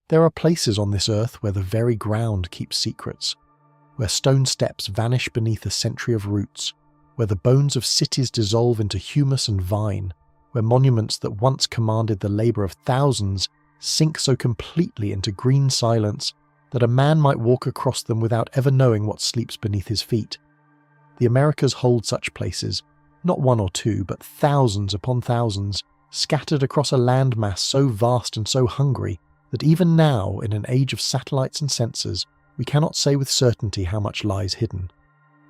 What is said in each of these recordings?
There are places on this earth where the very ground keeps secrets, where stone steps vanish beneath a century of roots, where the bones of cities dissolve into humus and vine, where monuments that once commanded the labour of thousands sink so completely into green silence that a man might walk across them without ever knowing what sleeps beneath his feet. The Americas hold such places, not one or two, but thousands upon thousands, scattered across a landmass so vast and so hungry that even now, in an age of satellites and sensors, we cannot say with certainty how much lies hidden.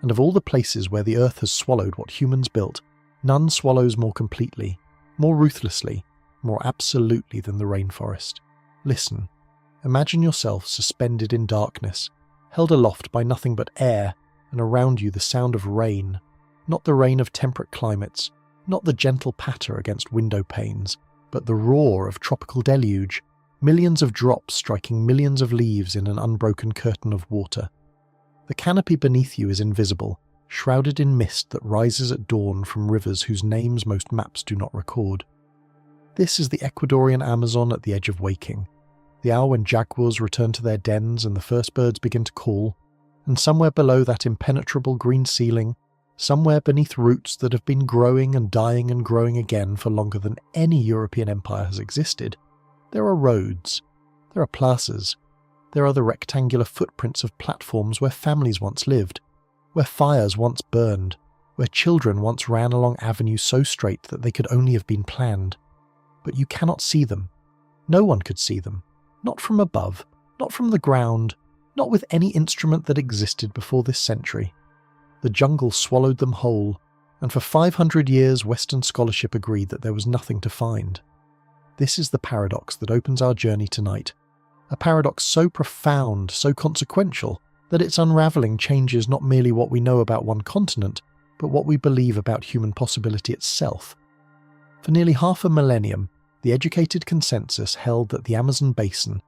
And of all the places where the earth has swallowed what humans built, none swallows more completely, more ruthlessly, more absolutely than the rainforest. Listen. Imagine yourself suspended in darkness, held aloft by nothing but air, and around you the sound of rain, not the rain of temperate climates, not the gentle patter against window panes, but the roar of tropical deluge, millions of drops striking millions of leaves in an unbroken curtain of water. The canopy beneath you is invisible, shrouded in mist that rises at dawn from rivers whose names most maps do not record. This is the Ecuadorian Amazon at the edge of waking, the hour when jaguars return to their dens and the first birds begin to call, and somewhere below that impenetrable green ceiling, somewhere beneath roots that have been growing and dying and growing again for longer than any European empire has existed, there are roads, there are plazas, there are the rectangular footprints of platforms where families once lived, where fires once burned, where children once ran along avenues so straight that they could only have been planned. But you cannot see them. No one could see them. Not from above, not from the ground, not with any instrument that existed before this century. The jungle swallowed them whole, and for 500 years Western scholarship agreed that there was nothing to find. This is the paradox that opens our journey tonight, a paradox so profound, so consequential, that its unravelling changes not merely what we know about one continent, but what we believe about human possibility itself. For nearly half a millennium, the educated consensus held that the Amazon basin,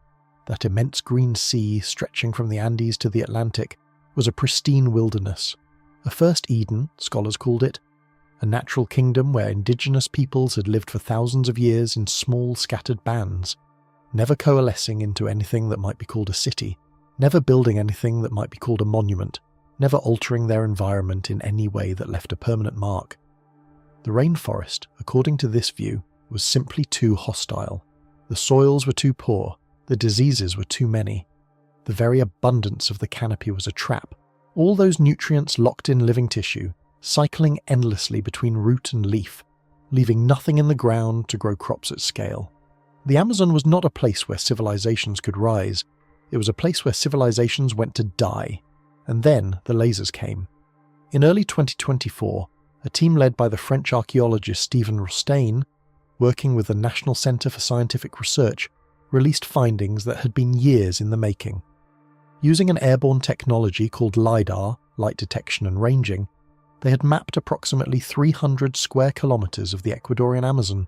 that immense green sea stretching from the Andes to the Atlantic, was a pristine wilderness, a first Eden, scholars called it, a natural kingdom where indigenous peoples had lived for thousands of years in small scattered bands, never coalescing into anything that might be called a city, never building anything that might be called a monument, never altering their environment in any way that left a permanent mark. The rainforest, according to this view, was simply too hostile. The soils were too poor, the diseases were too many. The very abundance of the canopy was a trap, all those nutrients locked in living tissue, cycling endlessly between root and leaf, leaving nothing in the ground to grow crops at scale. The Amazon was not a place where civilizations could rise, it was a place where civilizations went to die. And then the lasers came. In early 2024, a team led by the French archaeologist Steven Rostaing, working with the National Centre for Scientific Research, released findings that had been years in the making. Using an airborne technology called LiDAR, light detection and ranging, they had mapped approximately 300 square kilometres of the Ecuadorian Amazon,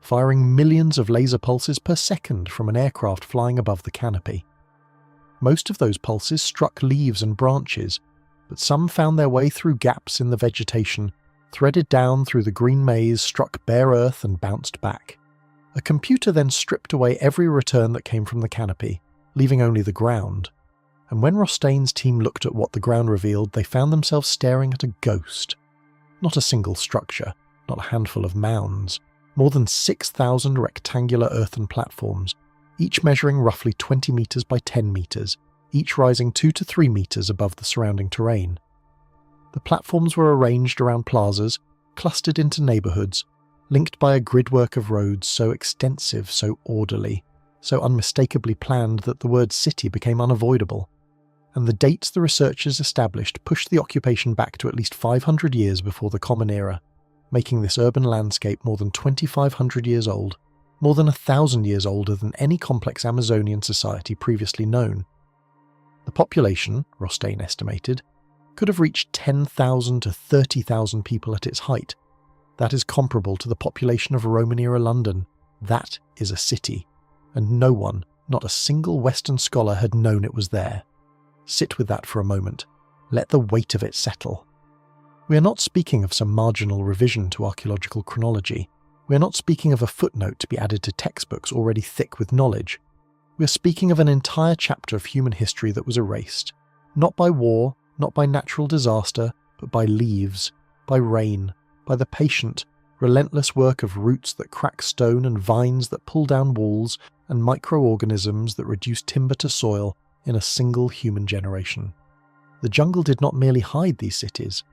firing millions of laser pulses per second from an aircraft flying above the canopy. Most of those pulses struck leaves and branches, but some found their way through gaps in the vegetation, threaded down through the green maze, struck bare earth and bounced back. A computer then stripped away every return that came from the canopy, leaving only the ground. And when Rostaing's team looked at what the ground revealed, they found themselves staring at a ghost. Not a single structure, not a handful of mounds, more than 6,000 rectangular earthen platforms, each measuring roughly 20 metres by 10 metres, each rising 2 to 3 metres above the surrounding terrain. The platforms were arranged around plazas, clustered into neighbourhoods, linked by a gridwork of roads so extensive, so orderly, so unmistakably planned that the word city became unavoidable. And the dates the researchers established pushed the occupation back to at least 500 years before the Common Era, making this urban landscape more than 2,500 years old, more than 1,000 years older than any complex Amazonian society previously known. The population, Rostaing estimated, could have reached 10,000 to 30,000 people at its height. That is comparable to the population of Roman-era London. That is a city, and no one, not a single Western scholar, had known it was there. Sit with that for a moment. Let the weight of it settle. We are not speaking of some marginal revision to archaeological chronology. We are not speaking of a footnote to be added to textbooks already thick with knowledge. We are speaking of an entire chapter of human history that was erased, not by war, not by natural disaster, but by leaves, by rain, by the patient, relentless work of roots that crack stone and vines that pull down walls and microorganisms that reduce timber to soil in a single human generation. The jungle did not merely hide these cities,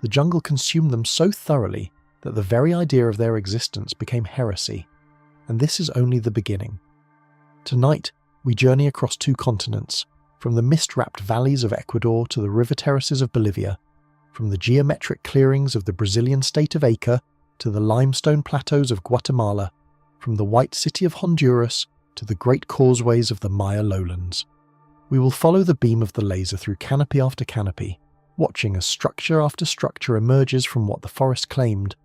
the jungle consumed them so thoroughly that the very idea of their existence became heresy. And this is only the beginning. Tonight, we journey across 2 continents, from the mist-wrapped valleys of Ecuador to the river terraces of Bolivia, from the geometric clearings of the Brazilian state of Acre to the limestone plateaus of Guatemala, from the white city of Honduras to the great causeways of the Maya lowlands. We will follow the beam of the laser through canopy after canopy, watching as structure after structure emerges from what the forest claimed.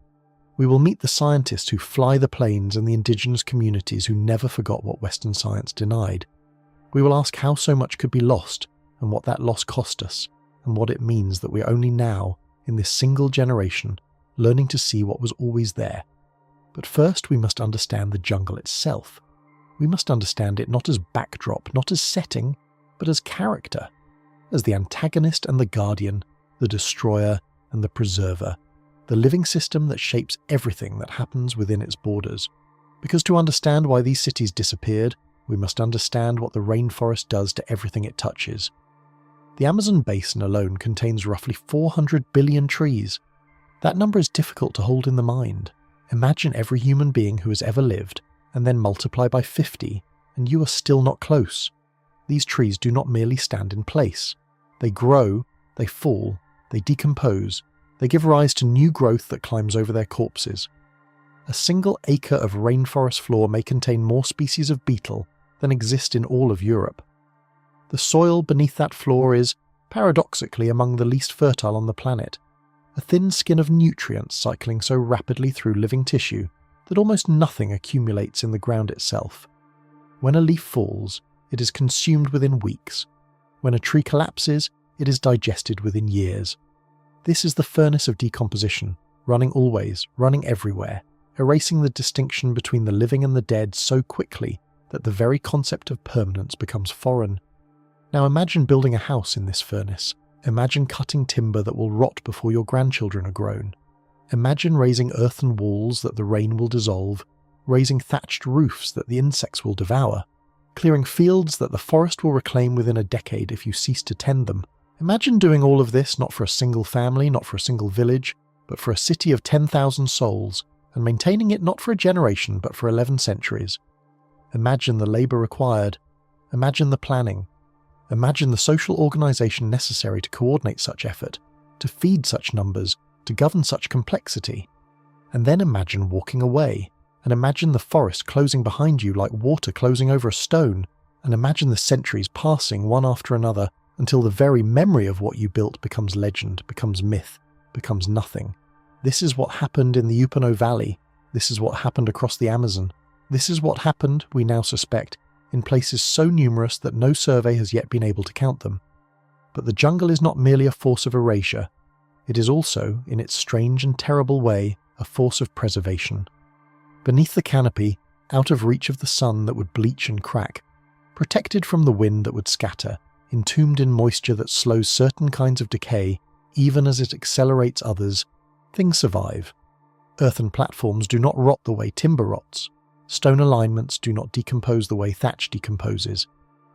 We will meet the scientists who fly the plains and the indigenous communities who never forgot what Western science denied. We will ask how so much could be lost and what that loss cost us, and what it means that we're only now, in this single generation, learning to see what was always there. But first we must understand the jungle itself. We must understand it not as backdrop, not as setting, but as character, as the antagonist and the guardian, the destroyer and the preserver, the living system that shapes everything that happens within its borders. Because to understand why these cities disappeared, we must understand what the rainforest does to everything it touches. The Amazon basin alone contains roughly 400 billion trees. That number is difficult to hold in the mind. Imagine every human being who has ever lived, and then multiply by 50, and you are still not close. These trees do not merely stand in place. They grow, they fall, they decompose, they give rise to new growth that climbs over their corpses. A single acre of rainforest floor may contain more species of beetle than exist in all of Europe. The soil beneath that floor is, paradoxically, among the least fertile on the planet, a thin skin of nutrients cycling so rapidly through living tissue that almost nothing accumulates in the ground itself. When a leaf falls, it is consumed within weeks. When a tree collapses, it is digested within years. This is the furnace of decomposition, running always, running everywhere, erasing the distinction between the living and the dead so quickly that the very concept of permanence becomes foreign. Now imagine building a house in this furnace. Imagine cutting timber that will rot before your grandchildren are grown. Imagine raising earthen walls that the rain will dissolve, raising thatched roofs that the insects will devour, clearing fields that the forest will reclaim within a decade if you cease to tend them. Imagine doing all of this not for a single family, not for a single village, but for a city of 10,000 souls, and maintaining it not for a generation but for 11 centuries. Imagine the labour required. Imagine the planning. Imagine the social organisation necessary to coordinate such effort, to feed such numbers, to govern such complexity. And then imagine walking away, and imagine the forest closing behind you like water closing over a stone, and imagine the centuries passing one after another until the very memory of what you built becomes legend, becomes myth, becomes nothing. This is what happened in the Upano Valley. This is what happened across the Amazon. This is what happened, we now suspect, in places so numerous that no survey has yet been able to count them. But the jungle is not merely a force of erasure. It is also, in its strange and terrible way, a force of preservation. Beneath the canopy, out of reach of the sun that would bleach and crack, protected from the wind that would scatter, entombed in moisture that slows certain kinds of decay, even as it accelerates others, things survive. Earthen platforms do not rot the way timber rots. Stone alignments do not decompose the way thatch decomposes.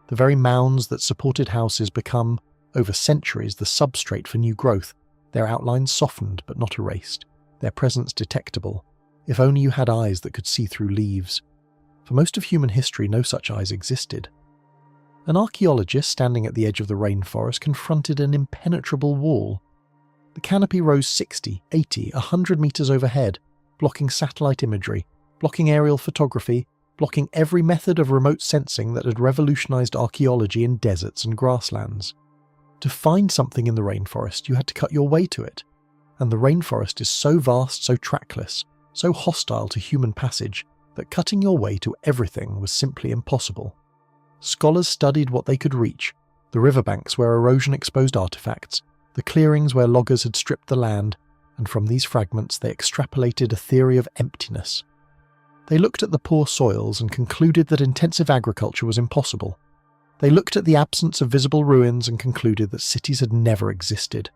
The very mounds that supported houses become, over centuries, the substrate for new growth, their outlines softened but not erased, their presence detectable. If only you had eyes that could see through leaves. For most of human history, no such eyes existed. An archaeologist standing at the edge of the rainforest confronted an impenetrable wall. The canopy rose 60, 80, 100 meters overhead, blocking satellite imagery, blocking aerial photography, blocking every method of remote sensing that had revolutionized archaeology in deserts and grasslands. To find something in the rainforest, you had to cut your way to it. And the rainforest is so vast, so trackless, so hostile to human passage, that cutting your way to everything was simply impossible. Scholars studied what they could reach, the riverbanks where erosion exposed artifacts, the clearings where loggers had stripped the land, and from these fragments they extrapolated a theory of emptiness. They looked at the poor soils and concluded that intensive agriculture was impossible. They looked at the absence of visible ruins and concluded that cities had never existed.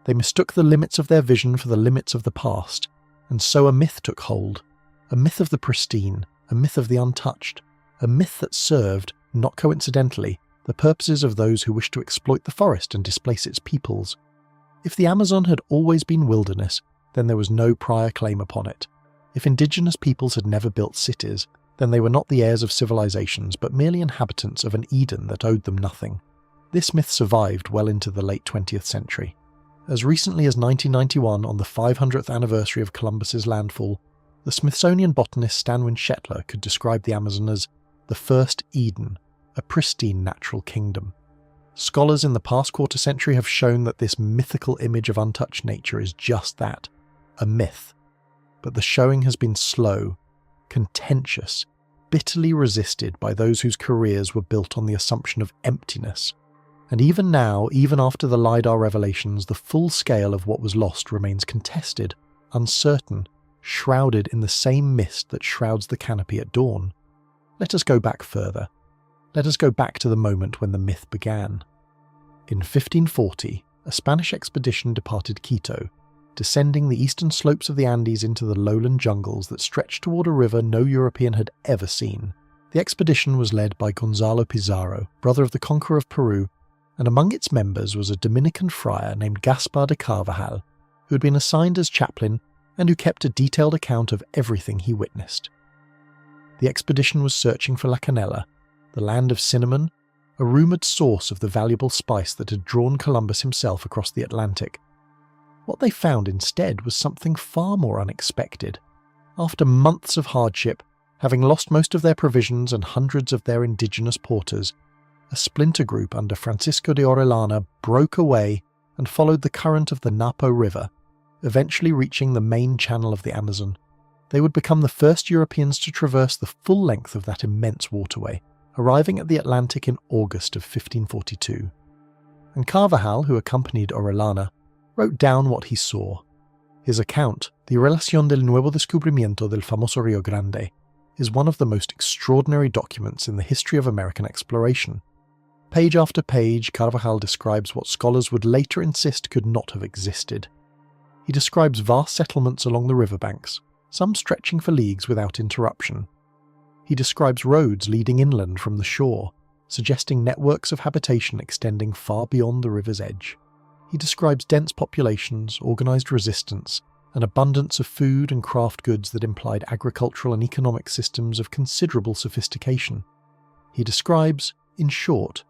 They mistook the limits of their vision for the limits of the past, and so a myth took hold, a myth of the pristine, a myth of the untouched, a myth that served, not coincidentally, the purposes of those who wished to exploit the forest and displace its peoples. If the Amazon had always been wilderness, then there was no prior claim upon it. If indigenous peoples had never built cities, then they were not the heirs of civilizations but merely inhabitants of an Eden that owed them nothing. This myth survived well into the late 20th century. As recently as 1991, on the 500th anniversary of Columbus's landfall, the Smithsonian botanist Stanwin Shetler could describe the Amazon as the first Eden, a pristine natural kingdom. Scholars in the past quarter century have shown that this mythical image of untouched nature is just that, a myth. But the showing has been slow, contentious, bitterly resisted by those whose careers were built on the assumption of emptiness. And even now, even after the LiDAR revelations, the full scale of what was lost remains contested, uncertain, shrouded in the same mist that shrouds the canopy at dawn. Let us go back further. Let us go back to the moment when the myth began. In 1540, a Spanish expedition departed Quito, descending the eastern slopes of the Andes into the lowland jungles that stretched toward a river no European had ever seen. The expedition was led by Gonzalo Pizarro, brother of the conqueror of Peru, and among its members was a Dominican friar named Gaspar de Carvajal, who had been assigned as chaplain and who kept a detailed account of everything he witnessed. The expedition was searching for La Canela, the land of cinnamon, a rumoured source of the valuable spice that had drawn Columbus himself across the Atlantic. What they found instead was something far more unexpected. After months of hardship, having lost most of their provisions and hundreds of their indigenous porters, a splinter group under Francisco de Orellana broke away and followed the current of the Napo River, eventually reaching the main channel of the Amazon. They would become the first Europeans to traverse the full length of that immense waterway, arriving at the Atlantic in August of 1542. And Carvajal, who accompanied Orellana, wrote down what he saw. His account, the Relación del Nuevo Descubrimiento del Famoso Rio Grande, is one of the most extraordinary documents in the history of American exploration. Page after page, Carvajal describes what scholars would later insist could not have existed. He describes vast settlements along the riverbanks, some stretching for leagues without interruption. He describes roads leading inland from the shore, suggesting networks of habitation extending far beyond the river's edge. He describes dense populations, organised resistance, an abundance of food and craft goods that implied agricultural and economic systems of considerable sophistication. He describes, in short,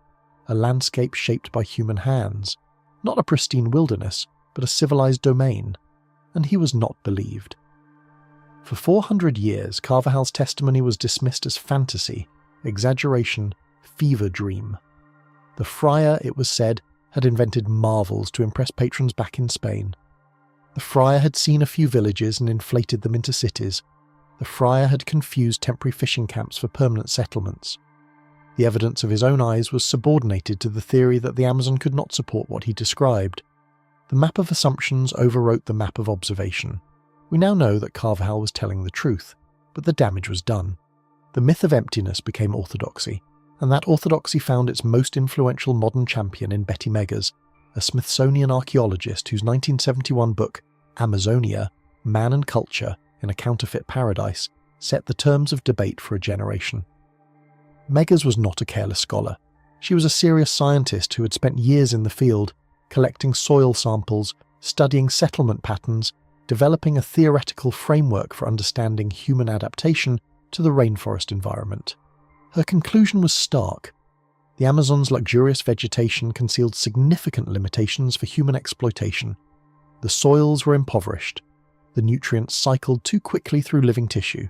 a landscape shaped by human hands, not a pristine wilderness, but a civilized domain, and he was not believed. For 400 years, Carvajal's testimony was dismissed as fantasy, exaggeration, fever dream. The friar, it was said, had invented marvels to impress patrons back in Spain. The friar had seen a few villages and inflated them into cities. The friar had confused temporary fishing camps for permanent settlements. The evidence of his own eyes was subordinated to the theory that the Amazon could not support what he described. The map of assumptions overwrote the map of observation. We now know that Carvajal was telling the truth, but the damage was done. The myth of emptiness became orthodoxy, and that orthodoxy found its most influential modern champion in Betty Meggers, a Smithsonian archaeologist whose 1971 book, Amazonia, Man and Culture in a Counterfeit Paradise, set the terms of debate for a generation. Meggers was not a careless scholar. She was a serious scientist who had spent years in the field, collecting soil samples, studying settlement patterns, developing a theoretical framework for understanding human adaptation to the rainforest environment. Her conclusion was stark. The Amazon's luxurious vegetation concealed significant limitations for human exploitation. The soils were impoverished. The nutrients cycled too quickly through living tissue.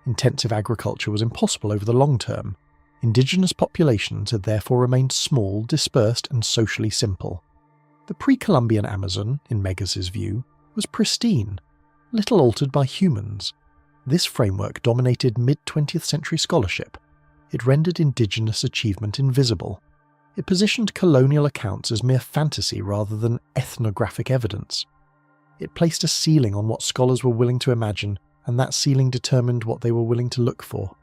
Intensive agriculture was impossible over the long term. Indigenous populations had therefore remained small, dispersed, and socially simple. The pre-Columbian Amazon, in Meggers's view, was pristine, little altered by humans. This framework dominated mid-20th century scholarship. It rendered indigenous achievement invisible. It positioned colonial accounts as mere fantasy rather than ethnographic evidence. It placed a ceiling on what scholars were willing to imagine and that ceiling determined what they were willing to look for.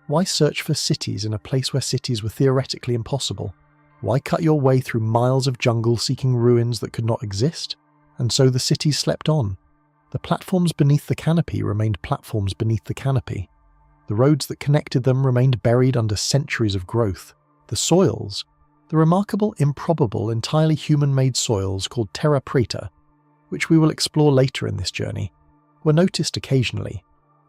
Why search for cities in a place where cities were theoretically impossible? Why cut your way through miles of jungle seeking ruins that could not exist? And so the cities slept on. The platforms beneath the canopy remained platforms beneath the canopy. The roads that connected them remained buried under centuries of growth. The soils, the remarkable, improbable, entirely human-made soils called terra preta, which we will explore later in this journey, were noticed occasionally,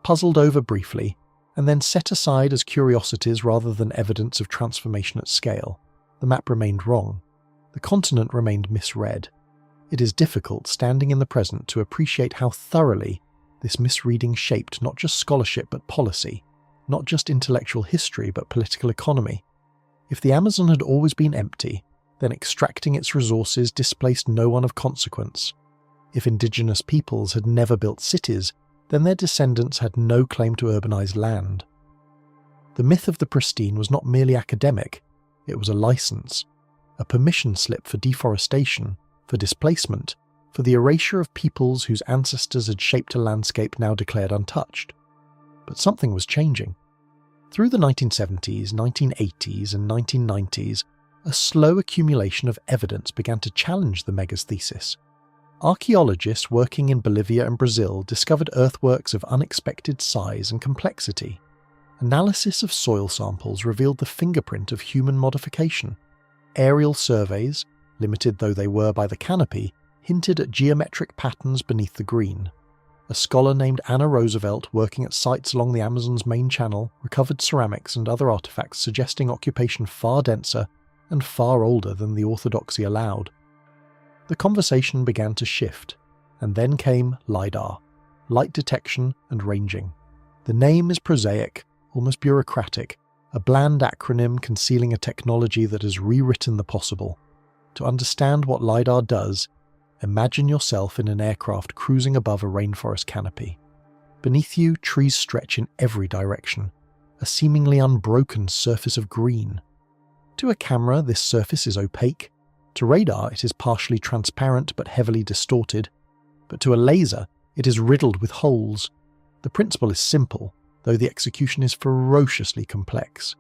puzzled over briefly, and then set aside as curiosities rather than evidence of transformation at scale. The map remained wrong. The continent remained misread. It is difficult, standing in the present, to appreciate how thoroughly this misreading shaped not just scholarship but policy, not just intellectual history but political economy. If the Amazon had always been empty, then extracting its resources displaced no one of consequence. If indigenous peoples had never built cities, then their descendants had no claim to urbanized land. The myth of the pristine was not merely academic, it was a license, a permission slip for deforestation, for displacement, for the erasure of peoples whose ancestors had shaped a landscape now declared untouched. But something was changing. Through the 1970s, 1980s, and 1990s, a slow accumulation of evidence began to challenge the Megas thesis. Archaeologists working in Bolivia and Brazil discovered earthworks of unexpected size and complexity. Analysis of soil samples revealed the fingerprint of human modification. Aerial surveys, limited though they were by the canopy, hinted at geometric patterns beneath the green. A scholar named Anna Roosevelt, working at sites along the Amazon's main channel, recovered ceramics and other artifacts suggesting occupation far denser and far older than the orthodoxy allowed. The conversation began to shift, and then came LiDAR, light detection and ranging. The name is prosaic, almost bureaucratic, a bland acronym concealing a technology that has rewritten the possible. To understand what LiDAR does, imagine yourself in an aircraft cruising above a rainforest canopy. Beneath you, trees stretch in every direction, a seemingly unbroken surface of green. To a camera, this surface is opaque. To radar, it is partially transparent but heavily distorted. But to a laser, it is riddled with holes. The principle is simple, though the execution is ferociously complex.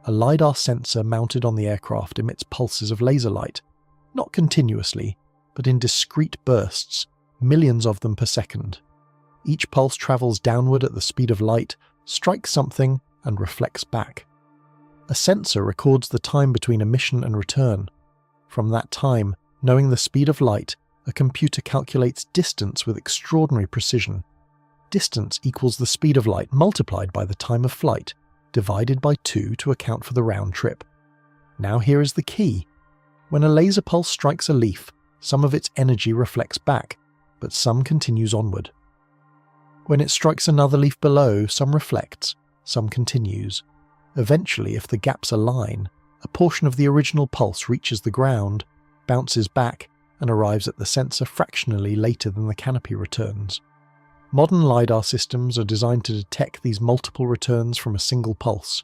A LiDAR sensor mounted on the aircraft emits pulses of laser light, not continuously, but in discrete bursts, millions of them per second. Each pulse travels downward at the speed of light, strikes something, and reflects back. A sensor records the time between emission and return. From that time, knowing the speed of light, a computer calculates distance with extraordinary precision. Distance equals the speed of light multiplied by the time of flight, divided by 2 to account for the round trip. Now here is the key. When a laser pulse strikes a leaf, some of its energy reflects back, but some continues onward. When it strikes another leaf below, some reflects, some continues. Eventually, if the gaps align, a portion of the original pulse reaches the ground, bounces back, and arrives at the sensor fractionally later than the canopy returns. Modern LiDAR systems are designed to detect these multiple returns from a single pulse.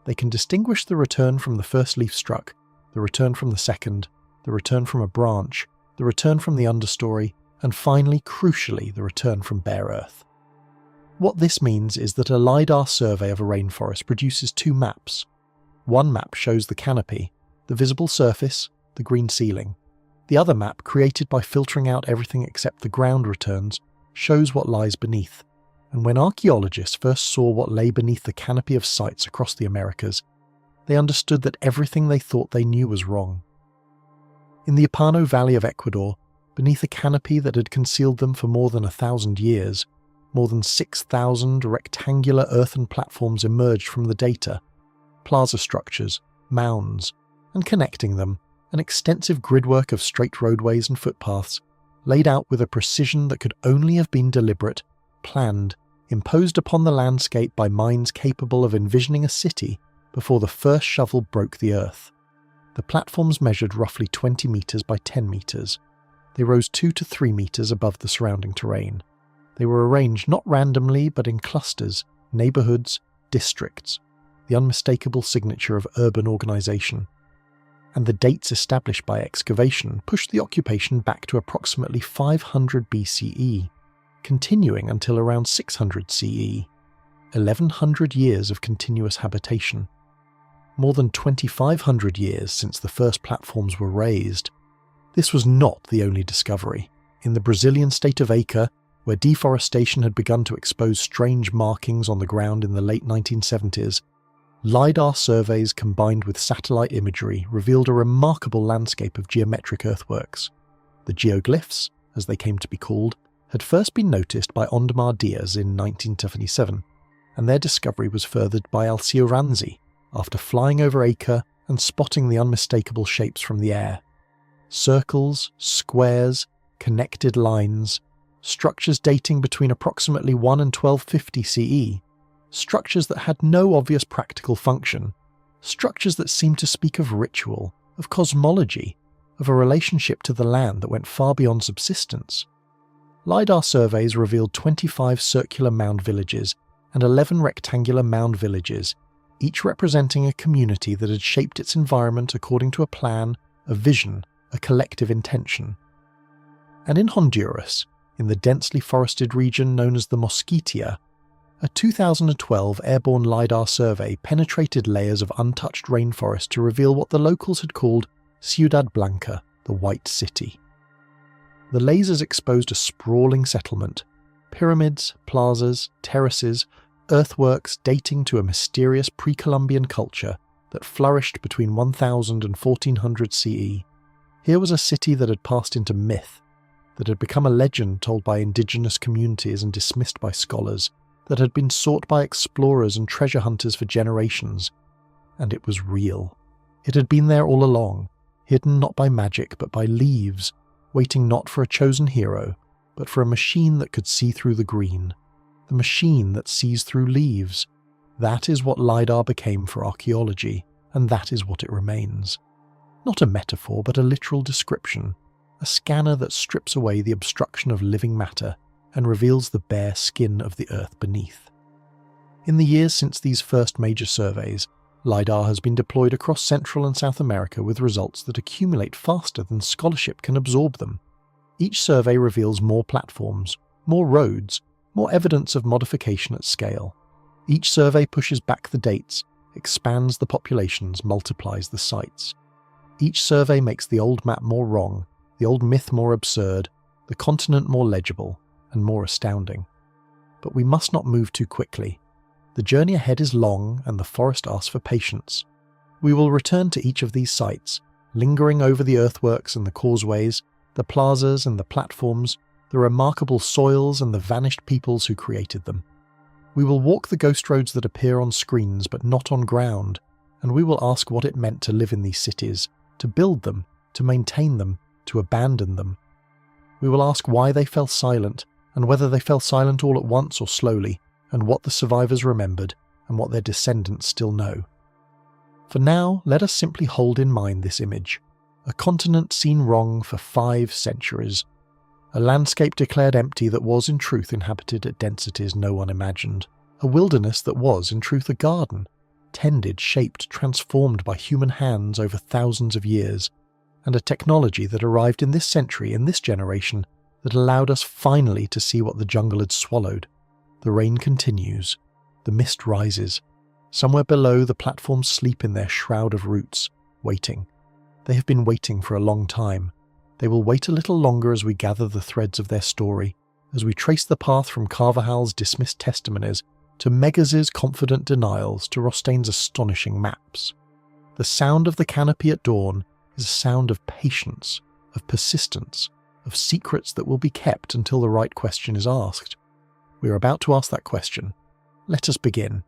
They can distinguish the return from the first leaf struck, the return from the second, the return from a branch, the return from the understory, and finally, crucially, the return from bare earth. What this means is that a LiDAR survey of a rainforest produces two maps. One map shows the canopy, the visible surface, the green ceiling. The other map, created by filtering out everything except the ground returns, shows what lies beneath. And when archaeologists first saw what lay beneath the canopy of sites across the Americas, they understood that everything they thought they knew was wrong. In the Apano Valley of Ecuador, beneath a canopy that had concealed them for more than 1,000 years, more than 6,000 rectangular earthen platforms emerged from the data, plaza structures, mounds, and connecting them, an extensive gridwork of straight roadways and footpaths, laid out with a precision that could only have been deliberate, planned, imposed upon the landscape by minds capable of envisioning a city before the first shovel broke the earth. The platforms measured roughly 20 meters by 10 meters. They rose 2 to 3 meters above the surrounding terrain. They were arranged not randomly but in clusters, neighborhoods, districts, the unmistakable signature of urban organization. And the dates established by excavation pushed the occupation back to approximately 500 BCE. continuing until around 600 CE, 1100 years of continuous habitation. More than 2500 years since the first platforms were raised. This was not the only discovery. In the Brazilian state of Acre, where deforestation had begun to expose strange markings on the ground in the late 1970s, LiDAR surveys combined with satellite imagery revealed a remarkable landscape of geometric earthworks. The geoglyphs, as they came to be called, had first been noticed by Ondamar Dias in 1977, and their discovery was furthered by Alceu Ranzi after flying over Acre and spotting the unmistakable shapes from the air. Circles, squares, connected lines, structures dating between approximately 1 and 1250 CE, structures that had no obvious practical function, structures that seemed to speak of ritual, of cosmology, of a relationship to the land that went far beyond subsistence. LiDAR surveys revealed 25 circular mound villages and 11 rectangular mound villages, each representing a community that had shaped its environment according to a plan, a vision, a collective intention. And in Honduras, in the densely forested region known as the Mosquitia, a 2012 airborne LiDAR survey penetrated layers of untouched rainforest to reveal what the locals had called Ciudad Blanca, the White City. The lasers exposed a sprawling settlement, pyramids, plazas, terraces, earthworks dating to a mysterious pre-Columbian culture that flourished between 1000 and 1400 CE. Here was a city that had passed into myth, that had become a legend told by indigenous communities and dismissed by scholars, that had been sought by explorers and treasure hunters for generations. And it was real. It had been there all along, hidden not by magic but by leaves, waiting not for a chosen hero, but for a machine that could see through the green. The machine that sees through leaves. That is what LiDAR became for archaeology, and that is what it remains. Not a metaphor, but a literal description. A scanner that strips away the obstruction of living matter and reveals the bare skin of the earth beneath. In the years since these first major surveys, LiDAR has been deployed across Central and South America with results that accumulate faster than scholarship can absorb them. Each survey reveals more platforms, more roads, more evidence of modification at scale. Each survey pushes back the dates, expands the populations, multiplies the sites. Each survey makes the old map more wrong, the old myth more absurd, the continent more legible, and more astounding. But we must not move too quickly. The journey ahead is long, and the forest asks for patience. We will return to each of these sites, lingering over the earthworks and the causeways, the plazas and the platforms, the remarkable soils and the vanished peoples who created them. We will walk the ghost roads that appear on screens but not on ground, and we will ask what it meant to live in these cities, to build them, to maintain them, to abandon them. We will ask why they fell silent, and whether they fell silent all at once or slowly, and what the survivors remembered, and what their descendants still know. For now, let us simply hold in mind this image. A continent seen wrong for 5 centuries. A landscape declared empty that was in truth inhabited at densities no one imagined. A wilderness that was in truth a garden, tended, shaped, transformed by human hands over thousands of years. And a technology that arrived in this century, in this generation, that allowed us finally to see what the jungle had swallowed. The rain continues. The mist rises. Somewhere below, the platforms sleep in their shroud of roots, waiting. They have been waiting for a long time. They will wait a little longer as we gather the threads of their story, as we trace the path from Carvajal's dismissed testimonies to Megaz's confident denials to Rostain's astonishing maps. The sound of the canopy at dawn is a sound of patience, of persistence, of secrets that will be kept until the right question is asked. We are about to ask that question. Let us begin.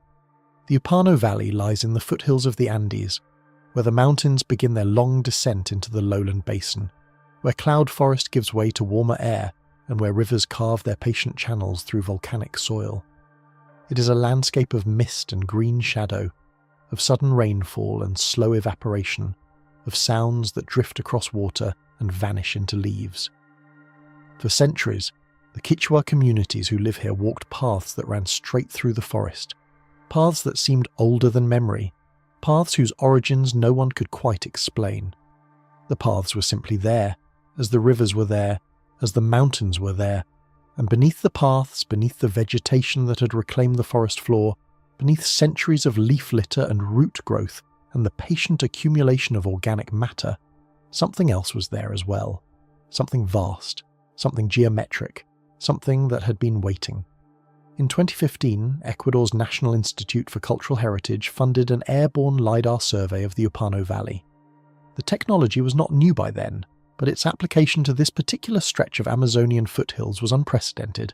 The Upano Valley lies in the foothills of the Andes, where the mountains begin their long descent into the lowland basin, where cloud forest gives way to warmer air, and where rivers carve their patient channels through volcanic soil. It is a landscape of mist and green shadow, of sudden rainfall and slow evaporation, of sounds that drift across water and vanish into leaves. For centuries, the Quechua communities who live here walked paths that ran straight through the forest, paths that seemed older than memory, paths whose origins no one could quite explain. The paths were simply there, as the rivers were there, as the mountains were there, And beneath the paths, beneath the vegetation that had reclaimed the forest floor, beneath centuries of leaf litter and root growth and the patient accumulation of organic matter, something else was there as well. Something vast, something geometric, something that had been waiting. In 2015, Ecuador's National Institute for Cultural Heritage funded an airborne LiDAR survey of the Upano Valley. The technology was not new by then, but its application to this particular stretch of Amazonian foothills was unprecedented.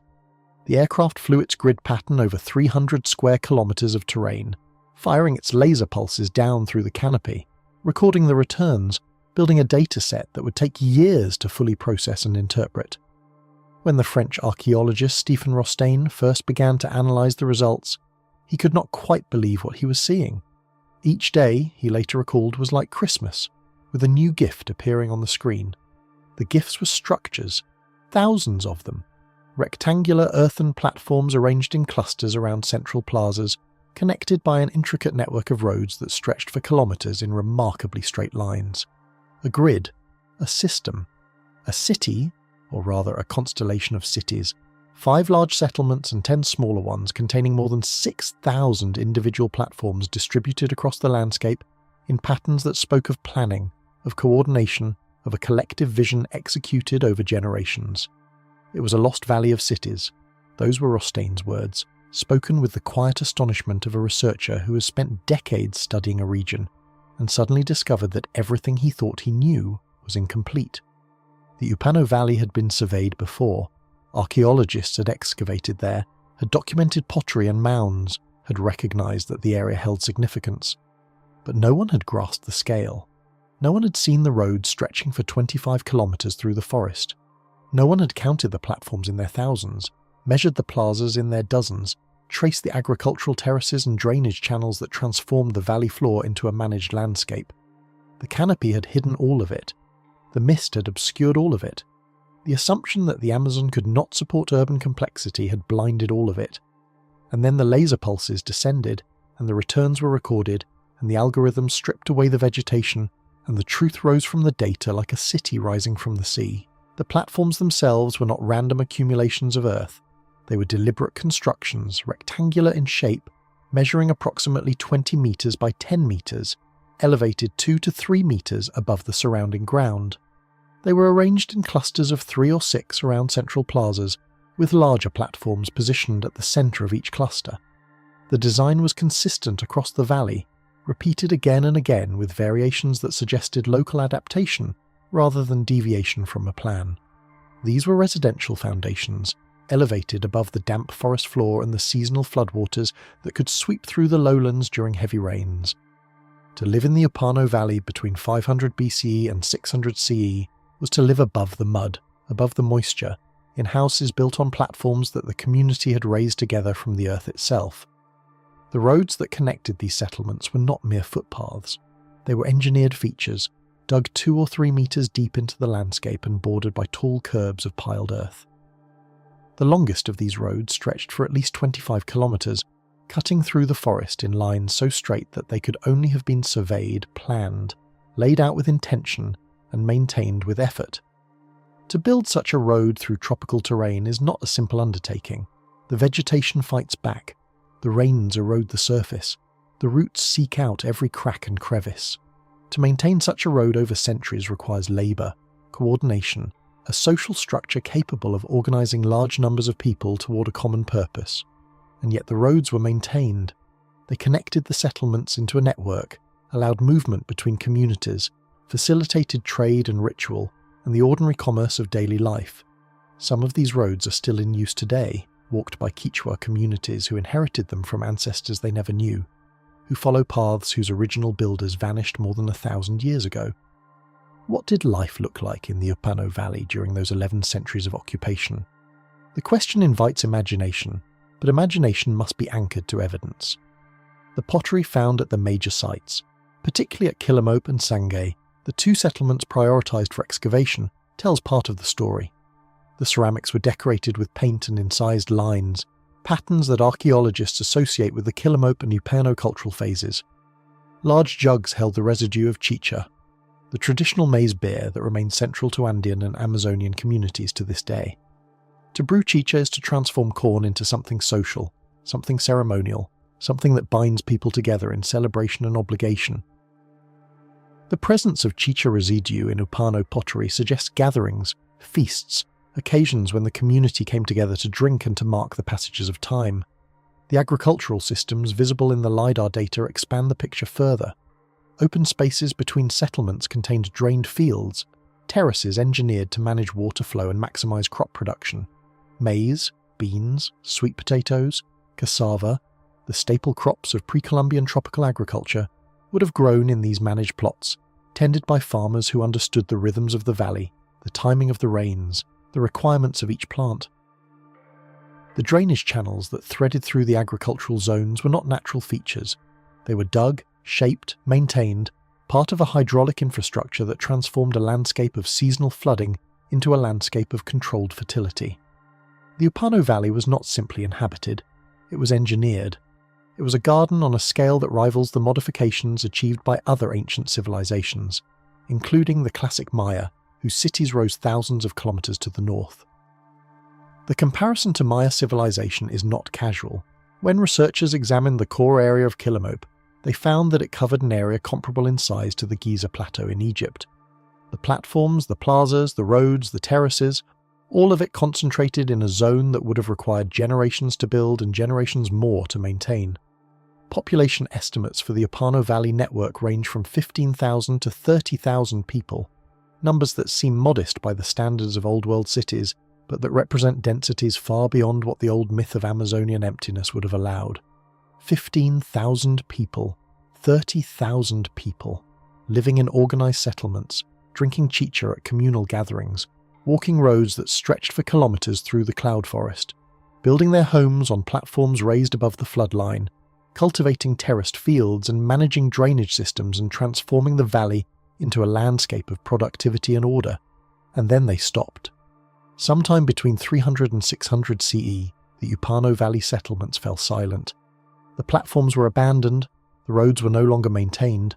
The aircraft flew its grid pattern over 300 square kilometers of terrain, firing its laser pulses down through the canopy, recording the returns, building a dataset that would take years to fully process and interpret. When the French archaeologist Stephen Rostaing first began to analyze the results, he could not quite believe what he was seeing. Each day, he later recalled, was like Christmas, with a new gift appearing on the screen. The gifts were structures, thousands of them. Rectangular earthen platforms arranged in clusters around central plazas, connected by an intricate network of roads that stretched for kilometers in remarkably straight lines. A grid, a system, a city, or rather a constellation of cities, 5 large settlements and 10 smaller ones containing more than 6,000 individual platforms distributed across the landscape in patterns that spoke of planning, of coordination, of a collective vision executed over generations. It was a lost valley of cities. Those were Rostaing's words, spoken with the quiet astonishment of a researcher who has spent decades studying a region and suddenly discovered that everything he thought he knew was incomplete. The Upano Valley had been surveyed before. Archaeologists had excavated there, had documented pottery and mounds, had recognized that the area held significance. But no one had grasped the scale. No one had seen the road stretching for 25 kilometers through the forest. No one had counted the platforms in their thousands, measured the plazas in their dozens, traced the agricultural terraces and drainage channels that transformed the valley floor into a managed landscape. The canopy had hidden all of it. The mist had obscured all of it. The assumption that the Amazon could not support urban complexity had blinded all of it. And then the laser pulses descended, and the returns were recorded, and the algorithms stripped away the vegetation, and the truth rose from the data like a city rising from the sea. The platforms themselves were not random accumulations of earth. They were deliberate constructions, rectangular in shape, measuring approximately 20 meters by 10 meters, elevated 2 to 3 meters above the surrounding ground. They were arranged in clusters of 3 or 6 around central plazas, with larger platforms positioned at the center of each cluster. The design was consistent across the valley, repeated again and again with variations that suggested local adaptation rather than deviation from a plan. These were residential foundations, elevated above the damp forest floor and the seasonal floodwaters that could sweep through the lowlands during heavy rains. To live in the Upano Valley between 500 BCE and 600 CE was to live above the mud, above the moisture, in houses built on platforms that the community had raised together from the earth itself. The roads that connected these settlements were not mere footpaths. They were engineered features, dug 2 or 3 meters deep into the landscape and bordered by tall curbs of piled earth. The longest of these roads stretched for at least 25 kilometers, cutting through the forest in lines so straight that they could only have been surveyed, planned, laid out with intention, and maintained with effort. To build such a road through tropical terrain is not a simple undertaking. The vegetation fights back, the rains erode the surface, the roots seek out every crack and crevice. To maintain such a road over centuries requires labour, coordination, a social structure capable of organising large numbers of people toward a common purpose. And yet the roads were maintained. They connected the settlements into a network, allowed movement between communities, facilitated trade and ritual, and the ordinary commerce of daily life. Some of these roads are still in use today, walked by Quechua communities who inherited them from ancestors they never knew, who follow paths whose original builders vanished more than 1,000 years ago. What did life look like in the Upano Valley during those 11 centuries of occupation? The question invites imagination, but imagination must be anchored to evidence. The pottery found at the major sites, particularly at Quillamope and Sangay, the 2 settlements prioritized for excavation, tells part of the story. The ceramics were decorated with paint and incised lines, patterns that archaeologists associate with the Quillamope and Upano cultural phases. Large jugs held the residue of chicha, the traditional maize beer that remains central to Andean and Amazonian communities to this day. To brew chicha is to transform corn into something social, something ceremonial, something that binds people together in celebration and obligation. The presence of chicha residue in Upano pottery suggests gatherings, feasts, occasions when the community came together to drink and to mark the passages of time. The agricultural systems visible in the LiDAR data expand the picture further. Open spaces between settlements contained drained fields, terraces engineered to manage water flow and maximize crop production. Maize, beans, sweet potatoes, cassava, the staple crops of pre-Columbian tropical agriculture, would have grown in these managed plots, tended by farmers who understood the rhythms of the valley, the timing of the rains, the requirements of each plant. The drainage channels that threaded through the agricultural zones were not natural features. They were dug, shaped, maintained, part of a hydraulic infrastructure that transformed a landscape of seasonal flooding into a landscape of controlled fertility. The Upano Valley was not simply inhabited, it was engineered. It was a garden on a scale that rivals the modifications achieved by other ancient civilizations, including the classic Maya, whose cities rose thousands of kilometers to the north. The comparison to Maya civilization is not casual. When researchers examined the core area of Quilimop, they found that it covered an area comparable in size to the Giza Plateau in Egypt. The platforms, the plazas, the roads, the terraces, all of it concentrated in a zone that would have required generations to build and generations more to maintain. Population estimates for the Upano Valley network range from 15,000 to 30,000 people, numbers that seem modest by the standards of Old World cities, but that represent densities far beyond what the old myth of Amazonian emptiness would have allowed. 15,000 people, 30,000 people, living in organized settlements, drinking chicha at communal gatherings, walking roads that stretched for kilometers through the cloud forest, building their homes on platforms raised above the floodline, cultivating terraced fields and managing drainage systems and transforming the valley into a landscape of productivity and order. And then they stopped. Sometime between 300 and 600 CE, the Upano Valley settlements fell silent. The platforms were abandoned, the roads were no longer maintained.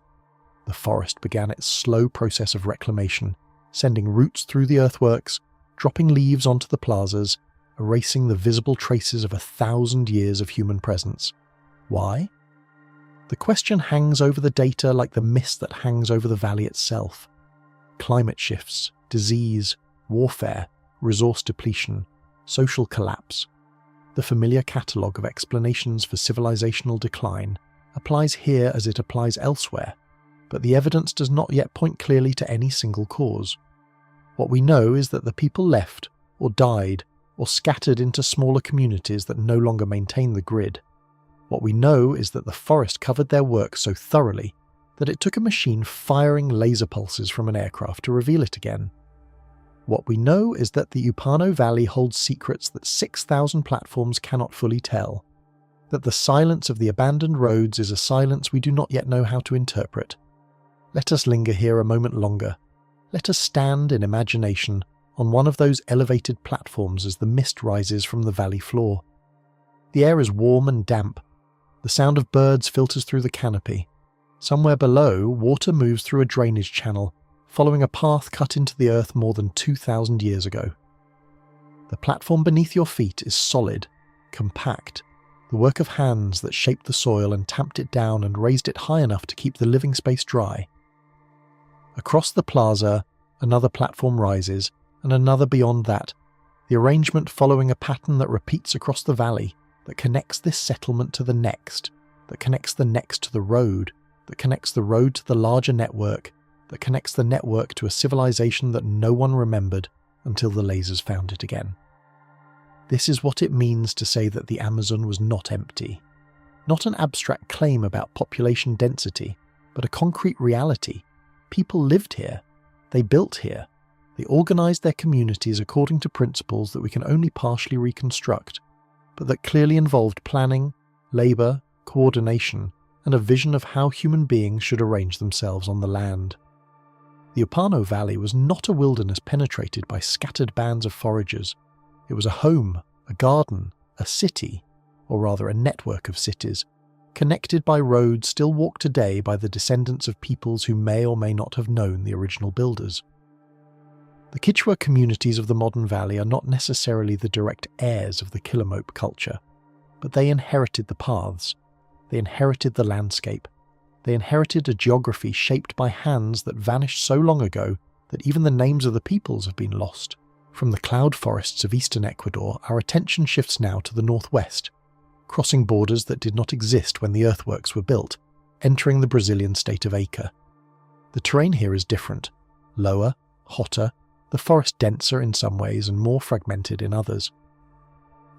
The forest began its slow process of reclamation, sending roots through the earthworks, dropping leaves onto the plazas, erasing the visible traces of 1,000 years of human presence. Why? The question hangs over the data like the mist that hangs over the valley itself. Climate shifts, disease, warfare, resource depletion, social collapse. The familiar catalogue of explanations for civilizational decline applies here as it applies elsewhere, but the evidence does not yet point clearly to any single cause. What we know is that the people left, or died, or scattered into smaller communities that no longer maintain the grid. What we know is that the forest covered their work so thoroughly that it took a machine firing laser pulses from an aircraft to reveal it again. What we know is that the Upano Valley holds secrets that 6,000 platforms cannot fully tell, that the silence of the abandoned roads is a silence we do not yet know how to interpret. Let us linger here a moment longer. Let us stand in imagination on one of those elevated platforms as the mist rises from the valley floor. The air is warm and damp. The sound of birds filters through the canopy. Somewhere below, water moves through a drainage channel, following a path cut into the earth more than 2,000 years ago. The platform beneath your feet is solid, compact, the work of hands that shaped the soil and tamped it down and raised it high enough to keep the living space dry. Across the plaza, another platform rises, and another beyond that, the arrangement following a pattern that repeats across the valley, that connects this settlement to the next, that connects the next to the road, that connects the road to the larger network, that connects the network to a civilization that no one remembered until the lasers found it again. This is what it means to say that the Amazon was not empty. Not an abstract claim about population density, but a concrete reality. People lived here. They built here. They organized their communities according to principles that we can only partially reconstruct, but that clearly involved planning, labor, coordination, and a vision of how human beings should arrange themselves on the land. The Upano Valley was not a wilderness penetrated by scattered bands of foragers. It was a home, a garden, a city, or rather a network of cities, connected by roads still walked today by the descendants of peoples who may or may not have known the original builders. The Kichwa communities of the modern valley are not necessarily the direct heirs of the Kilimope culture, but they inherited the paths, they inherited the landscape, they inherited a geography shaped by hands that vanished so long ago that even the names of the peoples have been lost. From the cloud forests of eastern Ecuador, our attention shifts now to the northwest, crossing borders that did not exist when the earthworks were built, entering the Brazilian state of Acre. The terrain here is different, lower, hotter, the forest denser in some ways and more fragmented in others.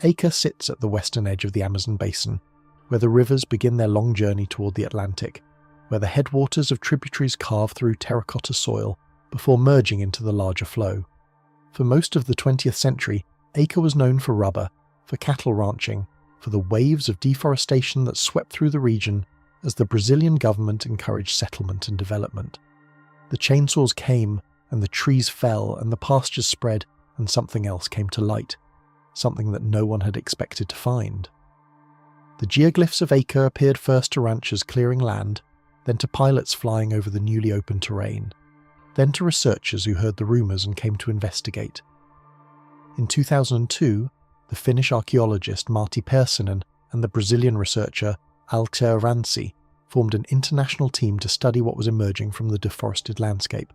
Acre sits at the western edge of the Amazon basin, where the rivers begin their long journey toward the Atlantic, where the headwaters of tributaries carve through terracotta soil before merging into the larger flow. For most of the 20th century, Acre was known for rubber, for cattle ranching, for the waves of deforestation that swept through the region as the Brazilian government encouraged settlement and development. The chainsaws came, and the trees fell, and the pastures spread, and something else came to light, something that no one had expected to find. The geoglyphs of Acre appeared first to ranchers clearing land, then to pilots flying over the newly opened terrain, then to researchers who heard the rumours and came to investigate. In 2002, the Finnish archaeologist Martti Persinen and the Brazilian researcher Altair Ranci formed an international team to study what was emerging from the deforested landscape.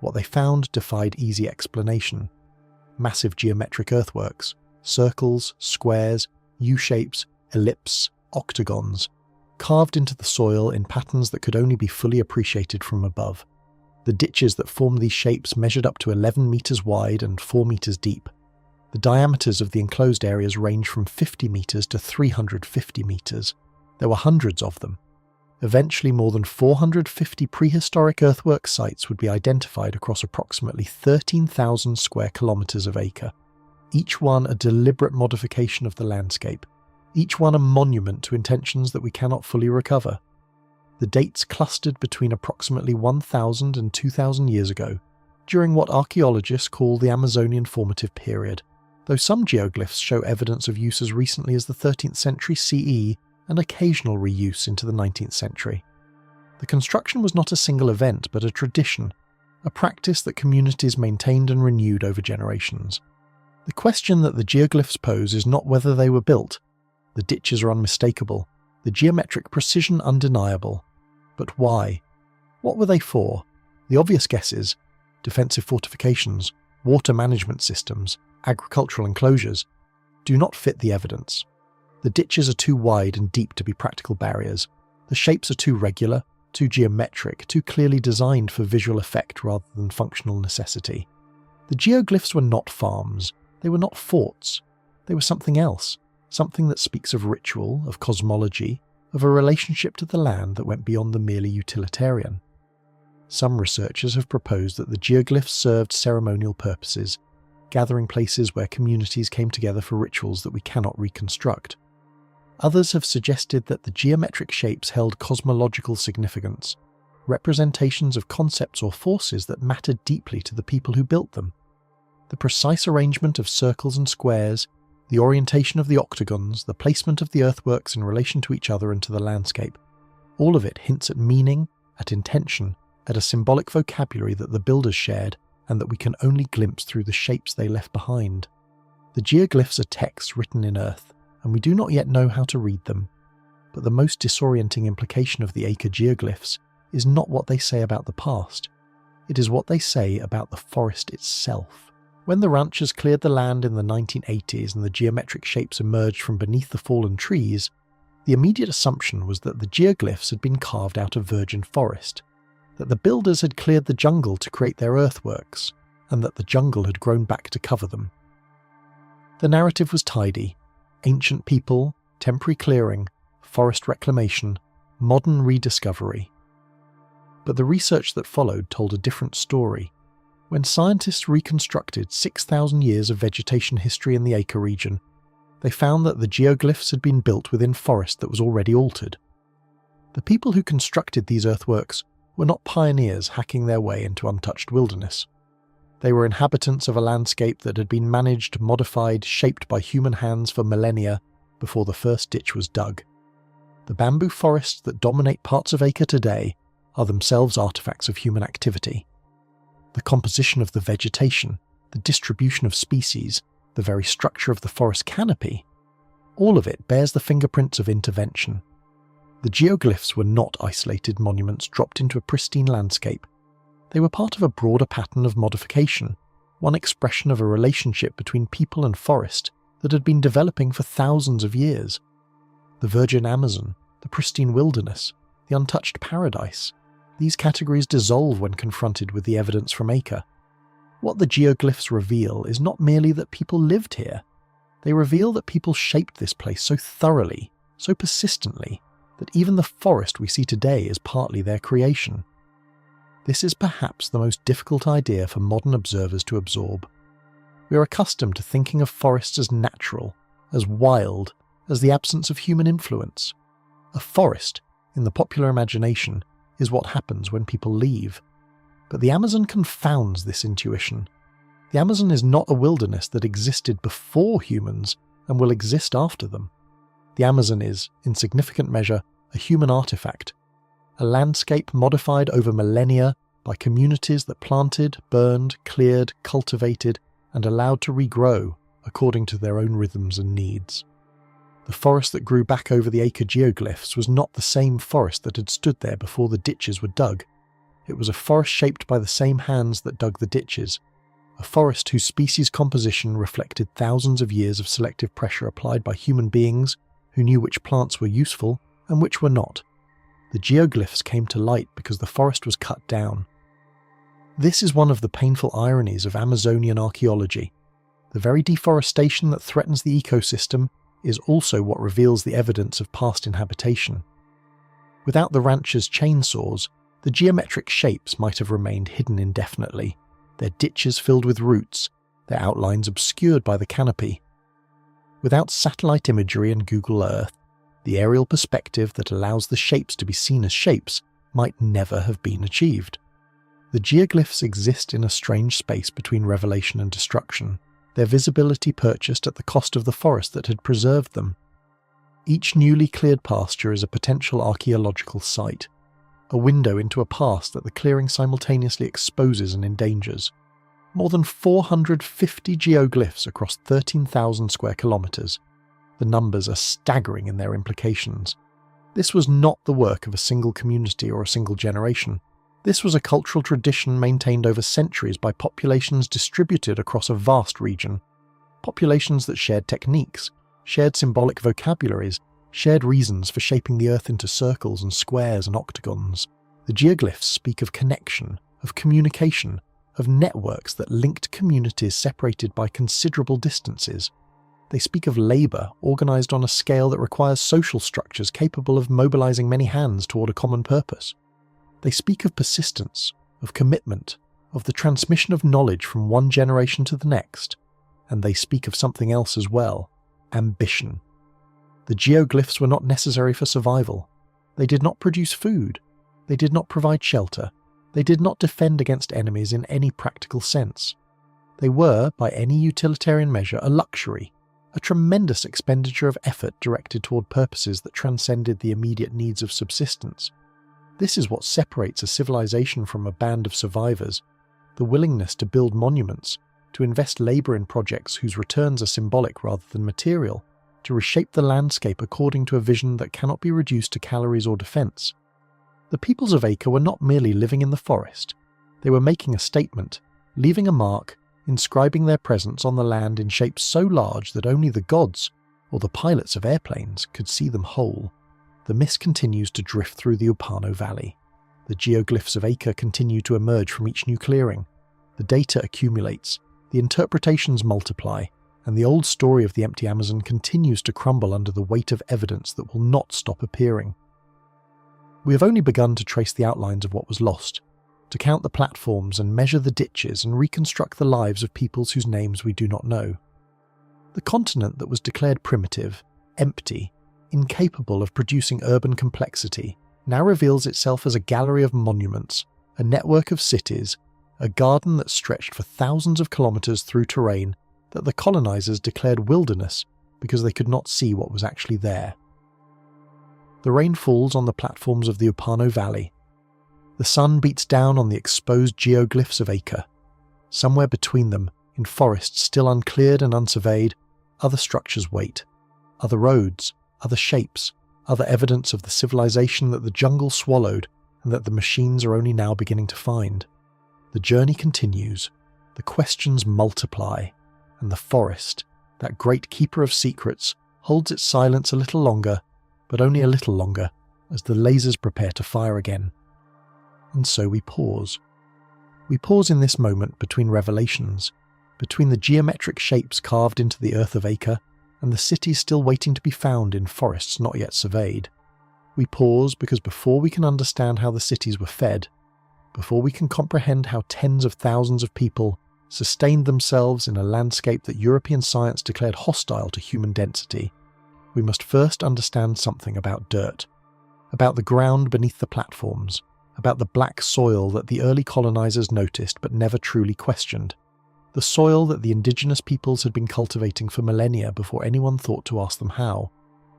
What they found defied easy explanation. Massive geometric earthworks, circles, squares, U-shapes, ellipses, octagons, carved into the soil in patterns that could only be fully appreciated from above. The ditches that formed these shapes measured up to 11 metres wide and 4 metres deep. The diameters of the enclosed areas range from 50 metres to 350 metres. There were hundreds of them. Eventually, more than 450 prehistoric earthwork sites would be identified across approximately 13,000 square kilometres of Acre, each one a deliberate modification of the landscape, each one a monument to intentions that we cannot fully recover. The dates clustered between approximately 1,000 and 2,000 years ago, during what archaeologists call the Amazonian formative period, though some geoglyphs show evidence of use as recently as the 13th century CE and occasional reuse into the 19th century. The construction was not a single event, but a tradition, a practice that communities maintained and renewed over generations. The question that the geoglyphs pose is not whether they were built. The ditches are unmistakable, the geometric precision undeniable. But why? What were they for? The obvious guesses, defensive fortifications, water management systems, agricultural enclosures, do not fit the evidence. The ditches are too wide and deep to be practical barriers. The shapes are too regular, too geometric, too clearly designed for visual effect rather than functional necessity. The geoglyphs were not farms. They were not forts. They were something else, something that speaks of ritual, of cosmology, of a relationship to the land that went beyond the merely utilitarian. Some researchers have proposed that the geoglyphs served ceremonial purposes, gathering places where communities came together for rituals that we cannot reconstruct. Others have suggested that the geometric shapes held cosmological significance, representations of concepts or forces that mattered deeply to the people who built them. The precise arrangement of circles and squares, the orientation of the octagons, the placement of the earthworks in relation to each other and to the landscape, all of it hints at meaning, at intention, at a symbolic vocabulary that the builders shared and that we can only glimpse through the shapes they left behind. The geoglyphs are texts written in earth, and we do not yet know how to read them. But the most disorienting implication of the Acre geoglyphs is not what they say about the past. It is what they say about the forest itself. When the ranchers cleared the land in the 1980s and the geometric shapes emerged from beneath the fallen trees, the immediate assumption was that the geoglyphs had been carved out of virgin forest, that the builders had cleared the jungle to create their earthworks, and that the jungle had grown back to cover them. The narrative was tidy: ancient people, temporary clearing, forest reclamation, modern rediscovery. But the research that followed told a different story. When scientists reconstructed 6,000 years of vegetation history in the Acre region, they found that the geoglyphs had been built within forest that was already altered. The people who constructed these earthworks were not pioneers hacking their way into untouched wilderness. They were inhabitants of a landscape that had been managed, modified, shaped by human hands for millennia before the first ditch was dug. The bamboo forests that dominate parts of Acre today are themselves artifacts of human activity. The composition of the vegetation, the distribution of species, the very structure of the forest canopy, all of it bears the fingerprints of intervention. The geoglyphs were not isolated monuments dropped into a pristine landscape. They were part of a broader pattern of modification, one expression of a relationship between people and forest that had been developing for thousands of years. The virgin Amazon, the pristine wilderness, the untouched paradise, these categories dissolve when confronted with the evidence from Acre. What the geoglyphs reveal is not merely that people lived here. They reveal that people shaped this place so thoroughly, so persistently, that even the forest we see today is partly their creation. This is perhaps the most difficult idea for modern observers to absorb. We are accustomed to thinking of forests as natural, as wild, as the absence of human influence. A forest, in the popular imagination, is what happens when people leave. But the Amazon confounds this intuition. The Amazon is not a wilderness that existed before humans and will exist after them. The Amazon is, in significant measure, a human artifact, a landscape modified over millennia by communities that planted, burned, cleared, cultivated, and allowed to regrow according to their own rhythms and needs. The forest that grew back over the Acre geoglyphs was not the same forest that had stood there before the ditches were dug. It was a forest shaped by the same hands that dug the ditches, a forest whose species composition reflected thousands of years of selective pressure applied by human beings who knew which plants were useful and which were not. The geoglyphs came to light because the forest was cut down. This is one of the painful ironies of Amazonian archaeology. The very deforestation that threatens the ecosystem is also what reveals the evidence of past inhabitation. Without the ranchers' chainsaws, the geometric shapes might have remained hidden indefinitely, their ditches filled with roots, their outlines obscured by the canopy. Without satellite imagery and Google Earth, the aerial perspective that allows the shapes to be seen as shapes might never have been achieved. The geoglyphs exist in a strange space between revelation and destruction, their visibility purchased at the cost of the forest that had preserved them. Each newly cleared pasture is a potential archaeological site, a window into a past that the clearing simultaneously exposes and endangers. More than 450 geoglyphs across 13,000 square kilometres. The numbers are staggering in their implications. This was not the work of a single community or a single generation. This was a cultural tradition maintained over centuries by populations distributed across a vast region. Populations that shared techniques, shared symbolic vocabularies, shared reasons for shaping the earth into circles and squares and octagons. The geoglyphs speak of connection, of communication, of networks that linked communities separated by considerable distances. They speak of labour organised on a scale that requires social structures capable of mobilising many hands toward a common purpose. They speak of persistence, of commitment, of the transmission of knowledge from one generation to the next. And they speak of something else as well, ambition. The geoglyphs were not necessary for survival. They did not produce food. They did not provide shelter. They did not defend against enemies in any practical sense. They were, by any utilitarian measure, a luxury, a tremendous expenditure of effort directed toward purposes that transcended the immediate needs of subsistence. This is what separates a civilization from a band of survivors, the willingness to build monuments, to invest labour in projects whose returns are symbolic rather than material, to reshape the landscape according to a vision that cannot be reduced to calories or defence. The peoples of Acre were not merely living in the forest. They were making a statement, leaving a mark, inscribing their presence on the land in shapes so large that only the gods, or the pilots of airplanes, could see them whole. The mist continues to drift through the Upano Valley. The geoglyphs of Acre continue to emerge from each new clearing. The data accumulates, the interpretations multiply, and the old story of the empty Amazon continues to crumble under the weight of evidence that will not stop appearing. We have only begun to trace the outlines of what was lost, to count the platforms and measure the ditches and reconstruct the lives of peoples whose names we do not know. The continent that was declared primitive, empty, incapable of producing urban complexity, now reveals itself as a gallery of monuments, a network of cities, a garden that stretched for thousands of kilometres through terrain that the colonizers declared wilderness because they could not see what was actually there. The rain falls on the platforms of the Upano Valley. The sun beats down on the exposed geoglyphs of Acre. Somewhere between them, in forests still uncleared and unsurveyed, other structures wait. Other roads, other shapes, other evidence of the civilization that the jungle swallowed and that the machines are only now beginning to find. The journey continues, the questions multiply, and the forest, that great keeper of secrets, holds its silence a little longer, but only a little longer, as the lasers prepare to fire again. And so we pause. We pause in this moment between revelations, between the geometric shapes carved into the earth of Acre and the cities still waiting to be found in forests not yet surveyed. We pause because before we can understand how the cities were fed, before we can comprehend how tens of thousands of people sustained themselves in a landscape that European science declared hostile to human density, we must first understand something about dirt, about the ground beneath the platforms, about the black soil that the early colonizers noticed but never truly questioned, the soil that the indigenous peoples had been cultivating for millennia before anyone thought to ask them how.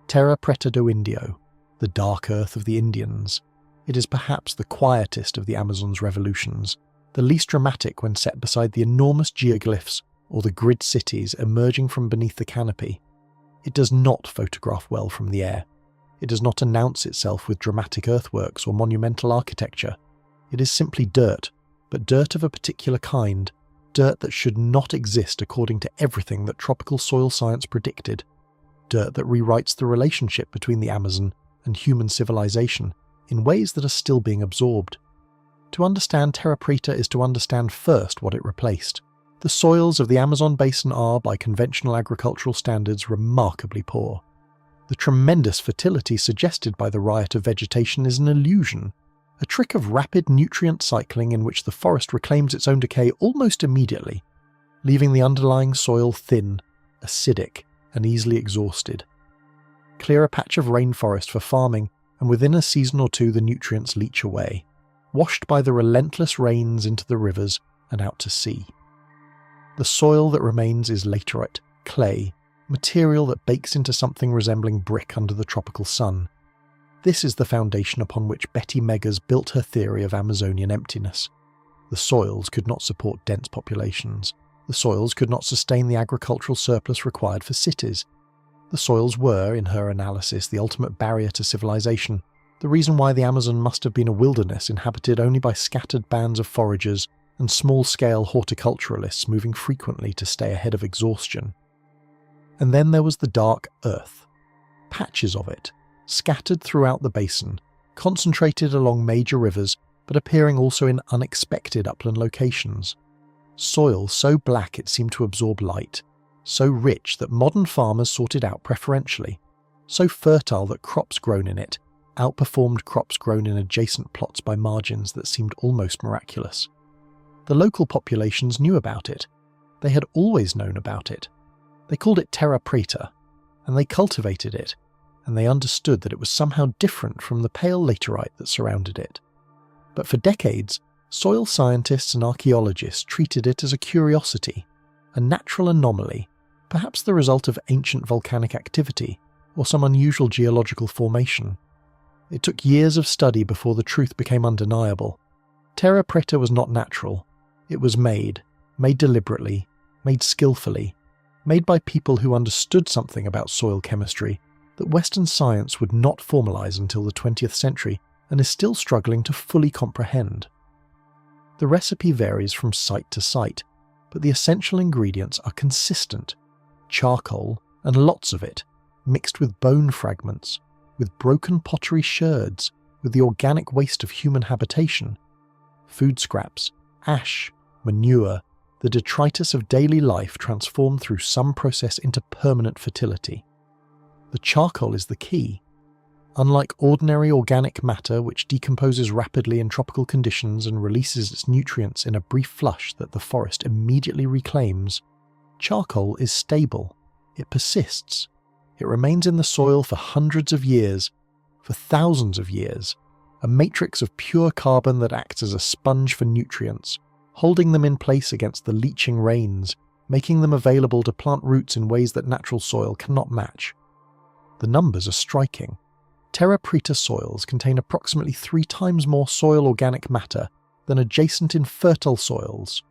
Terra Preta do Indio, the dark earth of the Indians. It is perhaps the quietest of the Amazon's revolutions, the least dramatic when set beside the enormous geoglyphs or the grid cities emerging from beneath the canopy. It does not photograph well from the air. It does not announce itself with dramatic earthworks or monumental architecture. It is simply dirt, but dirt of a particular kind, dirt that should not exist according to everything that tropical soil science predicted, dirt that rewrites the relationship between the Amazon and human civilization in ways that are still being absorbed. To understand Terra Preta is to understand first what it replaced. The soils of the Amazon basin are, by conventional agricultural standards, remarkably poor. The tremendous fertility suggested by the riot of vegetation is an illusion, a trick of rapid nutrient cycling in which the forest reclaims its own decay almost immediately, leaving the underlying soil thin, acidic, and easily exhausted. Clear a patch of rainforest for farming, and within a season or two the nutrients leach away, washed by the relentless rains into the rivers and out to sea. The soil that remains is laterite, clay, material that bakes into something resembling brick under the tropical sun. This is the foundation upon which Betty Meggers built her theory of Amazonian emptiness. The soils could not support dense populations. The soils could not sustain the agricultural surplus required for cities. The soils were, in her analysis, the ultimate barrier to civilization, the reason why the Amazon must have been a wilderness inhabited only by scattered bands of foragers and small-scale horticulturalists moving frequently to stay ahead of exhaustion. And then there was the dark earth. Patches of it, scattered throughout the basin, concentrated along major rivers, but appearing also in unexpected upland locations. Soil so black it seemed to absorb light, so rich that modern farmers sought it out preferentially, so fertile that crops grown in it outperformed crops grown in adjacent plots by margins that seemed almost miraculous. The local populations knew about it. They had always known about it. They called it Terra Preta, and they cultivated it, and they understood that it was somehow different from the pale laterite that surrounded it. But for decades, soil scientists and archaeologists treated it as a curiosity, a natural anomaly, perhaps the result of ancient volcanic activity or some unusual geological formation. It took years of study before the truth became undeniable. Terra Preta was not natural. It was made deliberately, made skillfully, made by people who understood something about soil chemistry that Western science would not formalize until the 20th century and is still struggling to fully comprehend. The recipe varies from site to site, but the essential ingredients are consistent: charcoal, and lots of it, mixed with bone fragments, with broken pottery sherds, with the organic waste of human habitation, food scraps, ash, manure, the detritus of daily life transformed through some process into permanent fertility. The charcoal is the key. Unlike ordinary organic matter, which decomposes rapidly in tropical conditions and releases its nutrients in a brief flush that the forest immediately reclaims, charcoal is stable. It persists. It remains in the soil for hundreds of years, for thousands of years, a matrix of pure carbon that acts as a sponge for nutrients, holding them in place against the leaching rains, making them available to plant roots in ways that natural soil cannot match. The numbers are striking. Terra Preta soils contain approximately 3 times more soil organic matter than adjacent infertile soils,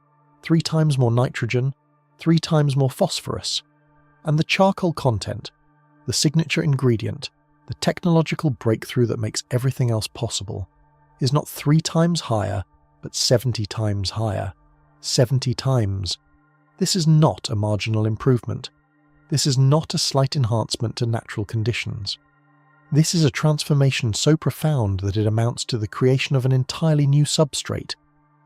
3 times more nitrogen, 3 times more phosphorus, and the charcoal content, the signature ingredient, the technological breakthrough that makes everything else possible, is not 3 times higher, but 70 times higher. 70 times. This is not a marginal improvement. This is not a slight enhancement to natural conditions. This is a transformation so profound that it amounts to the creation of an entirely new substrate,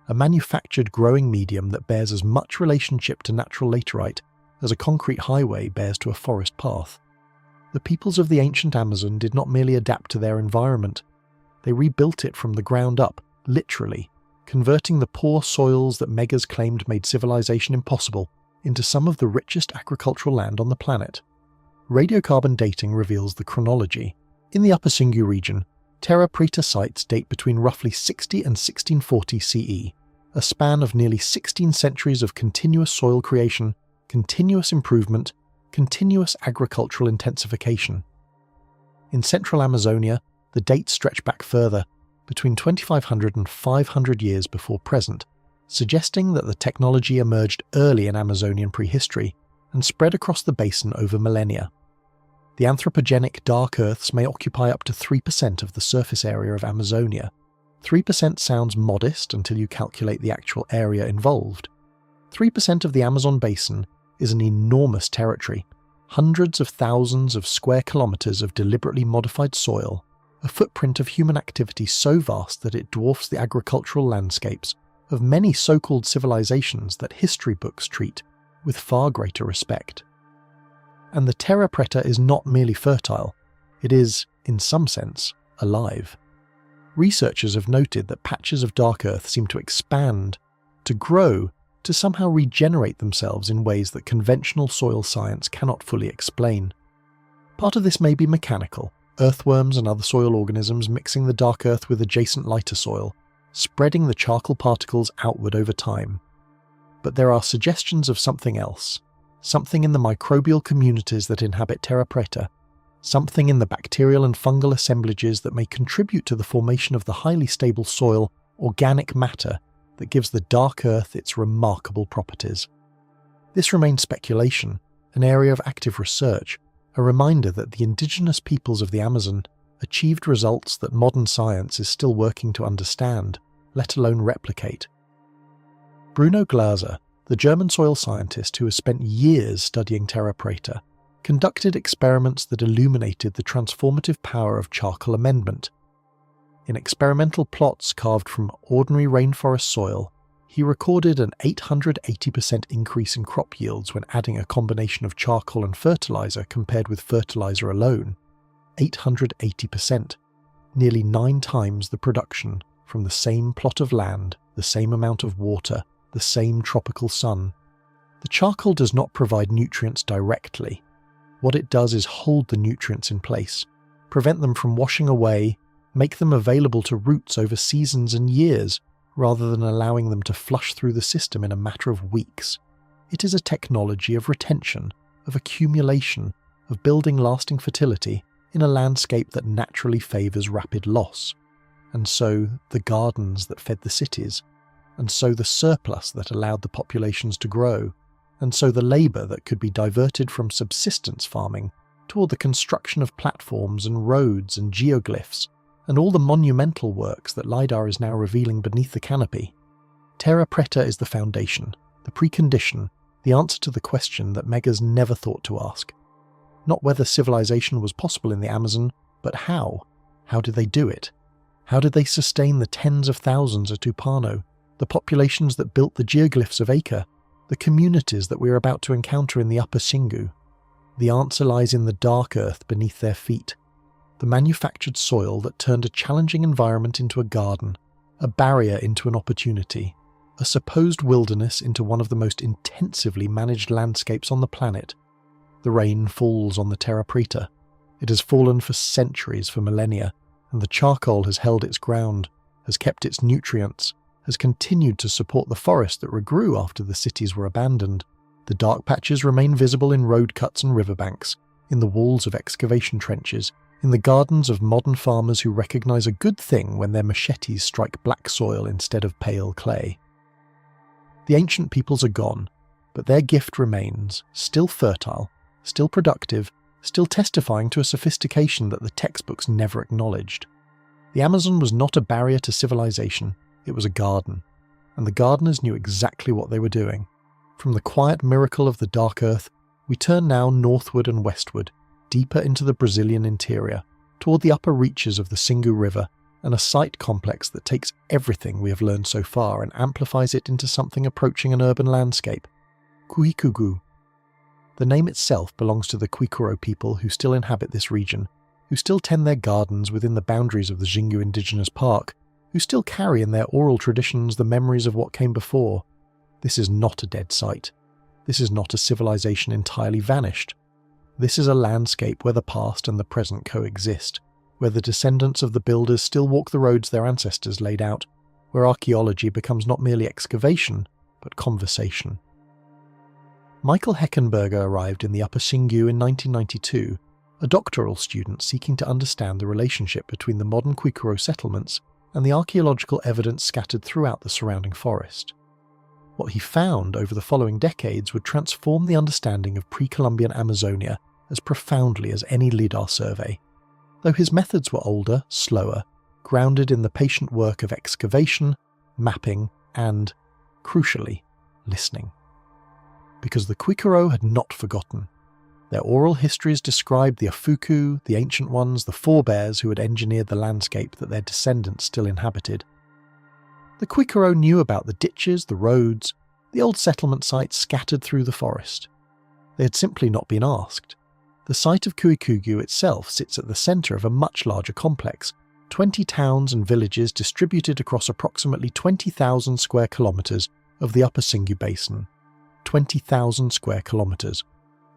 a manufactured growing medium that bears as much relationship to natural laterite as a concrete highway bears to a forest path. The peoples of the ancient Amazon did not merely adapt to their environment, they rebuilt it from the ground up, literally, converting the poor soils that Megas claimed made civilization impossible into some of the richest agricultural land on the planet. Radiocarbon dating reveals the chronology. In the Upper Singu region, Terra Preta sites date between roughly 60 and 1640 CE, a span of nearly 16 centuries of continuous soil creation, continuous improvement, continuous agricultural intensification. In central Amazonia, the dates stretch back further, between 2500 and 500 years before present, suggesting that the technology emerged early in Amazonian prehistory and spread across the basin over millennia. The anthropogenic dark earths may occupy up to 3% of the surface area of Amazonia. 3% sounds modest until you calculate the actual area involved. 3% of the Amazon basin is an enormous territory, hundreds of thousands of square kilometers of deliberately modified soil, a footprint of human activity so vast that it dwarfs the agricultural landscapes of many so-called civilizations that history books treat with far greater respect. And the Terra Preta is not merely fertile, it is, in some sense, alive. Researchers have noted that patches of dark earth seem to expand, to grow, to somehow regenerate themselves in ways that conventional soil science cannot fully explain. Part of this may be mechanical, earthworms and other soil organisms mixing the dark earth with adjacent lighter soil, spreading the charcoal particles outward over time. But there are suggestions of something else, something in the microbial communities that inhabit Terra Preta, something in the bacterial and fungal assemblages that may contribute to the formation of the highly stable soil, organic matter that gives the dark earth its remarkable properties. This remains speculation, an area of active research, a reminder that the indigenous peoples of the Amazon achieved results that modern science is still working to understand, let alone replicate. Bruno Glaser, the German soil scientist who has spent years studying Terra Preta, conducted experiments that illuminated the transformative power of charcoal amendment. In experimental plots carved from ordinary rainforest soil, he recorded an 880% increase in crop yields when adding a combination of charcoal and fertilizer compared with fertilizer alone. 880%, nearly 9 times the production from the same plot of land, the same amount of water, the same tropical sun. The charcoal does not provide nutrients directly. What it does is hold the nutrients in place, prevent them from washing away, make them available to roots over seasons and years, rather than allowing them to flush through the system in a matter of weeks. It is a technology of retention, of accumulation, of building lasting fertility in a landscape that naturally favours rapid loss. And so the gardens that fed the cities, and so the surplus that allowed the populations to grow, and so the labour that could be diverted from subsistence farming toward the construction of platforms and roads and geoglyphs, and all the monumental works that LiDAR is now revealing beneath the canopy. Terra Preta is the foundation, the precondition, the answer to the question that Megas never thought to ask. Not whether civilization was possible in the Amazon, but how. How did they do it? How did they sustain the tens of thousands of Tupano, the populations that built the geoglyphs of Acre, the communities that we are about to encounter in the Upper Singu? The answer lies in the dark earth beneath their feet, the manufactured soil that turned a challenging environment into a garden, a barrier into an opportunity, a supposed wilderness into one of the most intensively managed landscapes on the planet. The rain falls on the Terra Preta. It has fallen for centuries, for millennia, and the charcoal has held its ground, has kept its nutrients, has continued to support the forest that regrew after the cities were abandoned. The dark patches remain visible in road cuts and riverbanks, in the walls of excavation trenches, in the gardens of modern farmers who recognize a good thing when their machetes strike black soil instead of pale clay. The ancient peoples are gone, but their gift remains, still fertile, still productive, still testifying to a sophistication that the textbooks never acknowledged. The Amazon was not a barrier to civilization, it was a garden, and the gardeners knew exactly what they were doing. From the quiet miracle of the dark earth, we turn now northward and westward, deeper into the Brazilian interior, toward the upper reaches of the Xingu River, and a site complex that takes everything we have learned so far and amplifies it into something approaching an urban landscape. Cuicugu. The name itself belongs to the Kwikuro people who still inhabit this region, who still tend their gardens within the boundaries of the Xingu Indigenous Park, who still carry in their oral traditions the memories of what came before. This is not a dead site. This is not a civilization entirely vanished. This is a landscape where the past and the present coexist, where the descendants of the builders still walk the roads their ancestors laid out, where archaeology becomes not merely excavation, but conversation. Michael Heckenberger arrived in the Upper Xingu in 1992, a doctoral student seeking to understand the relationship between the modern Kwikuro settlements and the archaeological evidence scattered throughout the surrounding forest. What he found over the following decades would transform the understanding of pre-Columbian Amazonia as profoundly as any LIDAR survey, though his methods were older, slower, grounded in the patient work of excavation, mapping, and, crucially, listening. Because the Kwikuro had not forgotten. Their oral histories described the Afuku, the Ancient Ones, the forebears who had engineered the landscape that their descendants still inhabited. The Kwikuro knew about the ditches, the roads, the old settlement sites scattered through the forest. They had simply not been asked. The site of Cuicugu itself sits at the centre of a much larger complex, 20 towns and villages distributed across approximately 20,000 square kilometres of the Upper Xingu Basin. 20,000 square kilometres.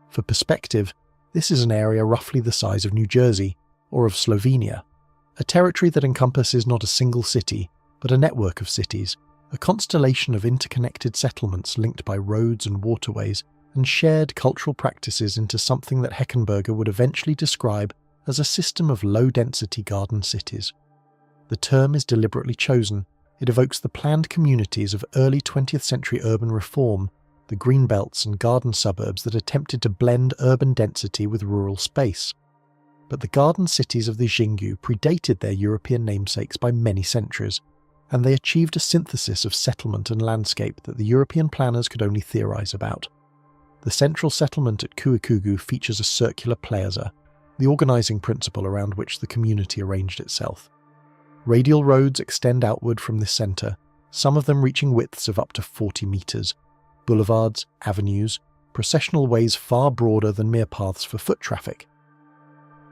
For perspective, this is an area roughly the size of New Jersey, or of Slovenia, a territory that encompasses not a single city, but a network of cities, a constellation of interconnected settlements linked by roads and waterways, and shared cultural practices into something that Heckenberger would eventually describe as a system of low-density garden cities. The term is deliberately chosen. It evokes the planned communities of early 20th century urban reform, the green belts and garden suburbs that attempted to blend urban density with rural space. But the garden cities of the Xingu predated their European namesakes by many centuries, and they achieved a synthesis of settlement and landscape that the European planners could only theorize about. The central settlement at Cuicugu features a circular plaza, the organizing principle around which the community arranged itself. Radial roads extend outward from this center, some of them reaching widths of up to 40 meters. Boulevards, avenues, processional ways far broader than mere paths for foot traffic.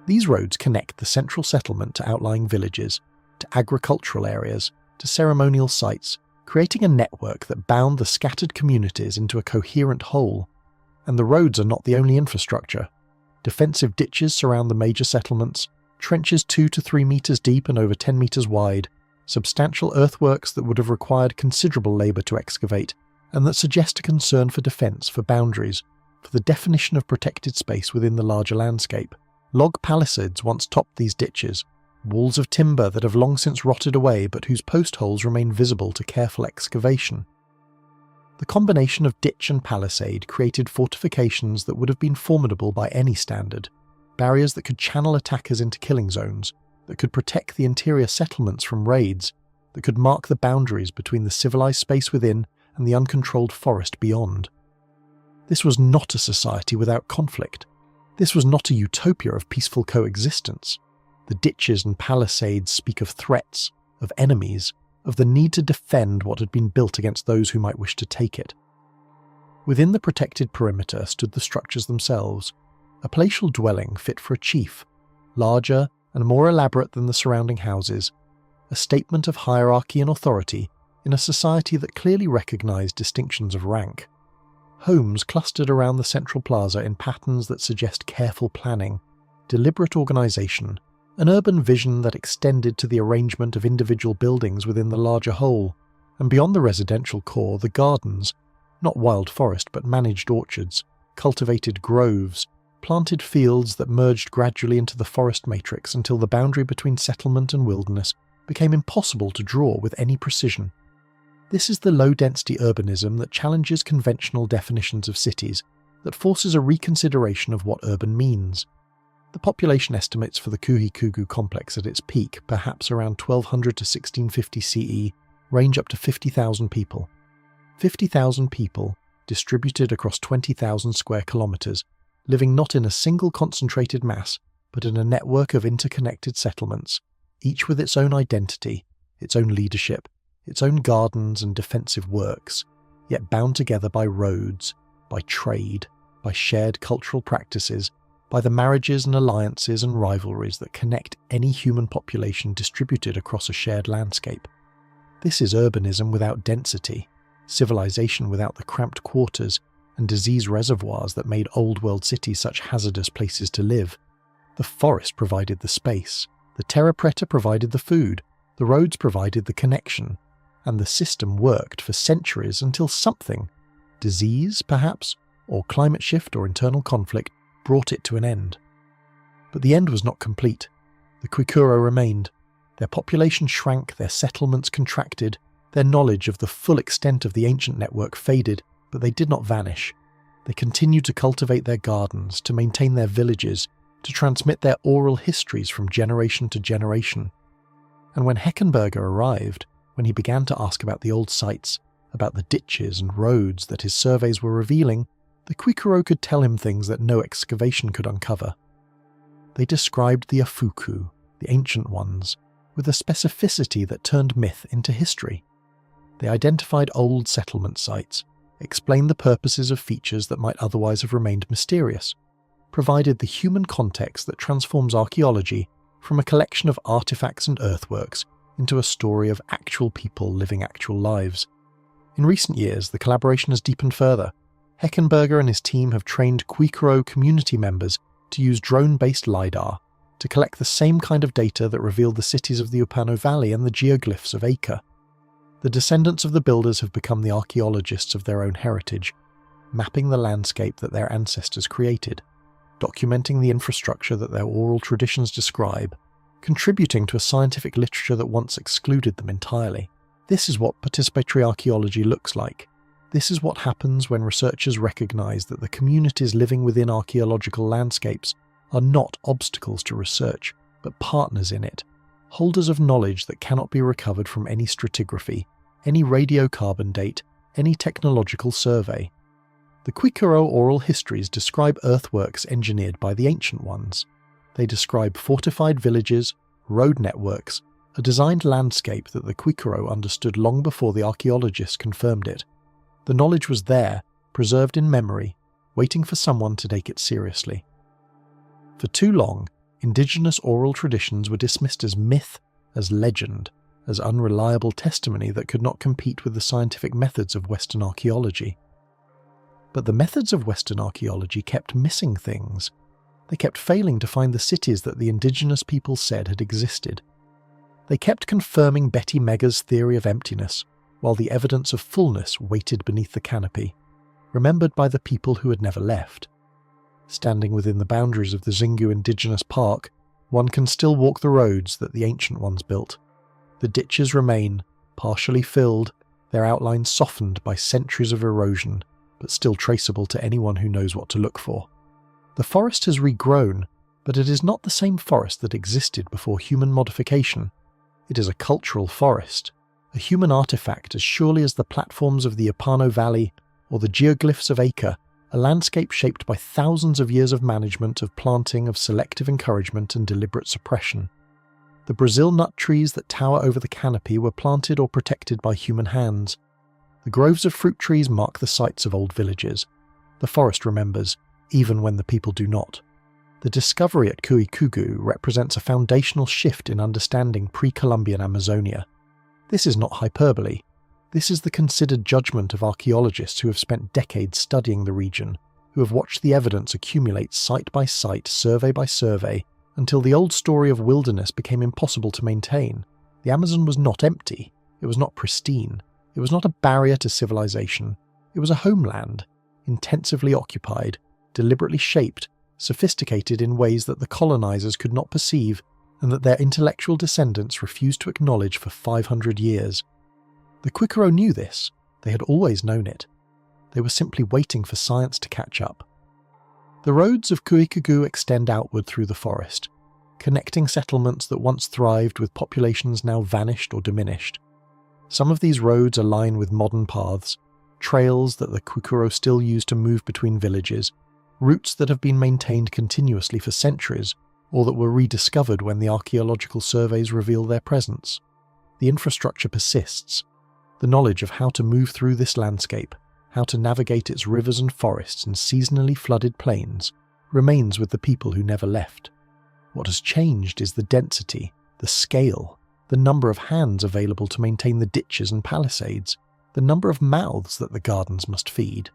These roads connect the central settlement to outlying villages, to agricultural areas, to ceremonial sites, creating a network that bound the scattered communities into a coherent whole. And the roads are not the only infrastructure. Defensive ditches surround the major settlements, trenches 2 to 3 meters deep and over 10 meters wide, substantial earthworks that would have required considerable labor to excavate, and that suggest a concern for defense, for boundaries, for the definition of protected space within the larger landscape. Log palisades once topped these ditches, walls of timber that have long since rotted away but whose post holes remain visible to careful excavation. The combination of ditch and palisade created fortifications that would have been formidable by any standard, barriers that could channel attackers into killing zones, that could protect the interior settlements from raids, that could mark the boundaries between the civilized space within and the uncontrolled forest beyond. This was not a society without conflict. This was not a utopia of peaceful coexistence. The ditches and palisades speak of threats, of enemies, of the need to defend what had been built against those who might wish to take it. Within the protected perimeter stood the structures themselves, a palatial dwelling fit for a chief, larger and more elaborate than the surrounding houses, a statement of hierarchy and authority in a society that clearly recognized distinctions of rank. Homes clustered around the central plaza in patterns that suggest careful planning, deliberate organization, an urban vision that extended to the arrangement of individual buildings within the larger whole, and beyond the residential core, the gardens, not wild forest but managed orchards, cultivated groves, planted fields that merged gradually into the forest matrix until the boundary between settlement and wilderness became impossible to draw with any precision. This is the low-density urbanism that challenges conventional definitions of cities, that forces a reconsideration of what urban means. The population estimates for the Kuhi-Kugu complex at its peak, perhaps around 1200 to 1650 CE, range up to 50,000 people. 50,000 people, distributed across 20,000 square kilometres, living not in a single concentrated mass, but in a network of interconnected settlements, each with its own identity, its own leadership, its own gardens and defensive works, yet bound together by roads, by trade, by shared cultural practices, by the marriages and alliances and rivalries that connect any human population distributed across a shared landscape. This is urbanism without density, civilization without the cramped quarters and disease reservoirs that made old world cities such hazardous places to live. The forest provided the space, the terra preta provided the food, the roads provided the connection, and the system worked for centuries until something, disease perhaps, or climate shift or internal conflict, brought it to an end. But the end was not complete. The Kwikuro remained. Their population shrank, their settlements contracted, their knowledge of the full extent of the ancient network faded, but they did not vanish. They continued to cultivate their gardens, to maintain their villages, to transmit their oral histories from generation to generation. And when Heckenberger arrived, when he began to ask about the old sites, about the ditches and roads that his surveys were revealing, the Kwikuro could tell him things that no excavation could uncover. They described the Afuku, the ancient ones, with a specificity that turned myth into history. They identified old settlement sites, explained the purposes of features that might otherwise have remained mysterious, provided the human context that transforms archaeology from a collection of artifacts and earthworks into a story of actual people living actual lives. In recent years, the collaboration has deepened further. Heckenberger and his team have trained Kwikuro community members to use drone-based LiDAR to collect the same kind of data that revealed the cities of the Upano Valley and the geoglyphs of Acre. The descendants of the builders have become the archaeologists of their own heritage, mapping the landscape that their ancestors created, documenting the infrastructure that their oral traditions describe, contributing to a scientific literature that once excluded them entirely. This is what participatory archaeology looks like. This is what happens when researchers recognise that the communities living within archaeological landscapes are not obstacles to research, but partners in it, holders of knowledge that cannot be recovered from any stratigraphy, any radiocarbon date, any technological survey. The Kwikuro oral histories describe earthworks engineered by the ancient ones. They describe fortified villages, road networks, a designed landscape that the Kwikuro understood long before the archaeologists confirmed it. The knowledge was there, preserved in memory, waiting for someone to take it seriously. For too long, indigenous oral traditions were dismissed as myth, as legend, as unreliable testimony that could not compete with the scientific methods of Western archaeology. But the methods of Western archaeology kept missing things. They kept failing to find the cities that the indigenous people said had existed. They kept confirming Betty Megger's theory of emptiness, while the evidence of fullness waited beneath the canopy, remembered by the people who had never left. Standing within the boundaries of the Xingu Indigenous Park, one can still walk the roads that the ancient ones built. The ditches remain, partially filled, their outlines softened by centuries of erosion, but still traceable to anyone who knows what to look for. The forest has regrown, but it is not the same forest that existed before human modification. It is a cultural forest, a human artifact as surely as the platforms of the Upano Valley or the geoglyphs of Acre, a landscape shaped by thousands of years of management, of planting, of selective encouragement and deliberate suppression. The Brazil nut trees that tower over the canopy were planted or protected by human hands. The groves of fruit trees mark the sites of old villages. The forest remembers, even when the people do not. The discovery at Kuhi-Kugu represents a foundational shift in understanding pre-Columbian Amazonia. This is not hyperbole. This is the considered judgment of archaeologists who have spent decades studying the region, who have watched the evidence accumulate site by site, survey by survey, until the old story of wilderness became impossible to maintain. The Amazon was not empty. It was not pristine. It was not a barrier to civilization. It was a homeland, intensively occupied, deliberately shaped, sophisticated in ways that the colonizers could not perceive and that their intellectual descendants refused to acknowledge for 500 years. The Kwikoro knew this. They had always known it. They were simply waiting for science to catch up. The roads of Kuikugu extend outward through the forest, connecting settlements that once thrived with populations now vanished or diminished. Some of these roads align with modern paths, trails that the Kwikoro still use to move between villages, routes that have been maintained continuously for centuries or that were rediscovered when the archaeological surveys reveal their presence. The infrastructure persists. The knowledge of how to move through this landscape, how to navigate its rivers and forests and seasonally flooded plains, remains with the people who never left. What has changed is the density, the scale, the number of hands available to maintain the ditches and palisades, the number of mouths that the gardens must feed.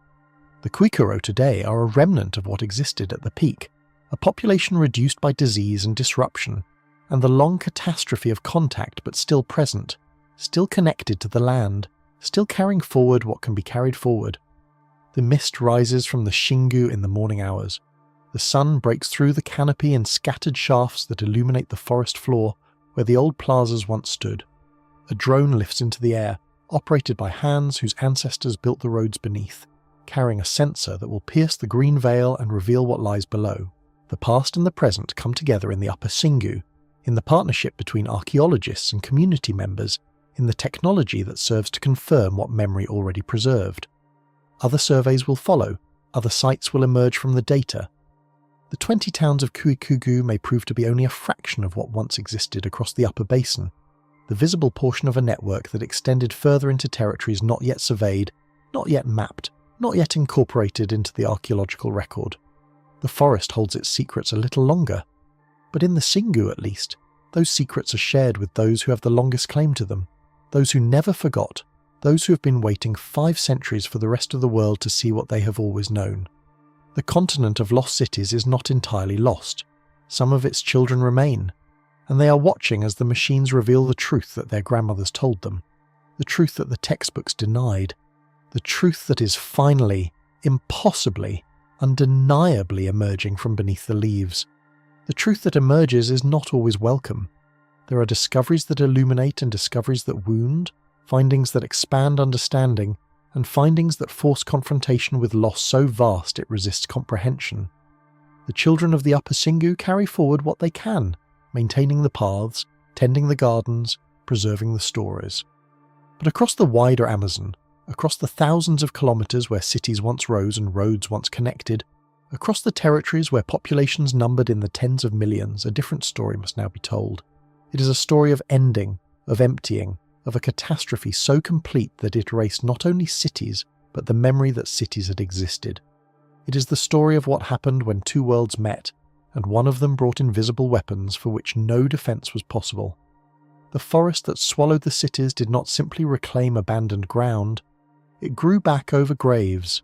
The Kwikoro today are a remnant of what existed at the peak, a population reduced by disease and disruption, and the long catastrophe of contact but still present, still connected to the land, still carrying forward what can be carried forward. The mist rises from the Shingu in the morning hours. The sun breaks through the canopy in scattered shafts that illuminate the forest floor where the old plazas once stood. A drone lifts into the air, operated by hands whose ancestors built the roads beneath, carrying a sensor that will pierce the green veil and reveal what lies below. The past and the present come together in the Upper Shingu, in the partnership between archaeologists and community members, in the technology that serves to confirm what memory already preserved. Other surveys will follow, other sites will emerge from the data. The 20 towns of Kuikugu may prove to be only a fraction of what once existed across the upper basin, the visible portion of a network that extended further into territories not yet surveyed, not yet mapped, not yet incorporated into the archaeological record. The forest holds its secrets a little longer, but in the Shingu at least, those secrets are shared with those who have the longest claim to them, those who never forgot, those who have been waiting 5 centuries for the rest of the world to see what they have always known. The continent of lost cities is not entirely lost. Some of its children remain, and they are watching as the machines reveal the truth that their grandmothers told them, the truth that the textbooks denied, the truth that is finally, impossibly, undeniably emerging from beneath the leaves. The truth that emerges is not always welcome. There are discoveries that illuminate and discoveries that wound, findings that expand understanding, and findings that force confrontation with loss so vast it resists comprehension. The children of the Upper Shingu carry forward what they can, maintaining the paths, tending the gardens, preserving the stories. But across the wider Amazon, across the thousands of kilometers where cities once rose and roads once connected, across the territories where populations numbered in the tens of millions, a different story must now be told. It is a story of ending, of emptying, of a catastrophe so complete that it erased not only cities, but the memory that cities had existed. It is the story of what happened when 2 worlds met, and one of them brought invisible weapons for which no defense was possible. The forest that swallowed the cities did not simply reclaim abandoned ground, it grew back over graves.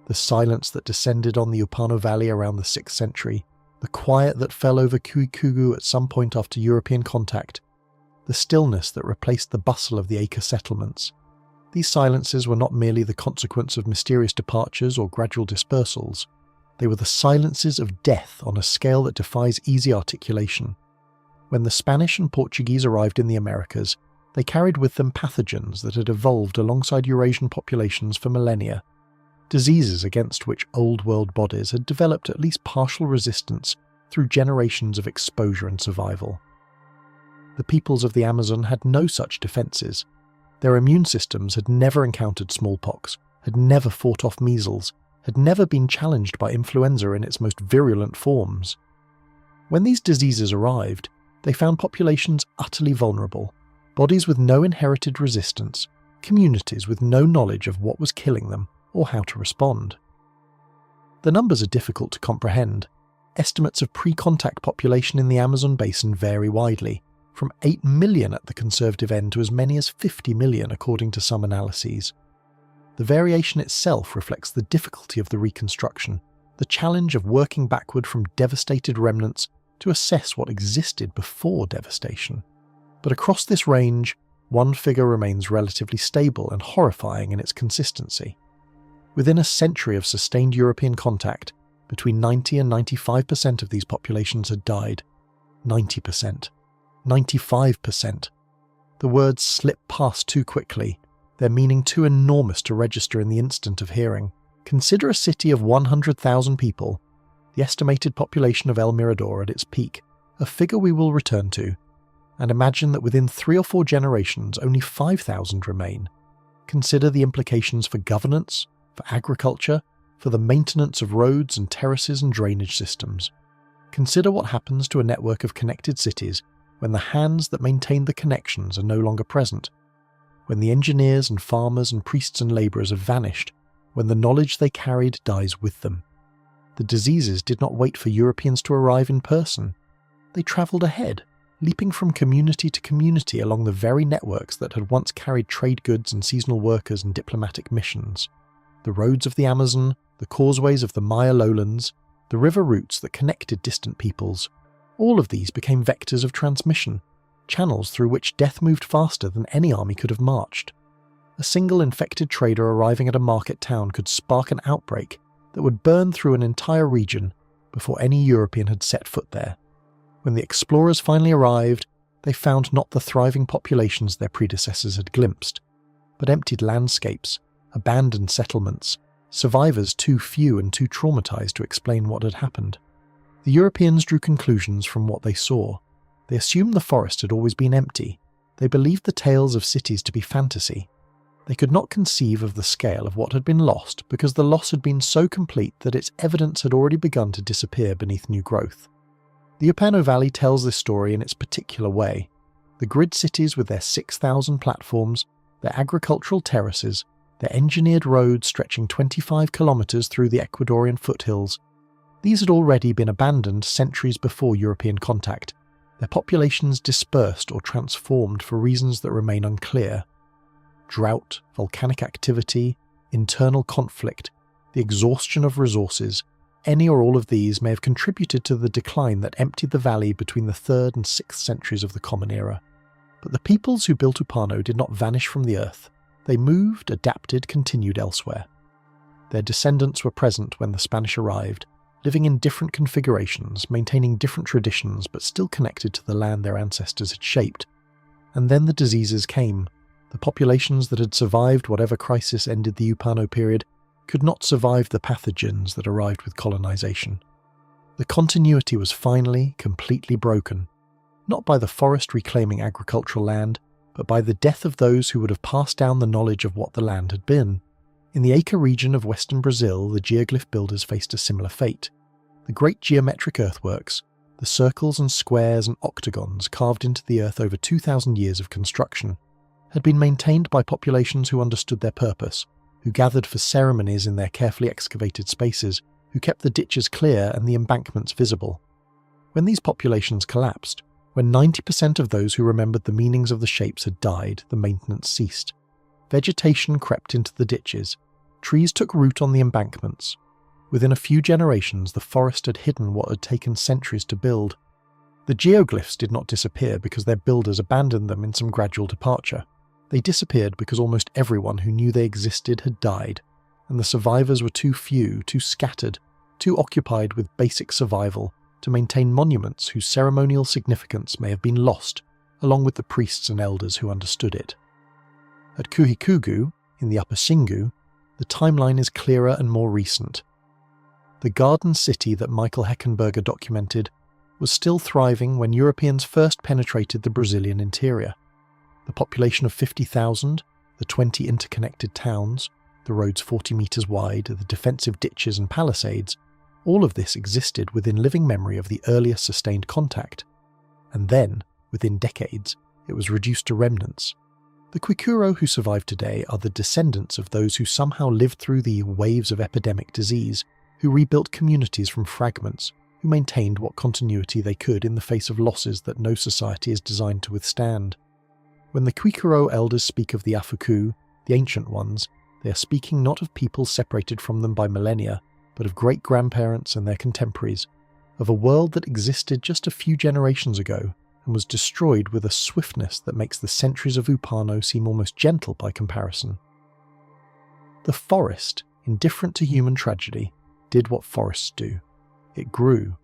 The silence that descended on the Upano Valley around the 6th century, the quiet that fell over Kuikugu at some point after European contact, the stillness that replaced the bustle of the acre settlements. These silences were not merely the consequence of mysterious departures or gradual dispersals. They were the silences of death on a scale that defies easy articulation. When the Spanish and Portuguese arrived in the Americas, they carried with them pathogens that had evolved alongside Eurasian populations for millennia, diseases against which Old World bodies had developed at least partial resistance through generations of exposure and survival. The peoples of the Amazon had no such defences. Their immune systems had never encountered smallpox, had never fought off measles, had never been challenged by influenza in its most virulent forms. When these diseases arrived, they found populations utterly vulnerable, bodies with no inherited resistance, communities with no knowledge of what was killing them or how to respond. The numbers are difficult to comprehend. Estimates of pre-contact population in the Amazon basin vary widely, from 8 million at the conservative end to as many as 50 million according to some analyses. The variation itself reflects the difficulty of the reconstruction, the challenge of working backward from devastated remnants to assess what existed before devastation. But across this range, one figure remains relatively stable and horrifying in its consistency. Within a century of sustained European contact, Between 90 and 95% of these populations had died. 90%. 95%. The words slip past too quickly, their meaning too enormous to register in the instant of hearing. Consider a city of 100,000 people, the estimated population of El Mirador at its peak, a figure we will return to, and imagine that within 3 or 4 generations only 5,000 remain. Consider the implications for governance, for agriculture, for the maintenance of roads and terraces and drainage systems. Consider what happens to a network of connected cities when the hands that maintain the connections are no longer present, when the engineers and farmers and priests and labourers have vanished, when the knowledge they carried dies with them. The diseases did not wait for Europeans to arrive in person. They travelled ahead, leaping from community to community along the very networks that had once carried trade goods and seasonal workers and diplomatic missions. The roads of the Amazon, the causeways of the Maya lowlands, the river routes that connected distant peoples, all of these became vectors of transmission, channels through which death moved faster than any army could have marched. A single infected trader arriving at a market town could spark an outbreak that would burn through an entire region before any European had set foot there. When the explorers finally arrived, they found not the thriving populations their predecessors had glimpsed, but emptied landscapes, abandoned settlements, survivors too few and too traumatized to explain what had happened. The Europeans drew conclusions from what they saw. They assumed the forest had always been empty. They believed the tales of cities to be fantasy. They could not conceive of the scale of what had been lost because the loss had been so complete that its evidence had already begun to disappear beneath new growth. The Upano Valley tells this story in its particular way. The grid cities with their 6,000 platforms, their agricultural terraces, their engineered roads stretching 25 kilometres through the Ecuadorian foothills, these had already been abandoned centuries before European contact, their populations dispersed or transformed for reasons that remain unclear. Drought, volcanic activity, internal conflict, the exhaustion of resources, any or all of these may have contributed to the decline that emptied the valley between the 3rd and 6th centuries of the Common Era. But the peoples who built Upano did not vanish from the earth. They moved, adapted, continued elsewhere. Their descendants were present when the Spanish arrived, living in different configurations, maintaining different traditions, but still connected to the land their ancestors had shaped. And then the diseases came. The populations that had survived whatever crisis ended the Upano period could not survive the pathogens that arrived with colonization. The continuity was finally, completely broken, not by the forest reclaiming agricultural land, but by the death of those who would have passed down the knowledge of what the land had been. In the Acre region of western Brazil, the geoglyph builders faced a similar fate. The great geometric earthworks, the circles and squares and octagons carved into the earth over 2,000 years of construction, had been maintained by populations who understood their purpose, who gathered for ceremonies in their carefully excavated spaces, who kept the ditches clear and the embankments visible. When these populations collapsed, when 90% of those who remembered the meanings of the shapes had died, the maintenance ceased. Vegetation crept into the ditches, trees took root on the embankments. Within a few generations, the forest had hidden what had taken centuries to build. The geoglyphs did not disappear because their builders abandoned them in some gradual departure. They disappeared because almost everyone who knew they existed had died, and the survivors were too few, too scattered, too occupied with basic survival to maintain monuments whose ceremonial significance may have been lost, along with the priests and elders who understood it. At Kuhikugu, in the Upper Xingu, the timeline is clearer and more recent. The garden city that Michael Heckenberger documented was still thriving when Europeans first penetrated the Brazilian interior. The population of 50,000, the 20 interconnected towns, the roads 40 metres wide, the defensive ditches and palisades, all of this existed within living memory of the earliest sustained contact. And then, within decades, it was reduced to remnants. The Kwikuro who survive today are the descendants of those who somehow lived through the waves of epidemic disease, who rebuilt communities from fragments, who maintained what continuity they could in the face of losses that no society is designed to withstand. When the Kwikuro elders speak of the Afuku, the ancient ones, they are speaking not of people separated from them by millennia, but of great-grandparents and their contemporaries, of a world that existed just a few generations ago and was destroyed with a swiftness that makes the centuries of Upano seem almost gentle by comparison. The forest, indifferent to human tragedy, did what forests do. It grew.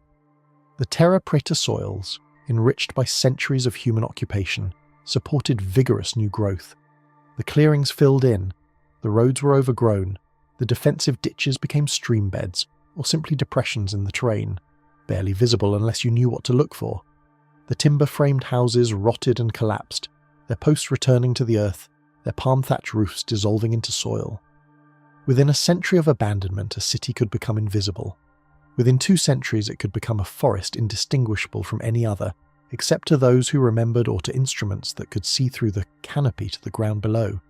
The terra preta soils, enriched by centuries of human occupation, supported vigorous new growth. The clearings filled in, the roads were overgrown, the defensive ditches became stream beds, or simply depressions in the terrain, barely visible unless you knew what to look for. The timber-framed houses rotted and collapsed, their posts returning to the earth, their palm-thatch roofs dissolving into soil. Within a century of abandonment, a city could become invisible. Within 2 centuries, it could become a forest indistinguishable from any other, except to those who remembered or to instruments that could see through the canopy to the ground below.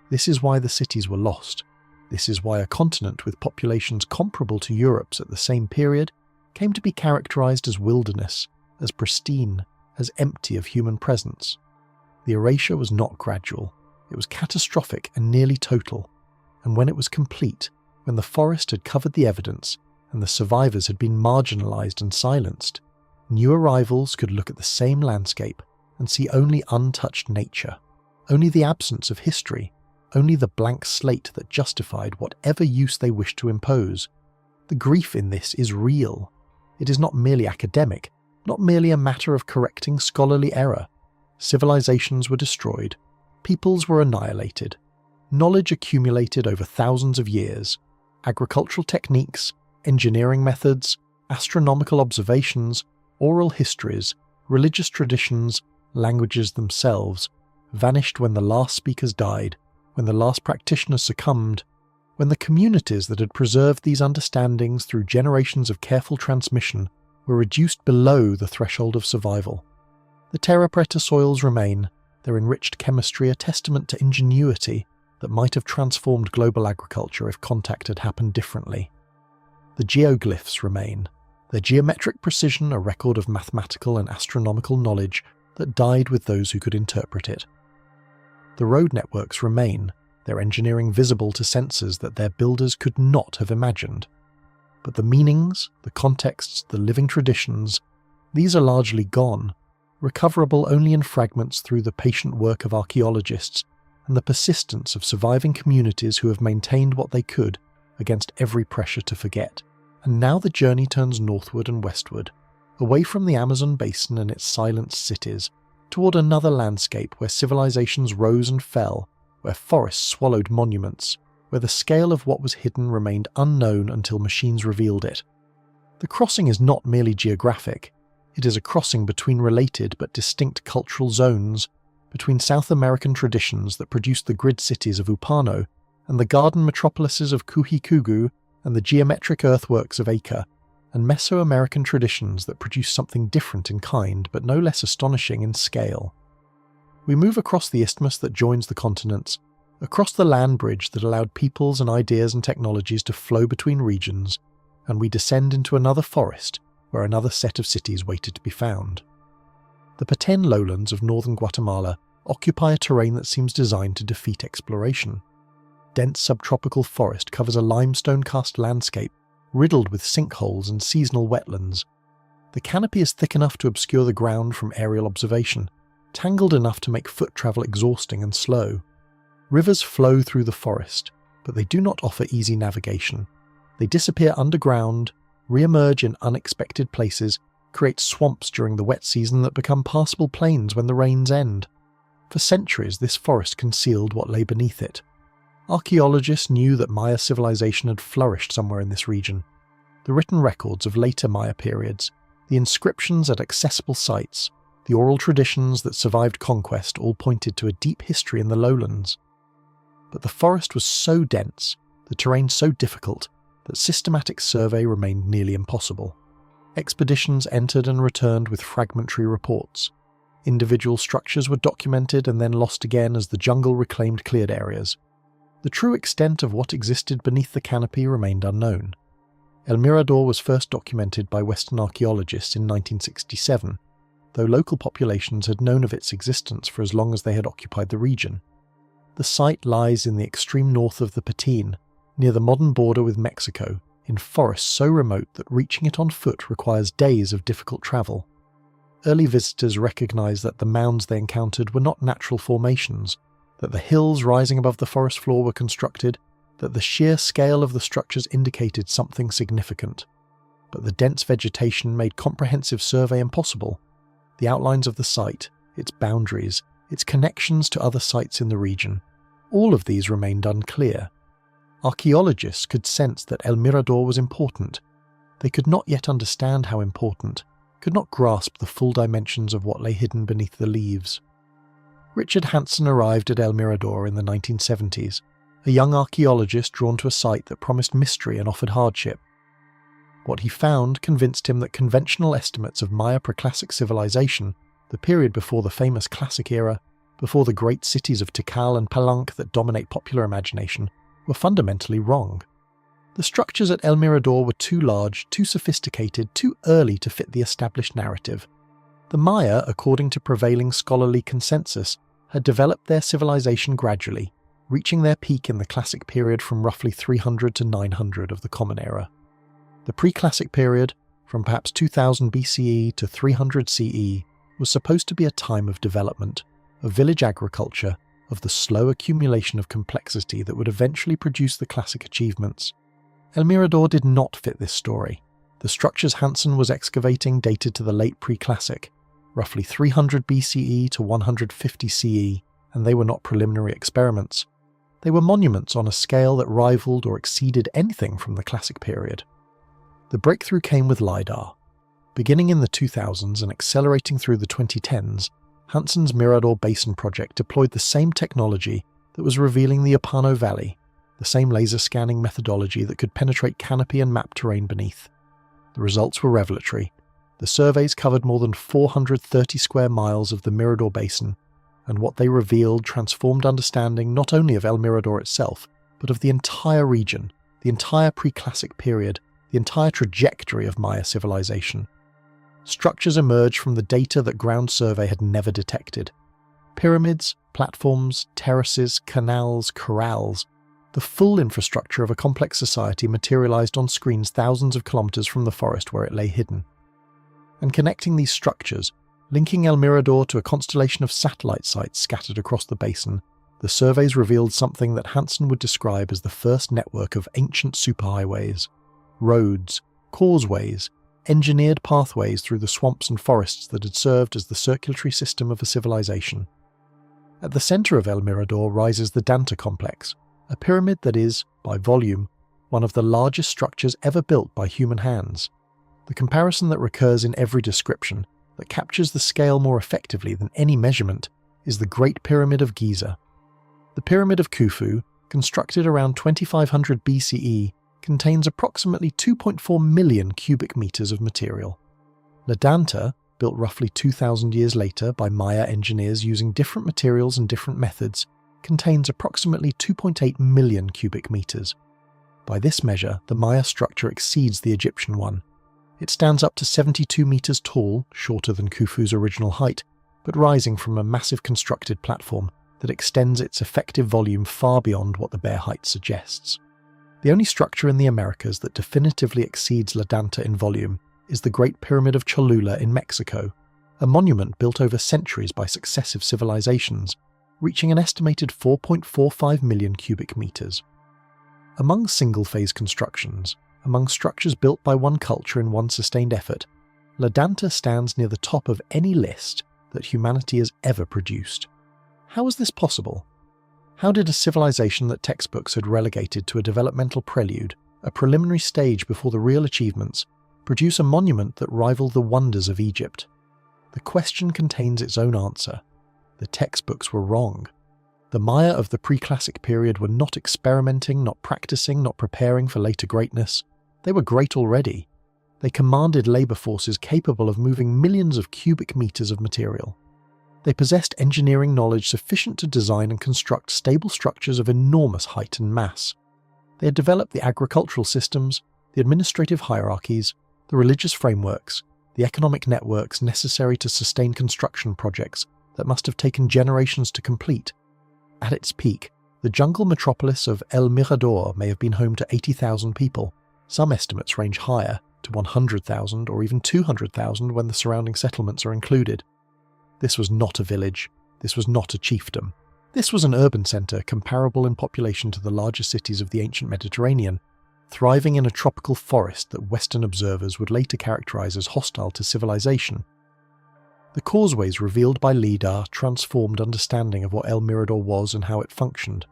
This is why the cities were lost. This is why a continent with populations comparable to Europe's at the same period came to be characterized as wilderness, as pristine, as empty of human presence. The erasure was not gradual. It was catastrophic and nearly total. And when it was complete, when the forest had covered the evidence and the survivors had been marginalized and silenced, new arrivals could look at the same landscape and see only untouched nature, only the absence of history, only the blank slate that justified whatever use they wished to impose. The grief in this is real. It is not merely academic, not merely a matter of correcting scholarly error. Civilizations were destroyed, peoples were annihilated, knowledge accumulated over thousands of years, agricultural techniques, engineering methods, astronomical observations, oral histories, religious traditions, languages themselves, vanished when the last speakers died, when the last practitioners succumbed, when the communities that had preserved these understandings through generations of careful transmission were reduced below the threshold of survival. The terra preta soils remain, their enriched chemistry a testament to ingenuity that might have transformed global agriculture if contact had happened differently. The geoglyphs remain, their geometric precision a record of mathematical and astronomical knowledge that died with those who could interpret it. The road networks remain, their engineering visible to senses that their builders could not have imagined. But the meanings, the contexts, the living traditions, these are largely gone, recoverable only in fragments through the patient work of archaeologists and the persistence of surviving communities who have maintained what they could against every pressure to forget. And now the journey turns northward and westward, away from the Amazon basin and its silenced cities, toward another landscape where civilizations rose and fell, where forests swallowed monuments, where the scale of what was hidden remained unknown until machines revealed it. The crossing is not merely geographic, it is a crossing between related but distinct cultural zones, between South American traditions that produced the grid cities of Upano and the garden metropolises of Kuhikugu and the geometric earthworks of Acre, and Mesoamerican traditions that produced something different in kind but no less astonishing in scale. We move across the isthmus that joins the continents, across the land bridge that allowed peoples and ideas and technologies to flow between regions, and we descend into another forest where another set of cities waited to be found. The Petén lowlands of northern Guatemala occupy a terrain that seems designed to defeat exploration. Dense subtropical forest covers a limestone-cast landscape riddled with sinkholes and seasonal wetlands. The canopy is thick enough to obscure the ground from aerial observation, tangled enough to make foot travel exhausting and slow. Rivers flow through the forest, but they do not offer easy navigation. They disappear underground, re-emerge in unexpected places, create swamps during the wet season that become passable plains when the rains end. For centuries, this forest concealed what lay beneath it. Archaeologists knew that Maya civilization had flourished somewhere in this region. The written records of later Maya periods, the inscriptions at accessible sites, the oral traditions that survived conquest all pointed to a deep history in the lowlands. But the forest was so dense, the terrain so difficult, that systematic survey remained nearly impossible. Expeditions entered and returned with fragmentary reports. Individual structures were documented and then lost again as the jungle reclaimed cleared areas. The true extent of what existed beneath the canopy remained unknown. El Mirador was first documented by Western archaeologists in 1967, though local populations had known of its existence for as long as they had occupied the region. The site lies in the extreme north of the Petén, near the modern border with Mexico, in forests so remote that reaching it on foot requires days of difficult travel. Early visitors recognized that the mounds they encountered were not natural formations, that the hills rising above the forest floor were constructed, that the sheer scale of the structures indicated something significant. But the dense vegetation made comprehensive survey impossible. The outlines of the site, its boundaries, its connections to other sites in the region, all of these remained unclear. Archaeologists could sense that El Mirador was important. They could not yet understand how important, could not grasp the full dimensions of what lay hidden beneath the leaves. Richard Hansen arrived at El Mirador in the 1970s, a young archaeologist drawn to a site that promised mystery and offered hardship. What he found convinced him that conventional estimates of Maya preclassic civilization, the period before the famous Classic era, before the great cities of Tikal and Palenque that dominate popular imagination, were fundamentally wrong. The structures at El Mirador were too large, too sophisticated, too early to fit the established narrative. The Maya, according to prevailing scholarly consensus, had developed their civilization gradually, reaching their peak in the Classic period from roughly 300 to 900 of the Common Era. The pre-Classic period, from perhaps 2000 BCE to 300 CE, was supposed to be a time of development, of village agriculture, of the slow accumulation of complexity that would eventually produce the Classic achievements. El Mirador did not fit this story. The structures Hansen was excavating dated to the late pre-Classic, roughly 300 BCE to 150 CE, and they were not preliminary experiments. They were monuments on a scale that rivaled or exceeded anything from the Classic period. The breakthrough came with LiDAR. Beginning in the 2000s and accelerating through the 2010s, Hansen's Mirador Basin project deployed the same technology that was revealing the Opano Valley, the same laser scanning methodology that could penetrate canopy and map terrain beneath. The results were revelatory. The surveys covered more than 430 square miles of the Mirador Basin, and what they revealed transformed understanding not only of El Mirador itself, but of the entire region, the entire pre-Classic period, the entire trajectory of Maya civilization. Structures emerged from the data that ground survey had never detected. Pyramids, platforms, terraces, canals, corrals. The full infrastructure of a complex society materialized on screens thousands of kilometers from the forest where it lay hidden. And connecting these structures, linking El Mirador to a constellation of satellite sites scattered across the basin, the surveys revealed something that Hansen would describe as the first network of ancient superhighways. Roads, causeways, engineered pathways through the swamps and forests that had served as the circulatory system of a civilization. At the center of El Mirador rises the Danta complex, a pyramid that is, by volume, one of the largest structures ever built by human hands. The comparison that recurs in every description, that captures the scale more effectively than any measurement, is the Great Pyramid of Giza. The Pyramid of Khufu, constructed around 2500 BCE, contains approximately 2.4 million cubic meters of material. La Danta, built roughly 2,000 years later by Maya engineers using different materials and different methods, contains approximately 2.8 million cubic meters. By this measure, the Maya structure exceeds the Egyptian one. It stands up to 72 meters tall, shorter than Khufu's original height, but rising from a massive constructed platform that extends its effective volume far beyond what the bare height suggests. The only structure in the Americas that definitively exceeds La Danta in volume is the Great Pyramid of Cholula in Mexico, a monument built over centuries by successive civilizations, reaching an estimated 4.45 million cubic meters. Among single-phase constructions, among structures built by one culture in one sustained effort, La Danta stands near the top of any list that humanity has ever produced. How is this possible? How did a civilization that textbooks had relegated to a developmental prelude, a preliminary stage before the real achievements, produce a monument that rivaled the wonders of Egypt? The question contains its own answer. The textbooks were wrong. The Maya of the pre-Classic period were not experimenting, not practicing, not preparing for later greatness. They were great already. They commanded labor forces capable of moving millions of cubic meters of material. They possessed engineering knowledge sufficient to design and construct stable structures of enormous height and mass. They had developed the agricultural systems, the administrative hierarchies, the religious frameworks, the economic networks necessary to sustain construction projects that must have taken generations to complete. At its peak, the jungle metropolis of El Mirador may have been home to 80,000 people. Some estimates range higher, to 100,000 or even 200,000 when the surrounding settlements are included. This was not a village. This was not a chiefdom. This was an urban centre comparable in population to the larger cities of the ancient Mediterranean, thriving in a tropical forest that Western observers would later characterise as hostile to civilization. The causeways revealed by LIDAR transformed understanding of what El Mirador was and how it functioned.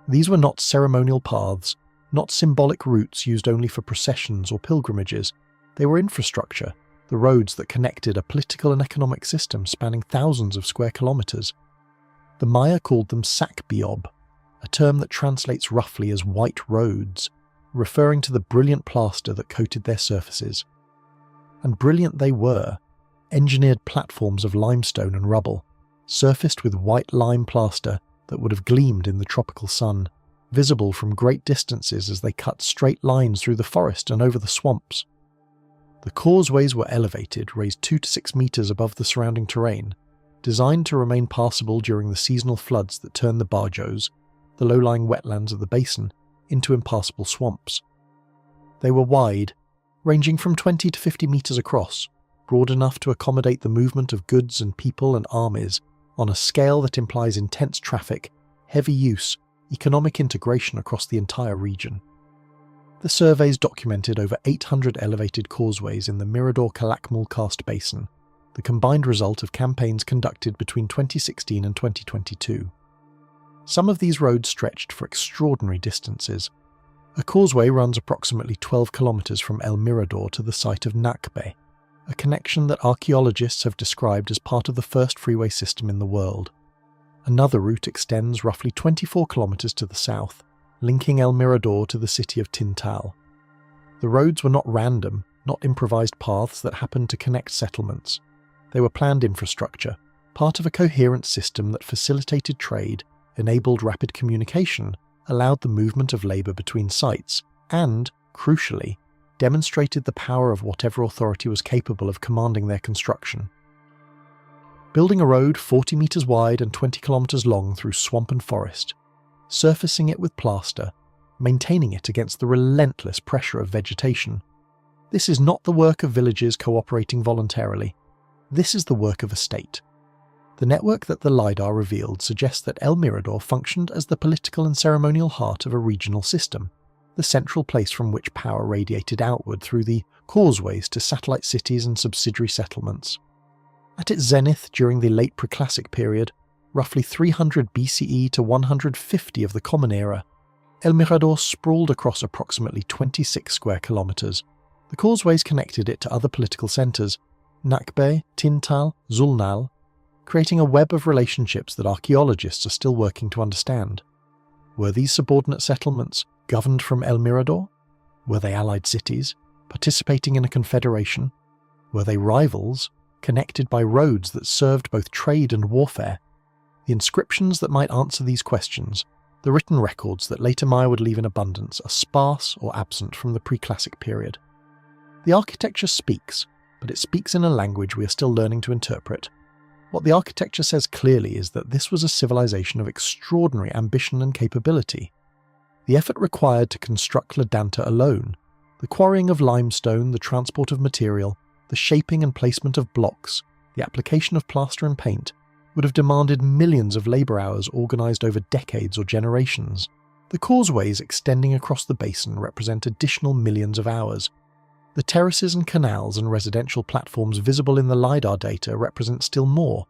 These were not ceremonial paths, not symbolic routes used only for processions or pilgrimages. They were infrastructure, the roads that connected a political and economic system spanning thousands of square kilometres. The Maya called them Sakbiob, a term that translates roughly as white roads, referring to the brilliant plaster that coated their surfaces. And brilliant they were, engineered platforms of limestone and rubble, surfaced with white lime plaster that would have gleamed in the tropical sun, visible from great distances as they cut straight lines through the forest and over the swamps. The causeways were elevated, raised 2 to 6 metres above the surrounding terrain, designed to remain passable during the seasonal floods that turned the Bajos, the low-lying wetlands of the basin, into impassable swamps. They were wide, ranging from 20 to 50 metres across, broad enough to accommodate the movement of goods and people and armies on a scale that implies intense traffic, heavy use, economic integration across the entire region. The surveys documented over 800 elevated causeways in the Mirador-Calakmul karst basin, the combined result of campaigns conducted between 2016 and 2022. Some of these roads stretched for extraordinary distances. A causeway runs approximately 12 kilometres from El Mirador to the site of Nakbe, a connection that archaeologists have described as part of the first freeway system in the world. Another route extends roughly 24 kilometres to the south, linking El Mirador to the city of Tintal. The roads were not random, not improvised paths that happened to connect settlements. They were planned infrastructure, part of a coherent system that facilitated trade, enabled rapid communication, allowed the movement of labour between sites, and, crucially, demonstrated the power of whatever authority was capable of commanding their construction. Building a road 40 metres wide and 20 kilometres long through swamp and forest, surfacing it with plaster, maintaining it against the relentless pressure of vegetation. This is not the work of villages cooperating voluntarily. This is the work of a state. The network that the LIDAR revealed suggests that El Mirador functioned as the political and ceremonial heart of a regional system, the central place from which power radiated outward through the causeways to satellite cities and subsidiary settlements. At its zenith during the late Preclassic period, roughly 300 BCE to 150 of the Common Era, El Mirador sprawled across approximately 26 square kilometres. The causeways connected it to other political centres, Nakbe, Tintal, Zulnal, creating a web of relationships that archaeologists are still working to understand. Were these subordinate settlements governed from El Mirador? Were they allied cities, participating in a confederation? Were they rivals, connected by roads that served both trade and warfare? The inscriptions that might answer these questions, the written records that later Maya would leave in abundance, are sparse or absent from the Preclassic period. The architecture speaks, but it speaks in a language we are still learning to interpret. What the architecture says clearly is that this was a civilization of extraordinary ambition and capability. The effort required to construct Ledanta alone, the quarrying of limestone, the transport of material, the shaping and placement of blocks, the application of plaster and paint, would have demanded millions of labour hours organised over decades or generations. The causeways extending across the basin represent additional millions of hours. The terraces and canals and residential platforms visible in the LIDAR data represent still more.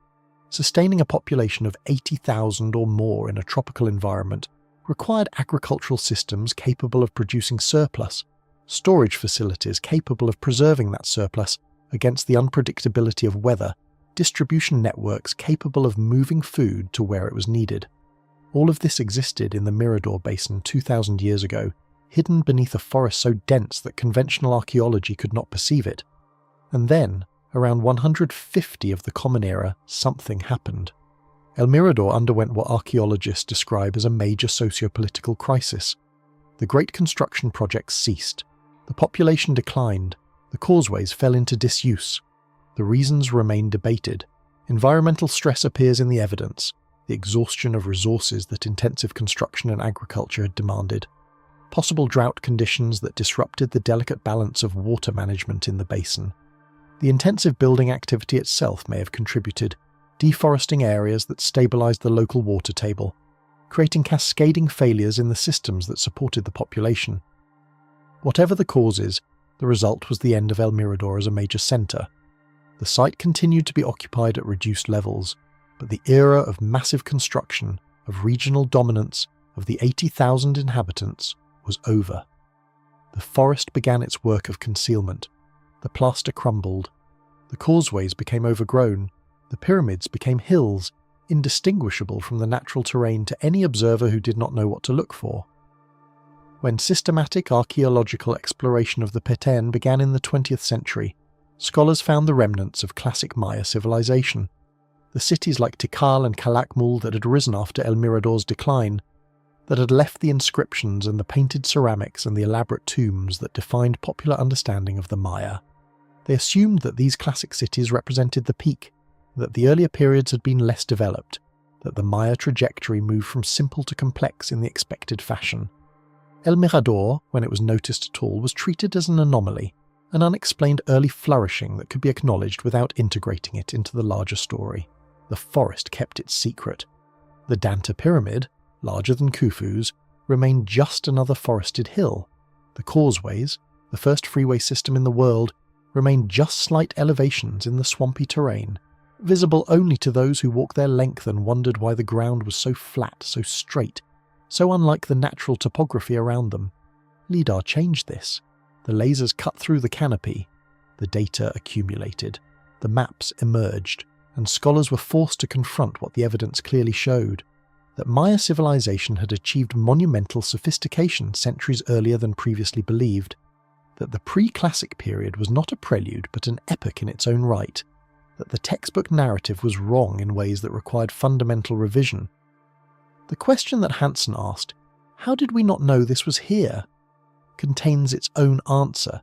Sustaining a population of 80,000 or more in a tropical environment required agricultural systems capable of producing surplus, storage facilities capable of preserving that surplus against the unpredictability of weather, distribution networks capable of moving food to where it was needed. All of this existed in the Mirador Basin 2,000 years ago, hidden beneath a forest so dense that conventional archaeology could not perceive it. And then, around 150 of the Common Era, something happened. El Mirador underwent what archaeologists describe as a major socio-political crisis. The great construction projects ceased. The population declined. The causeways fell into disuse. The reasons remain debated. Environmental stress appears in the evidence, the exhaustion of resources that intensive construction and agriculture had demanded. Possible drought conditions that disrupted the delicate balance of water management in the basin. The intensive building activity itself may have contributed, deforesting areas that stabilized the local water table, creating cascading failures in the systems that supported the population. Whatever the causes, the result was the end of El Mirador as a major center. The site continued to be occupied at reduced levels, but the era of massive construction, of regional dominance, of the 80,000 inhabitants was over. The forest began its work of concealment. The plaster crumbled. The causeways became overgrown. The pyramids became hills, indistinguishable from the natural terrain to any observer who did not know what to look for. When systematic archaeological exploration of the Petén began in the 20th century, scholars found the remnants of classic Maya civilization. The cities like Tikal and Calakmul that had risen after El Mirador's decline, that had left the inscriptions and the painted ceramics and the elaborate tombs that defined popular understanding of the Maya. They assumed that these classic cities represented the peak, that the earlier periods had been less developed, that the Maya trajectory moved from simple to complex in the expected fashion. El Mirador, when it was noticed at all, was treated as an anomaly, an unexplained early flourishing that could be acknowledged without integrating it into the larger story. The forest kept its secret. The Danta Pyramid, larger than Khufu's, remained just another forested hill. The causeways, the first freeway system in the world, remained just slight elevations in the swampy terrain, visible only to those who walked their length and wondered why the ground was so flat, so straight, so unlike the natural topography around them. LIDAR changed this. The lasers cut through the canopy. The data accumulated. The maps emerged, and scholars were forced to confront what the evidence clearly showed, that Maya civilization had achieved monumental sophistication centuries earlier than previously believed, that the pre-classic period was not a prelude but an epoch in its own right, that the textbook narrative was wrong in ways that required fundamental revision. The question that Hansen asked, "How did we not know this was here?" contains its own answer.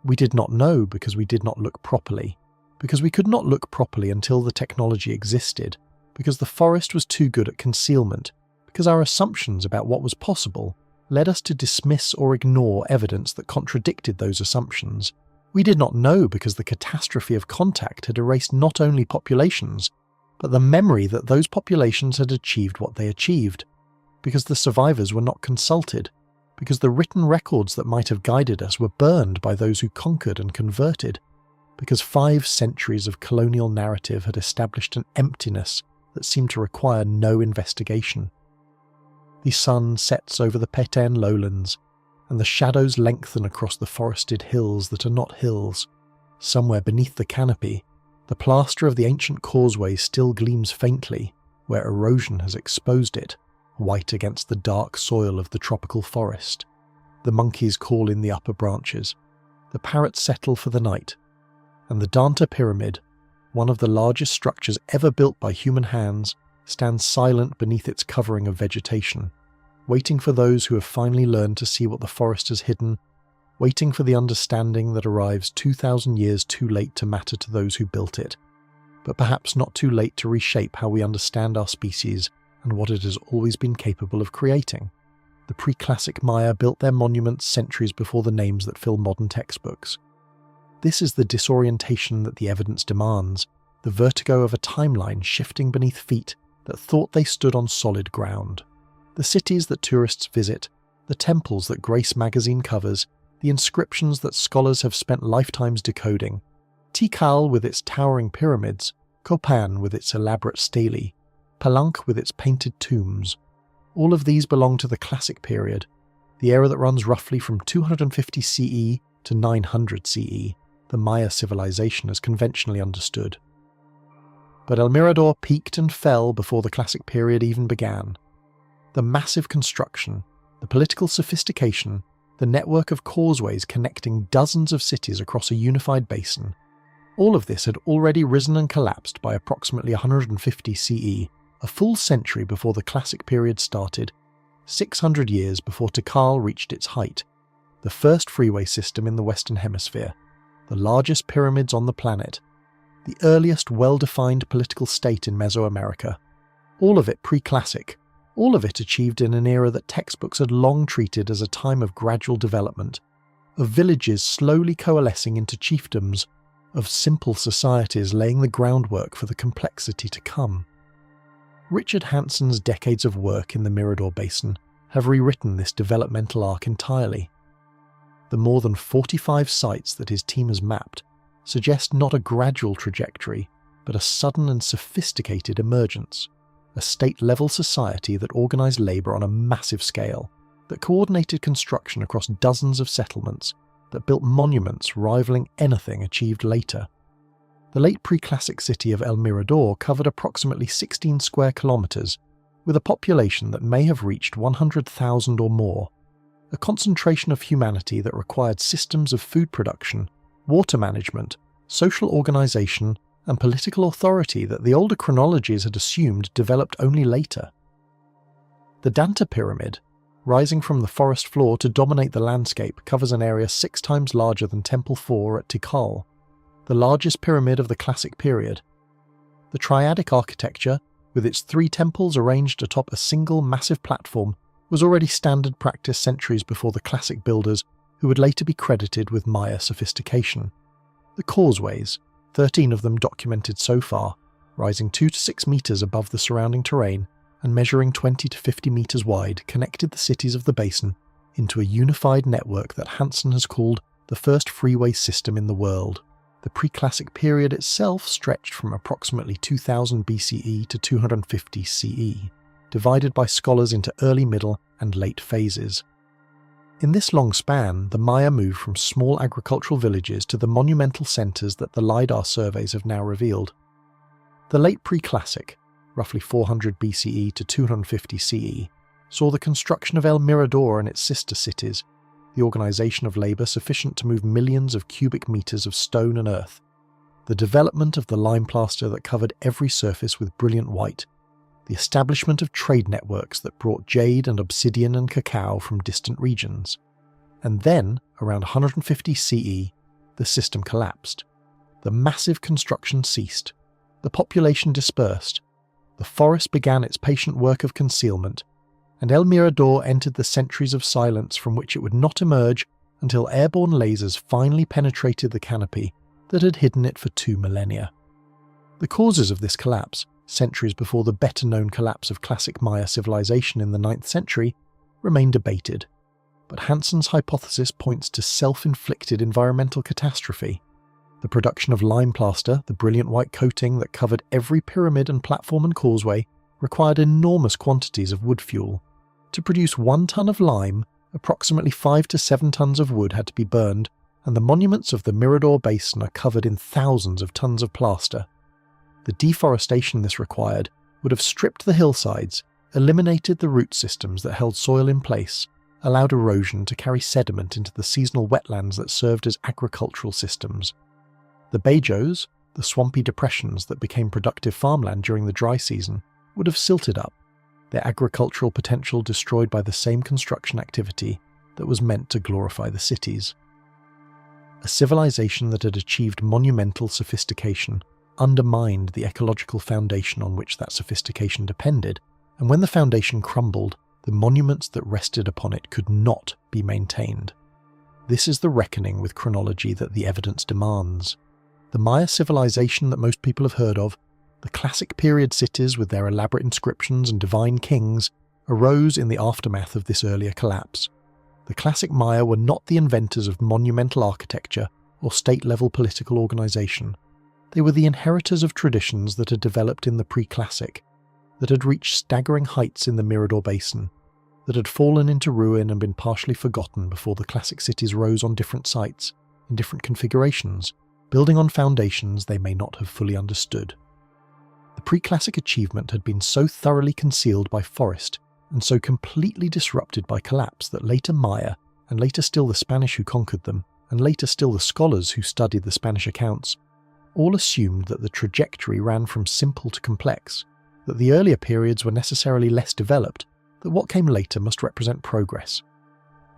We did not know because we did not look properly, because we could not look properly until the technology existed, because the forest was too good at concealment, because our assumptions about what was possible led us to dismiss or ignore evidence that contradicted those assumptions. We did not know because the catastrophe of contact had erased not only populations, but the memory that those populations had achieved what they achieved, because the survivors were not consulted, because the written records that might have guided us were burned by those who conquered and converted, because 5 centuries of colonial narrative had established an emptiness that seemed to require no investigation. The sun sets over the Petén lowlands, and the shadows lengthen across the forested hills that are not hills. Somewhere beneath the canopy, the plaster of the ancient causeway still gleams faintly, where erosion has exposed it, white against the dark soil of the tropical forest. The monkeys call in the upper branches. The parrots settle for the night. And the Danta Pyramid, one of the largest structures ever built by human hands, stands silent beneath its covering of vegetation, waiting for those who have finally learned to see what the forest has hidden, waiting for the understanding that arrives 2,000 years too late to matter to those who built it, but perhaps not too late to reshape how we understand our species and what it has always been capable of creating. The pre-classic Maya built their monuments centuries before the names that fill modern textbooks. This is the disorientation that the evidence demands, the vertigo of a timeline shifting beneath feet that thought they stood on solid ground. The cities that tourists visit, the temples that grace magazine covers, the inscriptions that scholars have spent lifetimes decoding, Tikal with its towering pyramids, Copan with its elaborate stelae, Palenque with its painted tombs, all of these belong to the classic period, the era that runs roughly from 250 CE to 900 CE, the Maya civilization as conventionally understood. But El Mirador peaked and fell before the classic period even began. The massive construction, the political sophistication, the network of causeways connecting dozens of cities across a unified basin, all of this had already risen and collapsed by approximately 150 CE, a full century before the classic period started, 600 years before Tikal reached its height, the first freeway system in the Western Hemisphere, the largest pyramids on the planet, the earliest well-defined political state in Mesoamerica, all of it pre-classic, all of it achieved in an era that textbooks had long treated as a time of gradual development, of villages slowly coalescing into chiefdoms, of simple societies laying the groundwork for the complexity to come. Richard Hanson's decades of work in the Mirador Basin have rewritten this developmental arc entirely. The more than 45 sites that his team has mapped suggest not a gradual trajectory, but a sudden and sophisticated emergence, a state-level society that organised labour on a massive scale, that coordinated construction across dozens of settlements, that built monuments rivaling anything achieved later. The late pre-classic city of El Mirador covered approximately 16 square kilometres, with a population that may have reached 100,000 or more, a concentration of humanity that required systems of food production, water management, social organisation, and political authority that the older chronologies had assumed developed only later. The Danta Pyramid, rising from the forest floor to dominate the landscape, covers an area 6 times larger than Temple 4 at Tikal, the largest pyramid of the Classic period. The triadic architecture, with its 3 temples arranged atop a single massive platform, was already standard practice centuries before the Classic builders, who would later be credited with Maya sophistication. The causeways, 13 of them documented so far, rising 2 to 6 metres above the surrounding terrain and measuring 20 to 50 metres wide, connected the cities of the basin into a unified network that Hanson has called the first freeway system in the world. The pre-classic period itself stretched from approximately 2000 BCE to 250 CE, divided by scholars into early, middle, and late phases. In this long span, the Maya moved from small agricultural villages to the monumental centres that the LiDAR surveys have now revealed. The late pre-classic, roughly 400 BCE to 250 CE, saw the construction of El Mirador and its sister cities, the organisation of labour sufficient to move millions of cubic metres of stone and earth, the development of the lime plaster that covered every surface with brilliant white, the establishment of trade networks that brought jade and obsidian and cacao from distant regions. And then, around 150 CE, the system collapsed. The massive construction ceased. The population dispersed. The forest began its patient work of concealment, and El Mirador entered the centuries of silence from which it would not emerge until airborne lasers finally penetrated the canopy that had hidden it for 2 millennia. The causes of this collapse, centuries before the better-known collapse of classic Maya civilization in the 9th century, remain debated, but Hanson's hypothesis points to self-inflicted environmental catastrophe. The production of lime plaster, the brilliant white coating that covered every pyramid and platform and causeway, required enormous quantities of wood fuel. To produce 1 ton of lime, approximately 5 to 7 tons of wood had to be burned, and the monuments of the Mirador Basin are covered in thousands of tons of plaster. The deforestation this required would have stripped the hillsides, eliminated the root systems that held soil in place, allowed erosion to carry sediment into the seasonal wetlands that served as agricultural systems. The bajos, the swampy depressions that became productive farmland during the dry season, would have silted up, their agricultural potential destroyed by the same construction activity that was meant to glorify the cities. A civilization that had achieved monumental sophistication undermined the ecological foundation on which that sophistication depended, and when the foundation crumbled, the monuments that rested upon it could not be maintained. This is the reckoning with chronology that the evidence demands. The Maya civilization that most people have heard of, the classic period cities with their elaborate inscriptions and divine kings, arose in the aftermath of this earlier collapse. The classic Maya were not the inventors of monumental architecture or state-level political organisation. They were the inheritors of traditions that had developed in the pre-classic, that had reached staggering heights in the Mirador Basin, that had fallen into ruin and been partially forgotten before the classic cities rose on different sites, in different configurations, building on foundations they may not have fully understood. The pre-classic achievement had been so thoroughly concealed by forest and so completely disrupted by collapse that later Maya, and later still the Spanish who conquered them, and later still the scholars who studied the Spanish accounts, all assumed that the trajectory ran from simple to complex, that the earlier periods were necessarily less developed, that what came later must represent progress.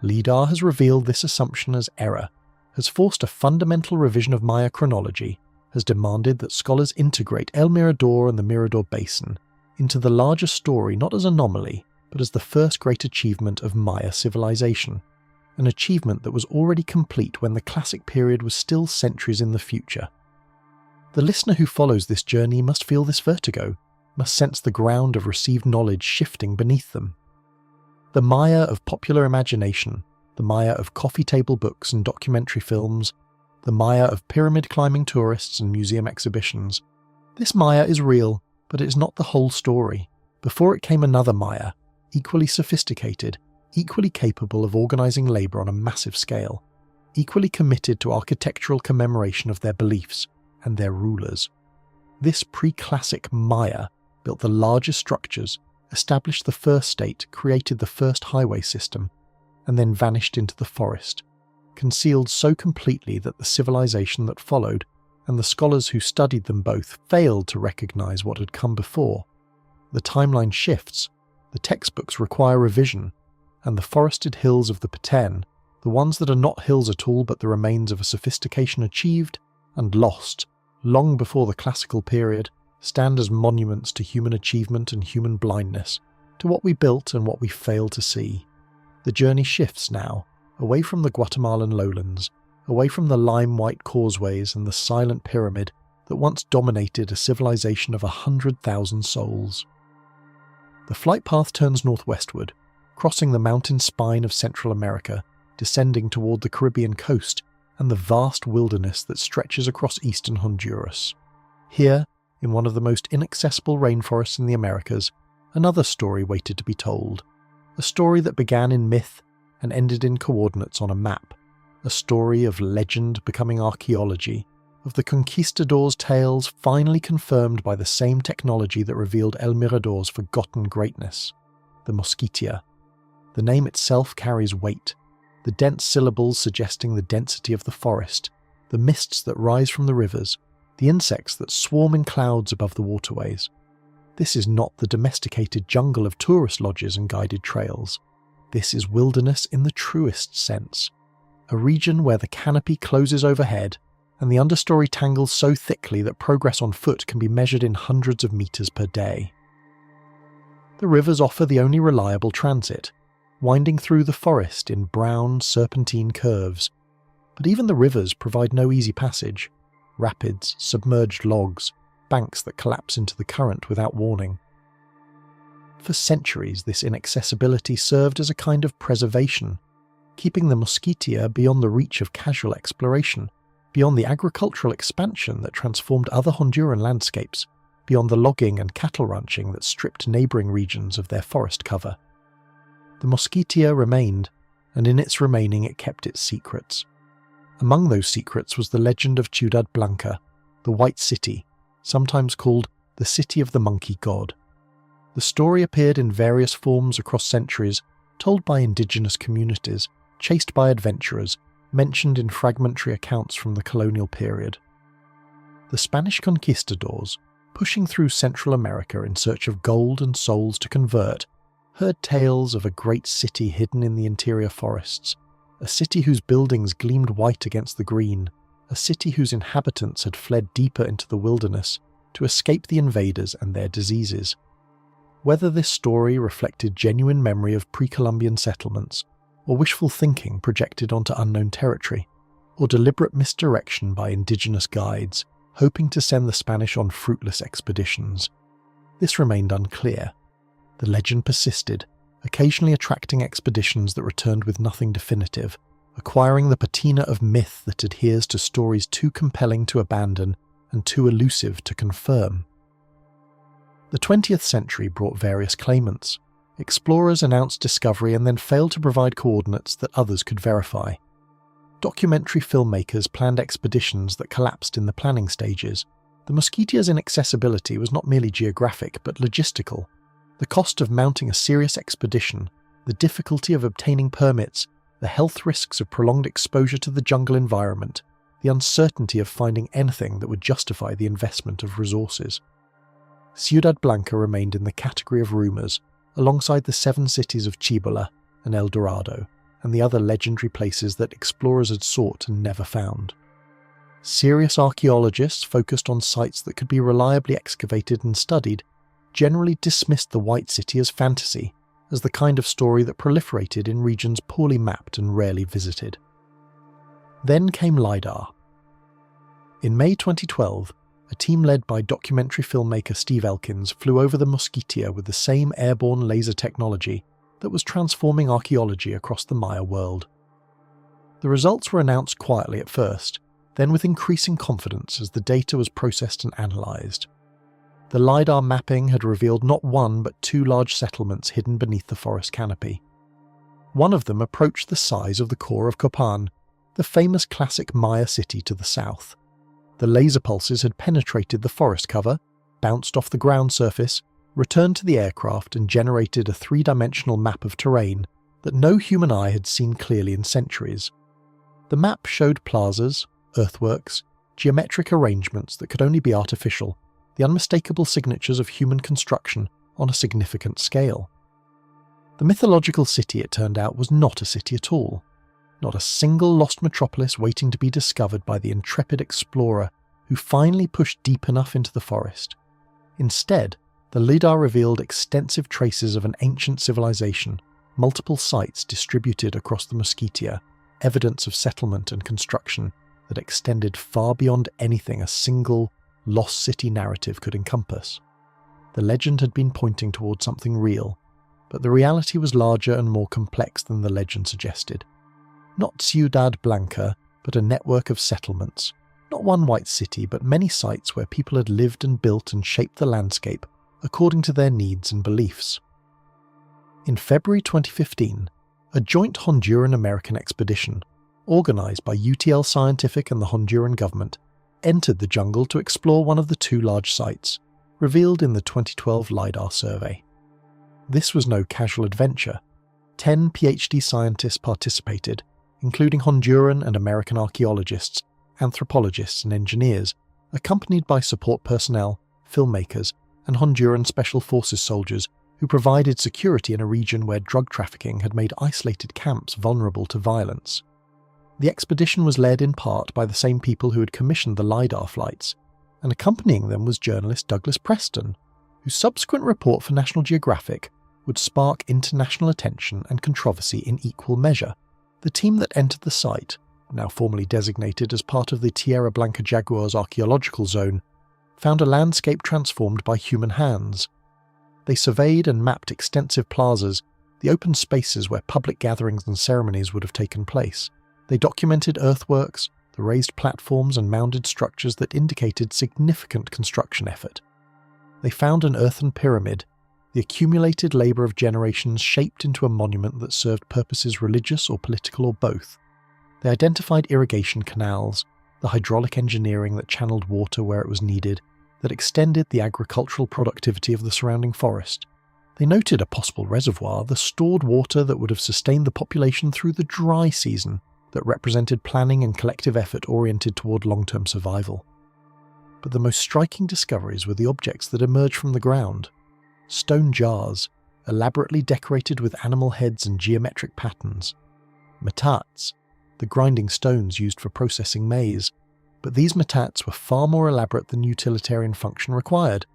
LiDAR has revealed this assumption as error, has forced a fundamental revision of Maya chronology, has demanded that scholars integrate El Mirador and the Mirador Basin into the larger story not as anomaly, but as the first great achievement of Maya civilization, an achievement that was already complete when the classic period was still centuries in the future, The listener who follows this journey must feel this vertigo, must sense the ground of received knowledge shifting beneath them. The mire of popular imagination, the mire of coffee table books and documentary films, the mire of pyramid-climbing tourists and museum exhibitions. This mire is real, but it is not the whole story. Before it came another mire, equally sophisticated, equally capable of organising labour on a massive scale, equally committed to architectural commemoration of their beliefs and their rulers. This pre-classic mire built the largest structures, established the first state, created the first highway system, and then vanished into the forest, concealed so completely that the civilization that followed, and the scholars who studied them both, failed to recognise what had come before. The timeline shifts, the textbooks require revision, and the forested hills of the Peten, the ones that are not hills at all but the remains of a sophistication achieved and lost long before the classical period, stand as monuments to human achievement and human blindness, to what we built and what we failed to see. The journey shifts now, away from the Guatemalan lowlands, away from the lime-white causeways and the silent pyramid that once dominated a civilization of 100,000 souls. The flight path turns northwestward, crossing the mountain spine of Central America, descending toward the Caribbean coast and the vast wilderness that stretches across eastern Honduras. Here, in one of the most inaccessible rainforests in the Americas, another story waited to be told. A story that began in myth and ended in coordinates on a map. A story of legend becoming archaeology, of the conquistadors' tales finally confirmed by the same technology that revealed El Mirador's forgotten greatness, the Mosquitia. The name itself carries weight, the dense syllables suggesting the density of the forest, the mists that rise from the rivers, the insects that swarm in clouds above the waterways. This is not the domesticated jungle of tourist lodges and guided trails. This is wilderness in the truest sense, a region where the canopy closes overhead and the understory tangles so thickly that progress on foot can be measured in hundreds of meters per day. The rivers offer the only reliable transit, winding through the forest in brown, serpentine curves. But even the rivers provide no easy passage. Rapids, submerged logs, banks that collapse into the current without warning. For centuries, this inaccessibility served as a kind of preservation, keeping the Mosquitia beyond the reach of casual exploration, beyond the agricultural expansion that transformed other Honduran landscapes, beyond the logging and cattle ranching that stripped neighbouring regions of their forest cover. The Mosquitia remained, and in its remaining it kept its secrets. Among those secrets was the legend of Ciudad Blanca, the White City, sometimes called the City of the Monkey God. The story appeared in various forms across centuries, told by indigenous communities, chased by adventurers, mentioned in fragmentary accounts from the colonial period. The Spanish conquistadors, pushing through Central America in search of gold and souls to convert, heard tales of a great city hidden in the interior forests, a city whose buildings gleamed white against the green, a city whose inhabitants had fled deeper into the wilderness to escape the invaders and their diseases. Whether this story reflected genuine memory of pre-Columbian settlements, or wishful thinking projected onto unknown territory, or deliberate misdirection by indigenous guides, hoping to send the Spanish on fruitless expeditions, this remained unclear. The legend persisted, occasionally attracting expeditions that returned with nothing definitive, acquiring the patina of myth that adheres to stories too compelling to abandon and too elusive to confirm. The 20th century brought various claimants. Explorers announced discovery and then failed to provide coordinates that others could verify. Documentary filmmakers planned expeditions that collapsed in the planning stages. The Mosquitia's inaccessibility was not merely geographic but logistical. The cost of mounting a serious expedition, the difficulty of obtaining permits, the health risks of prolonged exposure to the jungle environment, the uncertainty of finding anything that would justify the investment of resources. Ciudad Blanca remained in the category of rumours, alongside the 7 cities of Cibola and El Dorado, and the other legendary places that explorers had sought and never found. Serious archaeologists focused on sites that could be reliably excavated and studied generally dismissed the White City as fantasy, as the kind of story that proliferated in regions poorly mapped and rarely visited. Then came LiDAR. In May 2012, a team led by documentary filmmaker Steve Elkins flew over the Mosquitia with the same airborne laser technology that was transforming archaeology across the Maya world. The results were announced quietly at first, then with increasing confidence as the data was processed and analysed. The LiDAR mapping had revealed not one but two large settlements hidden beneath the forest canopy. One of them approached the size of the core of Copan, the famous classic Maya city to the south. The laser pulses had penetrated the forest cover, bounced off the ground surface, returned to the aircraft and generated a three-dimensional map of terrain that no human eye had seen clearly in centuries. The map showed plazas, earthworks, geometric arrangements that could only be artificial, the unmistakable signatures of human construction on a significant scale. The mythological city, it turned out, was not a city at all. Not a single lost metropolis waiting to be discovered by the intrepid explorer who finally pushed deep enough into the forest. Instead, the LiDAR revealed extensive traces of an ancient civilization, multiple sites distributed across the Mosquitia, evidence of settlement and construction that extended far beyond anything a single lost city narrative could encompass. The legend had been pointing toward something real, but the reality was larger and more complex than the legend suggested. Not Ciudad Blanca, but a network of settlements. Not one white city, but many sites where people had lived and built and shaped the landscape according to their needs and beliefs. In February 2015, a joint Honduran-American expedition, organised by UTL Scientific and the Honduran government, entered the jungle to explore one of the two large sites, revealed in the 2012 LiDAR survey. This was no casual adventure. 10 PhD scientists participated, including Honduran and American archaeologists, anthropologists and engineers, accompanied by support personnel, filmmakers, and Honduran Special Forces soldiers who provided security in a region where drug trafficking had made isolated camps vulnerable to violence. The expedition was led in part by the same people who had commissioned the LiDAR flights, and accompanying them was journalist Douglas Preston, whose subsequent report for National Geographic would spark international attention and controversy in equal measure. The team that entered the site, now formally designated as part of the Tierra Blanca Jaguars archaeological zone, found a landscape transformed by human hands. They surveyed and mapped extensive plazas, the open spaces where public gatherings and ceremonies would have taken place. They documented earthworks, the raised platforms and mounded structures that indicated significant construction effort. They found an earthen pyramid, the accumulated labour of generations shaped into a monument that served purposes religious or political or both. They identified irrigation canals, the hydraulic engineering that channeled water where it was needed, that extended the agricultural productivity of the surrounding forest. They noted a possible reservoir, the stored water that would have sustained the population through the dry season, that represented planning and collective effort oriented toward long-term survival. But the most striking discoveries were the objects that emerged from the ground. Stone jars, elaborately decorated with animal heads and geometric patterns. Metats, the grinding stones used for processing maize, but these metats were far more elaborate than utilitarian function required.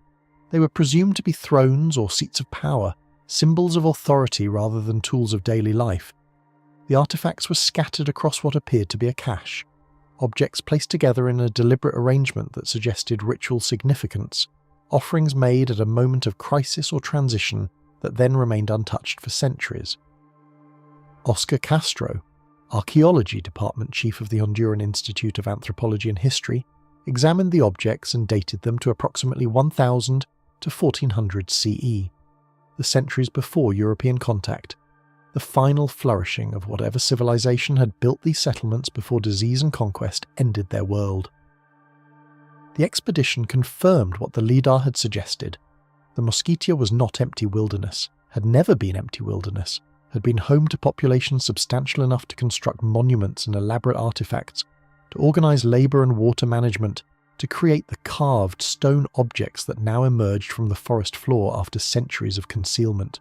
They were presumed to be thrones or seats of power, symbols of authority rather than tools of daily life. The artifacts were scattered across what appeared to be a cache, objects placed together in a deliberate arrangement that suggested ritual significance, offerings made at a moment of crisis or transition that then remained untouched for centuries. Oscar Castro, Archaeology Department Chief of the Honduran Institute of Anthropology and History, examined the objects and dated them to approximately 1000 to 1400 CE, the centuries before European contact, the final flourishing of whatever civilization had built these settlements before disease and conquest ended their world. The expedition confirmed what the LiDAR had suggested. The Mosquitia was not empty wilderness, had never been empty wilderness, had been home to populations substantial enough to construct monuments and elaborate artifacts, to organise labour and water management, to create the carved stone objects that now emerged from the forest floor after centuries of concealment.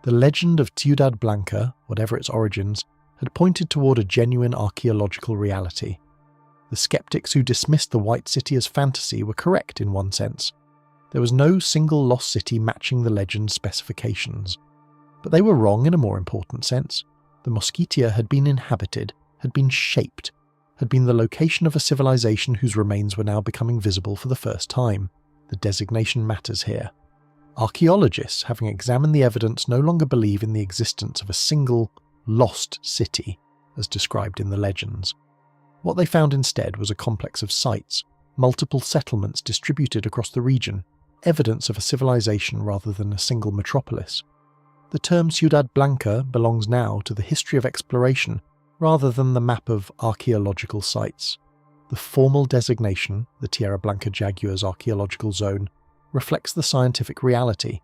The legend of Ciudad Blanca, whatever its origins, had pointed toward a genuine archaeological reality. The skeptics who dismissed the White City as fantasy were correct in one sense. There was no single lost city matching the legend's specifications. But they were wrong in a more important sense. The Mosquitia had been inhabited, had been shaped, had been the location of a civilization whose remains were now becoming visible for the first time. The designation matters here. Archaeologists, having examined the evidence, no longer believe in the existence of a single, lost city, as described in the legends. What they found instead was a complex of sites, multiple settlements distributed across the region, evidence of a civilization rather than a single metropolis. The term Ciudad Blanca belongs now to the history of exploration rather than the map of archaeological sites. The formal designation, the Tierra Blanca Jaguars Archaeological Zone, reflects the scientific reality,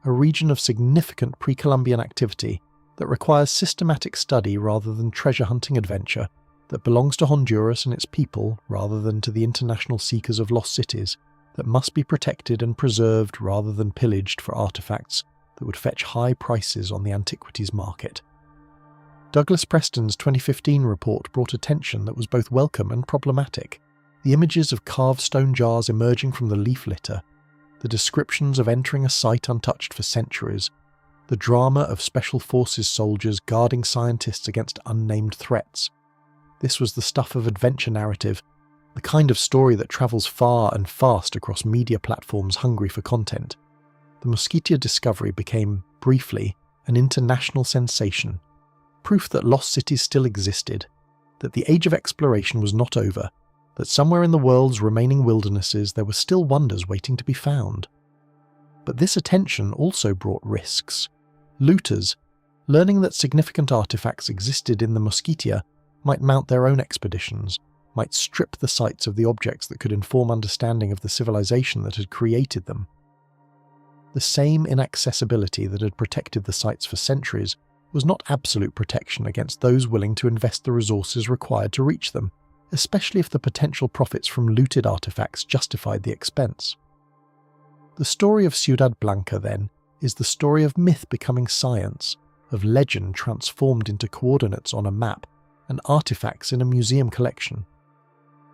a region of significant pre-Columbian activity that requires systematic study rather than treasure-hunting adventure, that belongs to Honduras and its people rather than to the international seekers of lost cities, that must be protected and preserved rather than pillaged for artifacts that would fetch high prices on the antiquities market. Douglas Preston's 2015 report brought attention that was both welcome and problematic. The images of carved stone jars emerging from the leaf litter, the descriptions of entering a site untouched for centuries, the drama of Special Forces soldiers guarding scientists against unnamed threats. This was the stuff of adventure narrative, the kind of story that travels far and fast across media platforms hungry for content. The Mosquitia discovery became, briefly, an international sensation, proof that lost cities still existed, that the age of exploration was not over, that somewhere in the world's remaining wildernesses there were still wonders waiting to be found. But this attention also brought risks. Looters, learning that significant artifacts existed in the Mosquitia, might mount their own expeditions, might strip the sites of the objects that could inform understanding of the civilization that had created them. The same inaccessibility that had protected the sites for centuries was not absolute protection against those willing to invest the resources required to reach them, especially if the potential profits from looted artifacts justified the expense. The story of Ciudad Blanca, then, is the story of myth becoming science, of legend transformed into coordinates on a map, and artifacts in a museum collection.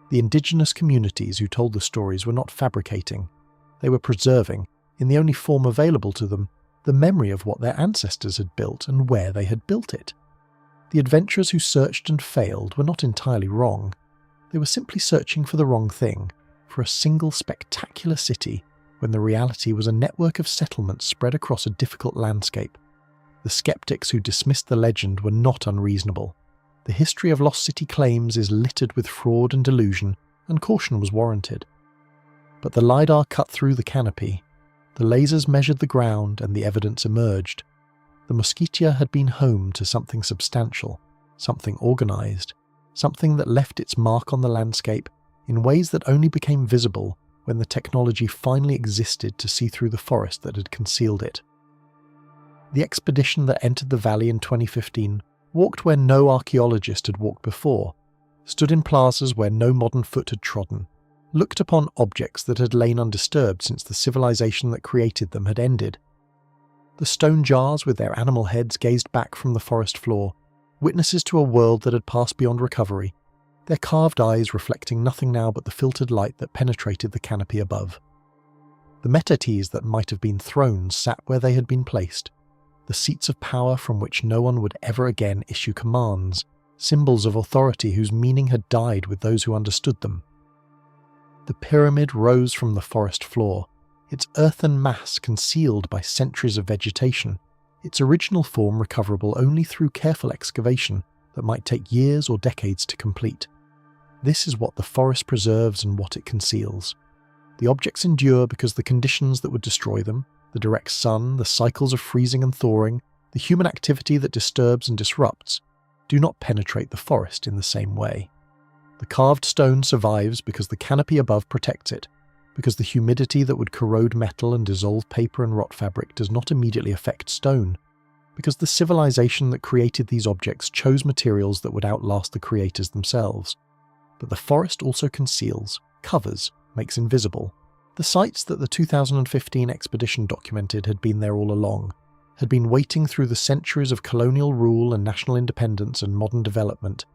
The indigenous communities who told the stories were not fabricating. They were preserving, in the only form available to them, the memory of what their ancestors had built and where they had built it. The adventurers who searched and failed were not entirely wrong. They were simply searching for the wrong thing, for a single spectacular city, when the reality was a network of settlements spread across a difficult landscape. The skeptics who dismissed the legend were not unreasonable. The history of lost city claims is littered with fraud and delusion, and caution was warranted. But the LiDAR cut through the canopy. The lasers measured the ground and the evidence emerged. The Mosquitia had been home to something substantial, something organized, something that left its mark on the landscape in ways that only became visible when the technology finally existed to see through the forest that had concealed it. The expedition that entered the valley in 2015 walked where no archaeologist had walked before, stood in plazas where no modern foot had trodden, looked upon objects that had lain undisturbed since the civilization that created them had ended. The stone jars with their animal heads gazed back from the forest floor, witnesses to a world that had passed beyond recovery, their carved eyes reflecting nothing now but the filtered light that penetrated the canopy above. The metates that might have been thrones sat where they had been placed, the seats of power from which no one would ever again issue commands, symbols of authority whose meaning had died with those who understood them. The pyramid rose from the forest floor, its earthen mass concealed by centuries of vegetation, its original form recoverable only through careful excavation that might take years or decades to complete. This is what the forest preserves and what it conceals. The objects endure because the conditions that would destroy them, the direct sun, the cycles of freezing and thawing, the human activity that disturbs and disrupts, do not penetrate the forest in the same way. The carved stone survives because the canopy above protects it, because the humidity that would corrode metal and dissolve paper and rot fabric does not immediately affect stone, because the civilization that created these objects chose materials that would outlast the creators themselves. But the forest also conceals, covers, makes invisible. The sites that the 2015 expedition documented had been there all along, had been waiting through the centuries of colonial rule and national independence and modern development,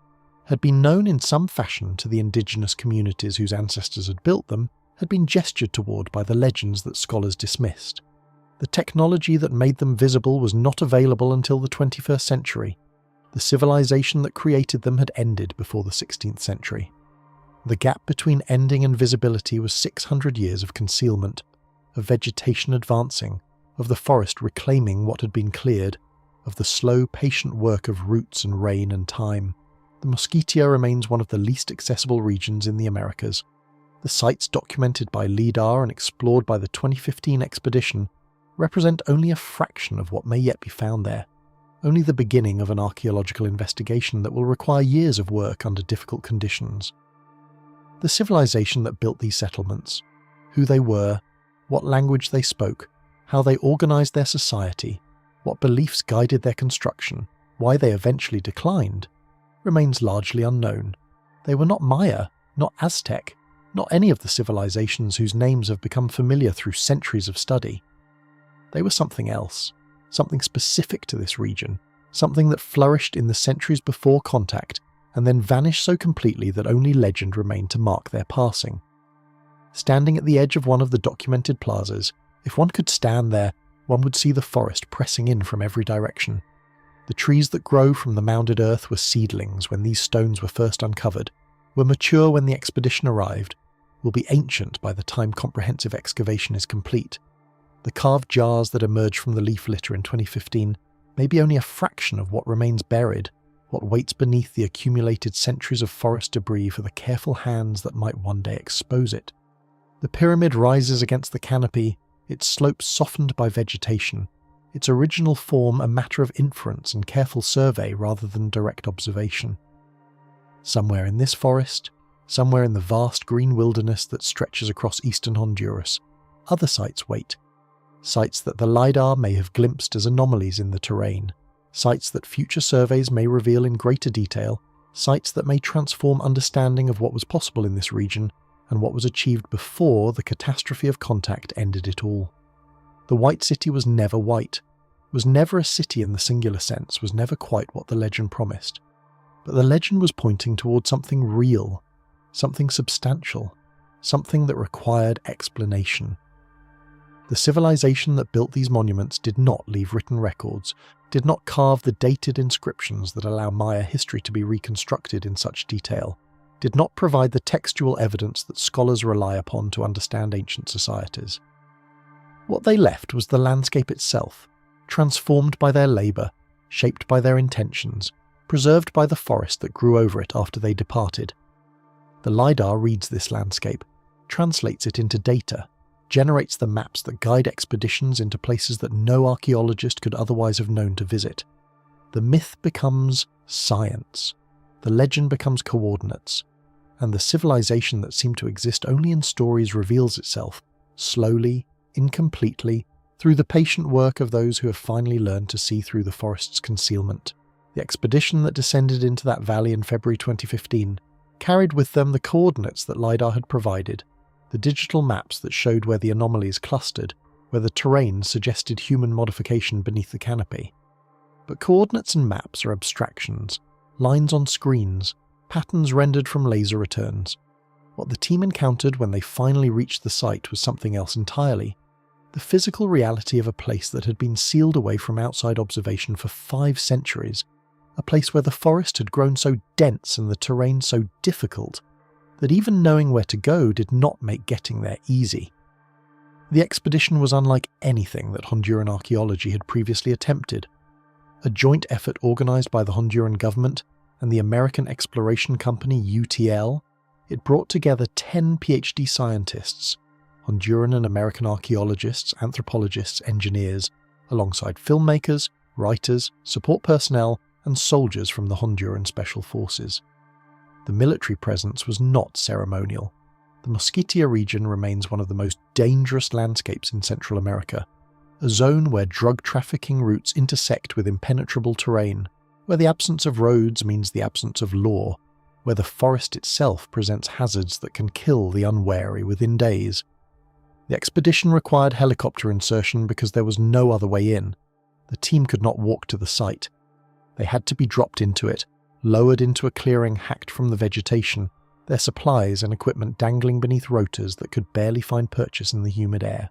had been known in some fashion to the indigenous communities whose ancestors had built them, had been gestured toward by the legends that scholars dismissed. The technology that made them visible was not available until the 21st century. The civilization that created them had ended before the 16th century. The gap between ending and visibility was 600 years of concealment, of vegetation advancing, of the forest reclaiming what had been cleared, of the slow, patient work of roots and rain and time. The Mosquitia remains one of the least accessible regions in the Americas. The sites documented by LIDAR and explored by the 2015 expedition represent only a fraction of what may yet be found there, only the beginning of an archaeological investigation that will require years of work under difficult conditions. The civilization that built these settlements, who they were, what language they spoke, how they organized their society, what beliefs guided their construction, why they eventually declined, remains largely unknown. They were not Maya, not Aztec, not any of the civilizations whose names have become familiar through centuries of study. They were something else, something specific to this region, something that flourished in the centuries before contact and then vanished so completely that only legend remained to mark their passing. Standing at the edge of one of the documented plazas, if one could stand there, one would see the forest pressing in from every direction. The trees that grow from the mounded earth were seedlings when these stones were first uncovered, were mature when the expedition arrived, will be ancient by the time comprehensive excavation is complete. The carved jars that emerged from the leaf litter in 2015 may be only a fraction of what remains buried, what waits beneath the accumulated centuries of forest debris for the careful hands that might one day expose it. The pyramid rises against the canopy, its slopes softened by vegetation, its original form a matter of inference and careful survey rather than direct observation. Somewhere in this forest, somewhere in the vast green wilderness that stretches across eastern Honduras, other sites wait. Sites that the LIDAR may have glimpsed as anomalies in the terrain, sites that future surveys may reveal in greater detail, sites that may transform understanding of what was possible in this region and what was achieved before the catastrophe of contact ended it all. The White City was never white, was never a city in the singular sense, was never quite what the legend promised. But the legend was pointing toward something real, something substantial, something that required explanation. The civilization that built these monuments did not leave written records, did not carve the dated inscriptions that allow Maya history to be reconstructed in such detail, did not provide the textual evidence that scholars rely upon to understand ancient societies. What they left was the landscape itself, transformed by their labour, shaped by their intentions, preserved by the forest that grew over it after they departed. The LIDAR reads this landscape, translates it into data, generates the maps that guide expeditions into places that no archaeologist could otherwise have known to visit. The myth becomes science, the legend becomes coordinates, and the civilization that seemed to exist only in stories reveals itself, slowly, incompletely, through the patient work of those who have finally learned to see through the forest's concealment. The expedition that descended into that valley in February 2015 carried with them the coordinates that LIDAR had provided, the digital maps that showed where the anomalies clustered, where the terrain suggested human modification beneath the canopy. But coordinates and maps are abstractions, lines on screens, patterns rendered from laser returns. What the team encountered when they finally reached the site was something else entirely. The physical reality of a place that had been sealed away from outside observation for 5 centuries, a place where the forest had grown so dense and the terrain so difficult that even knowing where to go did not make getting there easy. The expedition was unlike anything that Honduran archaeology had previously attempted. A joint effort organised by the Honduran government and the American exploration company UTL, it brought together 10 PhD scientists, Honduran and American archaeologists, anthropologists, engineers, alongside filmmakers, writers, support personnel, and soldiers from the Honduran Special Forces. The military presence was not ceremonial. The Mosquitia region remains one of the most dangerous landscapes in Central America, a zone where drug trafficking routes intersect with impenetrable terrain, where the absence of roads means the absence of law, where the forest itself presents hazards that can kill the unwary within days. The expedition required helicopter insertion because there was no other way in. The team could not walk to the site. They had to be dropped into it, lowered into a clearing hacked from the vegetation, their supplies and equipment dangling beneath rotors that could barely find purchase in the humid air.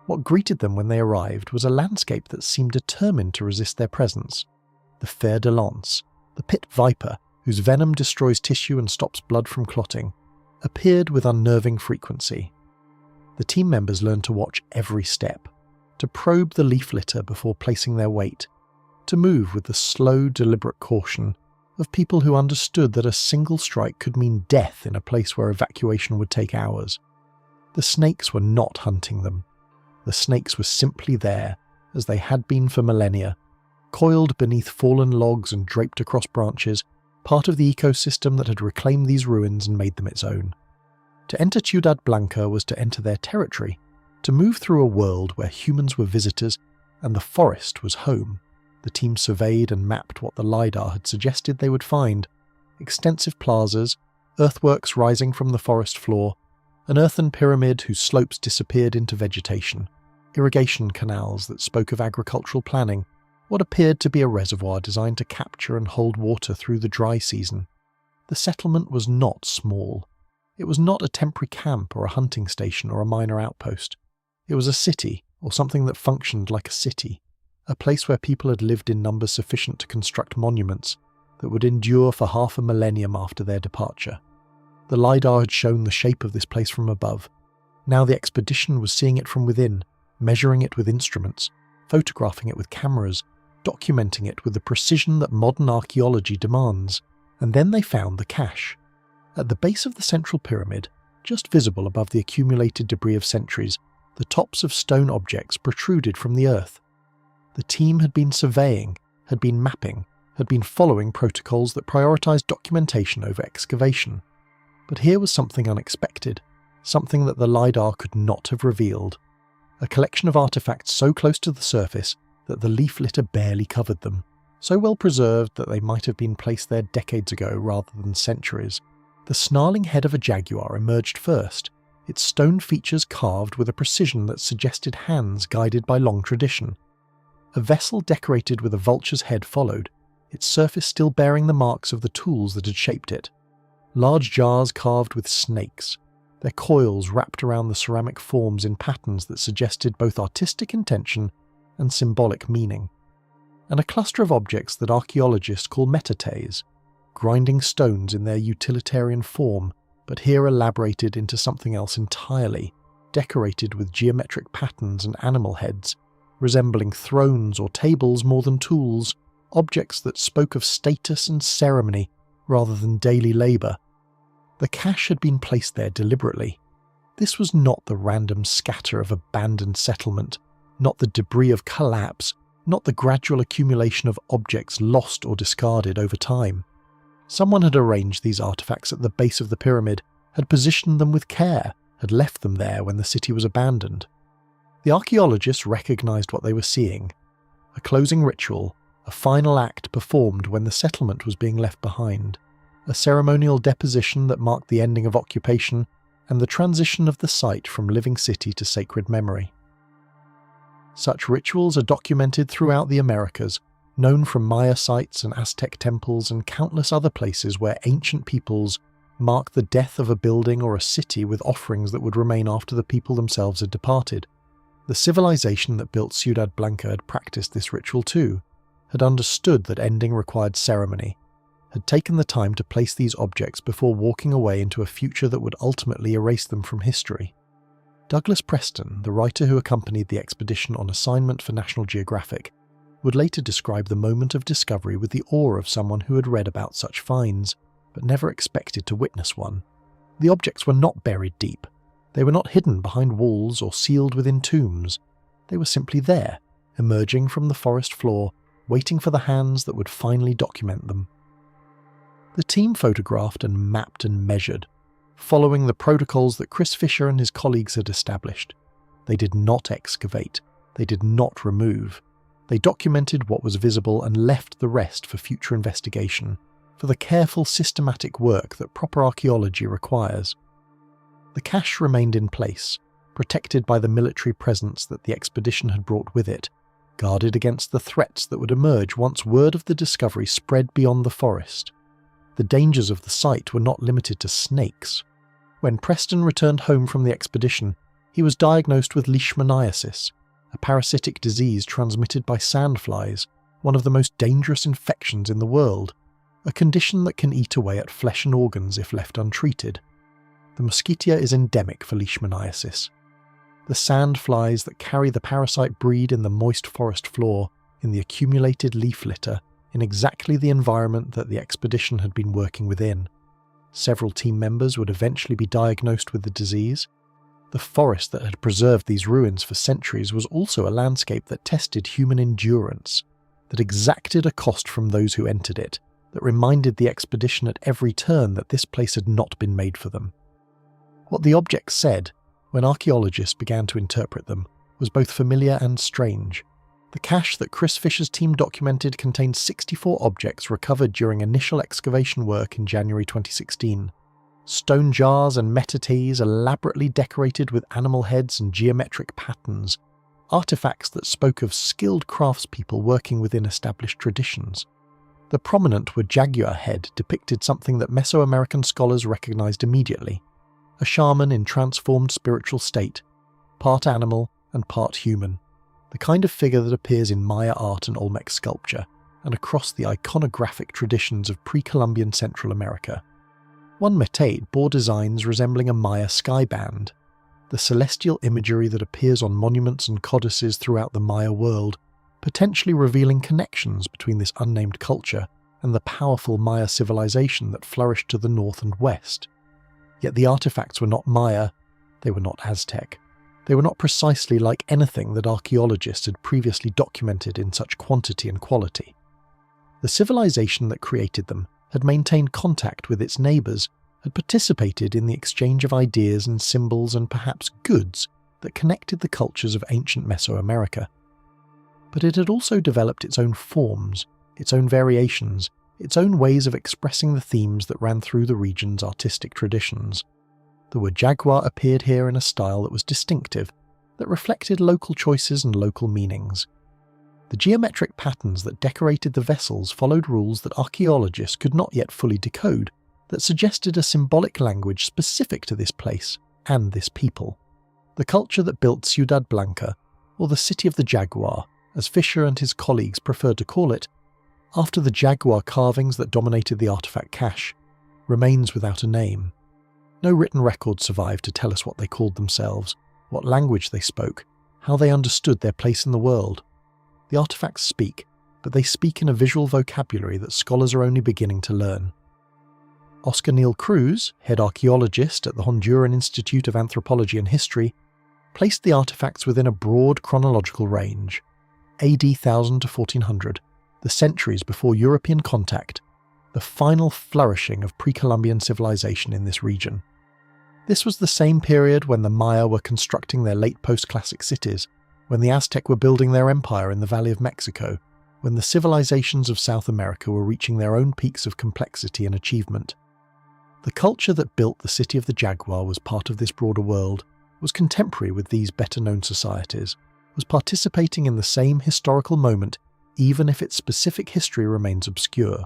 What greeted them when they arrived was a landscape that seemed determined to resist their presence. the fer de lance, the pit viper, whose venom destroys tissue and stops blood from clotting, appeared with unnerving frequency. The team members learned to watch every step, to probe the leaf litter before placing their weight, to move with the slow, deliberate caution of people who understood that a single strike could mean death in a place where evacuation would take hours. The snakes were not hunting them. The snakes were simply there, as they had been for millennia, coiled beneath fallen logs and draped across branches, part of the ecosystem that had reclaimed these ruins and made them its own. To enter Ciudad Blanca was to enter their territory, to move through a world where humans were visitors and the forest was home. The team surveyed and mapped what the LiDAR had suggested they would find: extensive plazas, earthworks rising from the forest floor, an earthen pyramid whose slopes disappeared into vegetation, irrigation canals that spoke of agricultural planning, what appeared to be a reservoir designed to capture and hold water through the dry season. The settlement was not small. It was not a temporary camp or a hunting station or a minor outpost. It was a city, or something that functioned like a city, a place where people had lived in numbers sufficient to construct monuments that would endure for half a millennium after their departure. The LiDAR had shown the shape of this place from above. Now the expedition was seeing it from within, measuring it with instruments, photographing it with cameras, documenting it with the precision that modern archaeology demands. And then they found the cache. At the base of the central pyramid, just visible above the accumulated debris of centuries, the tops of stone objects protruded from the earth. The team had been surveying, had been mapping, had been following protocols that prioritized documentation over excavation. But here was something unexpected, something that the LiDAR could not have revealed. A collection of artifacts so close to the surface that the leaf litter barely covered them, so well preserved that they might have been placed there decades ago rather than centuries. The snarling head of a jaguar emerged first, its stone features carved with a precision that suggested hands guided by long tradition. A vessel decorated with a vulture's head followed, its surface still bearing the marks of the tools that had shaped it. Large jars carved with snakes, their coils wrapped around the ceramic forms in patterns that suggested both artistic intention and symbolic meaning. And a cluster of objects that archaeologists call metates, grinding stones in their utilitarian form, but here elaborated into something else entirely, decorated with geometric patterns and animal heads, resembling thrones or tables more than tools, objects that spoke of status and ceremony rather than daily labour. The cache had been placed there deliberately. This was not the random scatter of abandoned settlement, not the debris of collapse, not the gradual accumulation of objects lost or discarded over time. Someone had arranged these artifacts at the base of the pyramid, had positioned them with care, had left them there when the city was abandoned. The archaeologists recognized what they were seeing: a closing ritual, a final act performed when the settlement was being left behind, a ceremonial deposition that marked the ending of occupation and the transition of the site from living city to sacred memory. Such rituals are documented throughout the Americas, known from Maya sites and Aztec temples and countless other places where ancient peoples mark the death of a building or a city with offerings that would remain after the people themselves had departed. The civilization that built Ciudad Blanca had practiced this ritual too, had understood that ending required ceremony, had taken the time to place these objects before walking away into a future that would ultimately erase them from history. Douglas Preston, the writer who accompanied the expedition on assignment for National Geographic, would later describe the moment of discovery with the awe of someone who had read about such finds, but never expected to witness one. The objects were not buried deep. They were not hidden behind walls or sealed within tombs. They were simply there, emerging from the forest floor, waiting for the hands that would finally document them. The team photographed and mapped and measured, following the protocols that Chris Fisher and his colleagues had established. They did not excavate. They did not remove. They documented what was visible and left the rest for future investigation, for the careful, systematic work that proper archaeology requires. The cache remained in place, protected by the military presence that the expedition had brought with it, guarded against the threats that would emerge once word of the discovery spread beyond the forest. The dangers of the site were not limited to snakes. When Preston returned home from the expedition, he was diagnosed with leishmaniasis, a parasitic disease transmitted by sandflies, one of the most dangerous infections in the world, a condition that can eat away at flesh and organs if left untreated. The Mosquitia is endemic for leishmaniasis. The sand flies that carry the parasite breed in the moist forest floor, in the accumulated leaf litter, in exactly the environment that the expedition had been working within. Several team members would eventually be diagnosed with the disease. The forest that had preserved these ruins for centuries was also a landscape that tested human endurance, that exacted a cost from those who entered it, that reminded the expedition at every turn that this place had not been made for them. What the objects said, when archaeologists began to interpret them, was both familiar and strange. The cache that Chris Fisher's team documented contained 64 objects recovered during initial excavation work in January 2016. Stone jars and metates elaborately decorated with animal heads and geometric patterns, artifacts that spoke of skilled craftspeople working within established traditions. The prominent were jaguar head depicted something that Mesoamerican scholars recognized immediately: a shaman in transformed spiritual state, part animal and part human, the kind of figure that appears in Maya art and Olmec sculpture, and across the iconographic traditions of pre-Columbian Central America. One metate bore designs resembling a Maya sky band, the celestial imagery that appears on monuments and codices throughout the Maya world, potentially revealing connections between this unnamed culture and the powerful Maya civilization that flourished to the north and west. Yet the artifacts were not Maya, they were not Aztec. They were not precisely like anything that archaeologists had previously documented in such quantity and quality. The civilization that created them had maintained contact with its neighbours, had participated in the exchange of ideas and symbols and perhaps goods that connected the cultures of ancient Mesoamerica. But it had also developed its own forms, its own variations, its own ways of expressing the themes that ran through the region's artistic traditions. The word jaguar appeared here in a style that was distinctive, that reflected local choices and local meanings. The geometric patterns that decorated the vessels followed rules that archaeologists could not yet fully decode, that suggested a symbolic language specific to this place and this people. The culture that built Ciudad Blanca, or the City of the Jaguar, as Fisher and his colleagues preferred to call it, after the jaguar carvings that dominated the artifact cache, remains without a name. No written record survived to tell us what they called themselves, what language they spoke, how they understood their place in the world. The artifacts speak, but they speak in a visual vocabulary that scholars are only beginning to learn. Oscar Neil Cruz, head archaeologist at the Honduran Institute of Anthropology and History, placed the artifacts within a broad chronological range, AD 1000 to 1400, the centuries before European contact, the final flourishing of pre-Columbian civilization in this region. This was the same period when the Maya were constructing their late post-classic cities, when the Aztec were building their empire in the Valley of Mexico, when the civilizations of South America were reaching their own peaks of complexity and achievement. The culture that built the City of the Jaguar was part of this broader world, was contemporary with these better-known societies, was participating in the same historical moment even if its specific history remains obscure.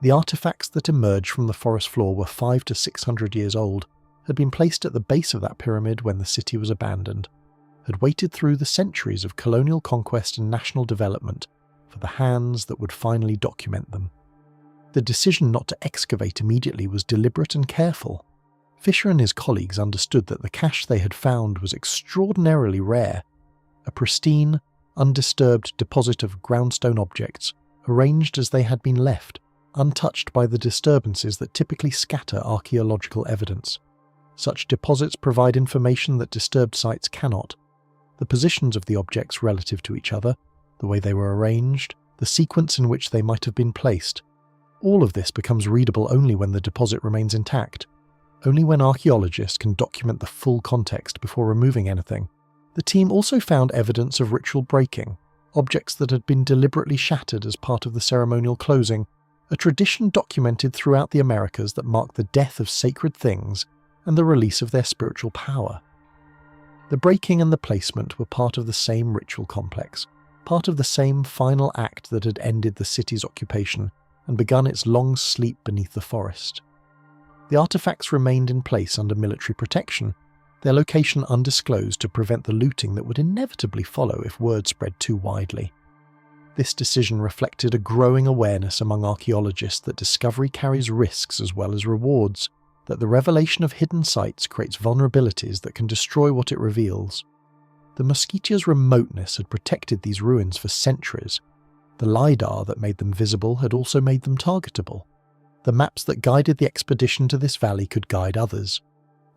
The artifacts that emerged from the forest floor were 500 to 600 years old, had been placed at the base of that pyramid when the city was abandoned, had waited through the centuries of colonial conquest and national development for the hands that would finally document them. The decision not to excavate immediately was deliberate and careful. Fisher and his colleagues understood that the cache they had found was extraordinarily rare, a pristine, undisturbed deposit of groundstone objects, arranged as they had been left, untouched by the disturbances that typically scatter archaeological evidence. Such deposits provide information that disturbed sites cannot. The positions of the objects relative to each other, the way they were arranged, the sequence in which they might have been placed. All of this becomes readable only when the deposit remains intact, only when archaeologists can document the full context before removing anything. The team also found evidence of ritual breaking, objects that had been deliberately shattered as part of the ceremonial closing, a tradition documented throughout the Americas that marked the death of sacred things and the release of their spiritual power. The breaking and the placement were part of the same ritual complex, part of the same final act that had ended the city's occupation and begun its long sleep beneath the forest. The artifacts remained in place under military protection, their location undisclosed to prevent the looting that would inevitably follow if word spread too widely. This decision reflected a growing awareness among archaeologists that discovery carries risks as well as rewards, that the revelation of hidden sites creates vulnerabilities that can destroy what it reveals. The Mosquitia's remoteness had protected these ruins for centuries. The LiDAR that made them visible had also made them targetable. The maps that guided the expedition to this valley could guide others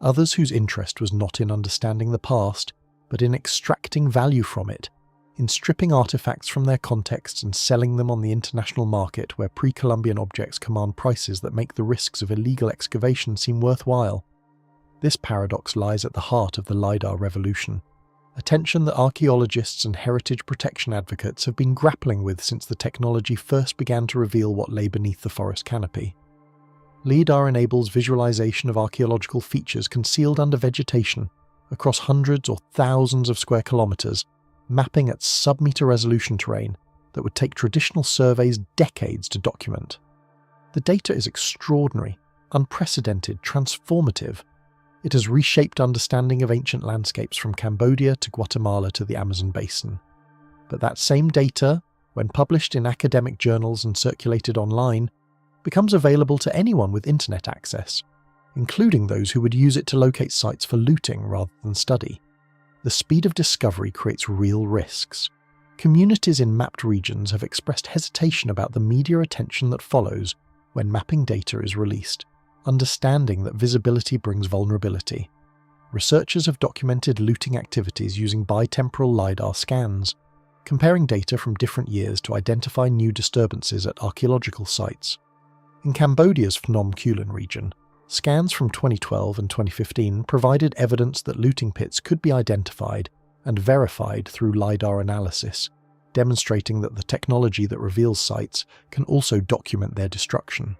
whose interest was not in understanding the past, but in extracting value from it, in stripping artifacts from their context and selling them on the international market where pre-Columbian objects command prices that make the risks of illegal excavation seem worthwhile. This paradox lies at the heart of the LiDAR revolution, a tension that archaeologists and heritage protection advocates have been grappling with since the technology first began to reveal what lay beneath the forest canopy. LiDAR enables visualization of archaeological features concealed under vegetation across hundreds or thousands of square kilometers, mapping at sub-meter resolution terrain that would take traditional surveys decades to document. The data is extraordinary, unprecedented, transformative. It has reshaped understanding of ancient landscapes from Cambodia to Guatemala to the Amazon basin. But that same data, when published in academic journals and circulated online, becomes available to anyone with internet access, including those who would use it to locate sites for looting rather than study. The speed of discovery creates real risks. Communities in mapped regions have expressed hesitation about the media attention that follows when mapping data is released, understanding that visibility brings vulnerability. Researchers have documented looting activities using bitemporal LiDAR scans, comparing data from different years to identify new disturbances at archaeological sites. In Cambodia's Phnom Kulen region, scans from 2012 and 2015 provided evidence that looting pits could be identified and verified through LiDAR analysis, demonstrating that the technology that reveals sites can also document their destruction.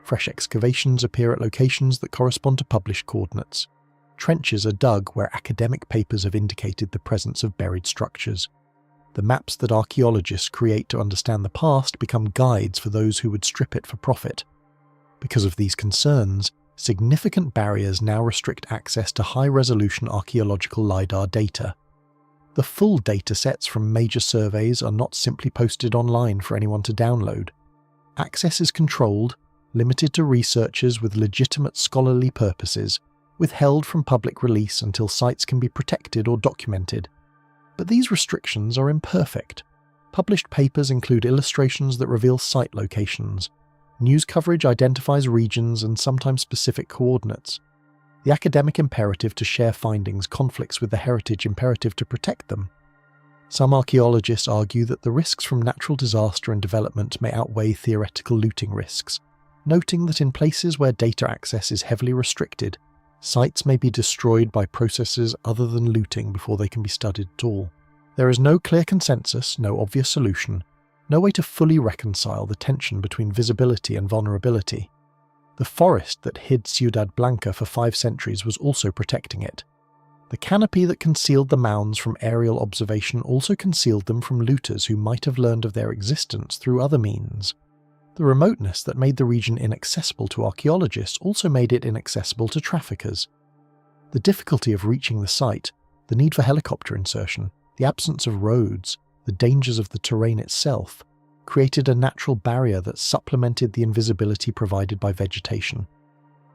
Fresh excavations appear at locations that correspond to published coordinates. Trenches are dug where academic papers have indicated the presence of buried structures. The maps that archaeologists create to understand the past become guides for those who would strip it for profit. Because of these concerns, significant barriers now restrict access to high-resolution archaeological LiDAR data. The full datasets from major surveys are not simply posted online for anyone to download. Access is controlled, limited to researchers with legitimate scholarly purposes, withheld from public release until sites can be protected or documented. But these restrictions are imperfect. Published papers include illustrations that reveal site locations. News coverage identifies regions and sometimes specific coordinates. The academic imperative to share findings conflicts with the heritage imperative to protect them. Some archaeologists argue that the risks from natural disaster and development may outweigh theoretical looting risks, noting that in places where data access is heavily restricted, sites may be destroyed by processes other than looting before they can be studied at all. There is no clear consensus, no obvious solution, no way to fully reconcile the tension between visibility and vulnerability. The forest that hid Ciudad Blanca for 5 centuries was also protecting it. The canopy that concealed the mounds from aerial observation also concealed them from looters who might have learned of their existence through other means. The remoteness that made the region inaccessible to archaeologists also made it inaccessible to traffickers. The difficulty of reaching the site, the need for helicopter insertion, the absence of roads, the dangers of the terrain itself, created a natural barrier that supplemented the invisibility provided by vegetation.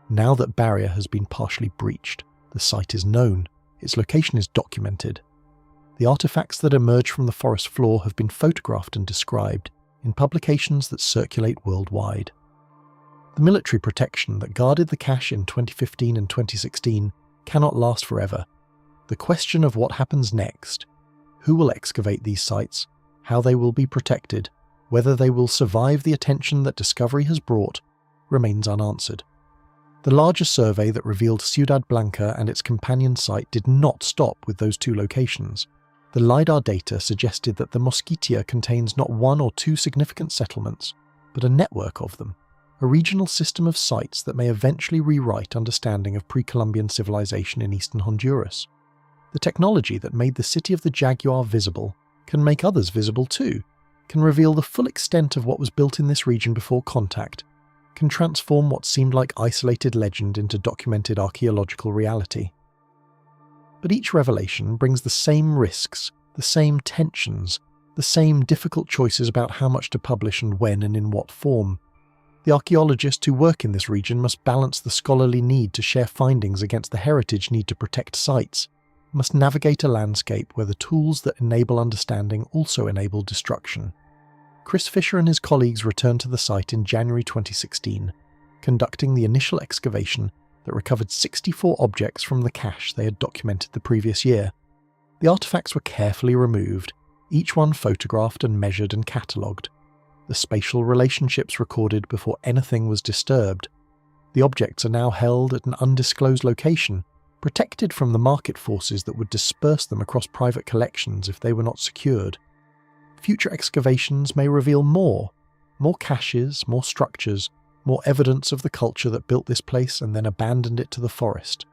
Now that barrier has been partially breached, the site is known, its location is documented. The artifacts that emerge from the forest floor have been photographed and described in publications that circulate worldwide. The military protection that guarded the cache in 2015 and 2016 cannot last forever. The question of what happens next, who will excavate these sites, how they will be protected, whether they will survive the attention that discovery has brought, remains unanswered. The larger survey that revealed Ciudad Blanca and its companion site did not stop with those 2 locations. The LiDAR data suggested that the Mosquitia contains not 1 or 2 significant settlements, but a network of them, a regional system of sites that may eventually rewrite understanding of pre-Columbian civilization in eastern Honduras. The technology that made the city of the Jaguar visible can make others visible too, can reveal the full extent of what was built in this region before contact, can transform what seemed like isolated legend into documented archaeological reality. But each revelation brings the same risks, the same tensions, The same difficult choices about how much to publish and when and in what form. The archaeologists who work in this region must balance the scholarly need to share findings against the heritage need to protect sites, must navigate a landscape where the tools that enable understanding also enable destruction. Chris Fisher and his colleagues returned to the site in January 2016, conducting the initial excavation that recovered 64 objects from the cache they had documented the previous year. The artifacts were carefully removed, each one photographed and measured and catalogued. The spatial relationships recorded before anything was disturbed. The objects are now held at an undisclosed location, protected from the market forces that would disperse them across private collections if they were not secured. Future excavations may reveal more caches, more structures, more evidence of the culture that built this place and then abandoned it to the forest.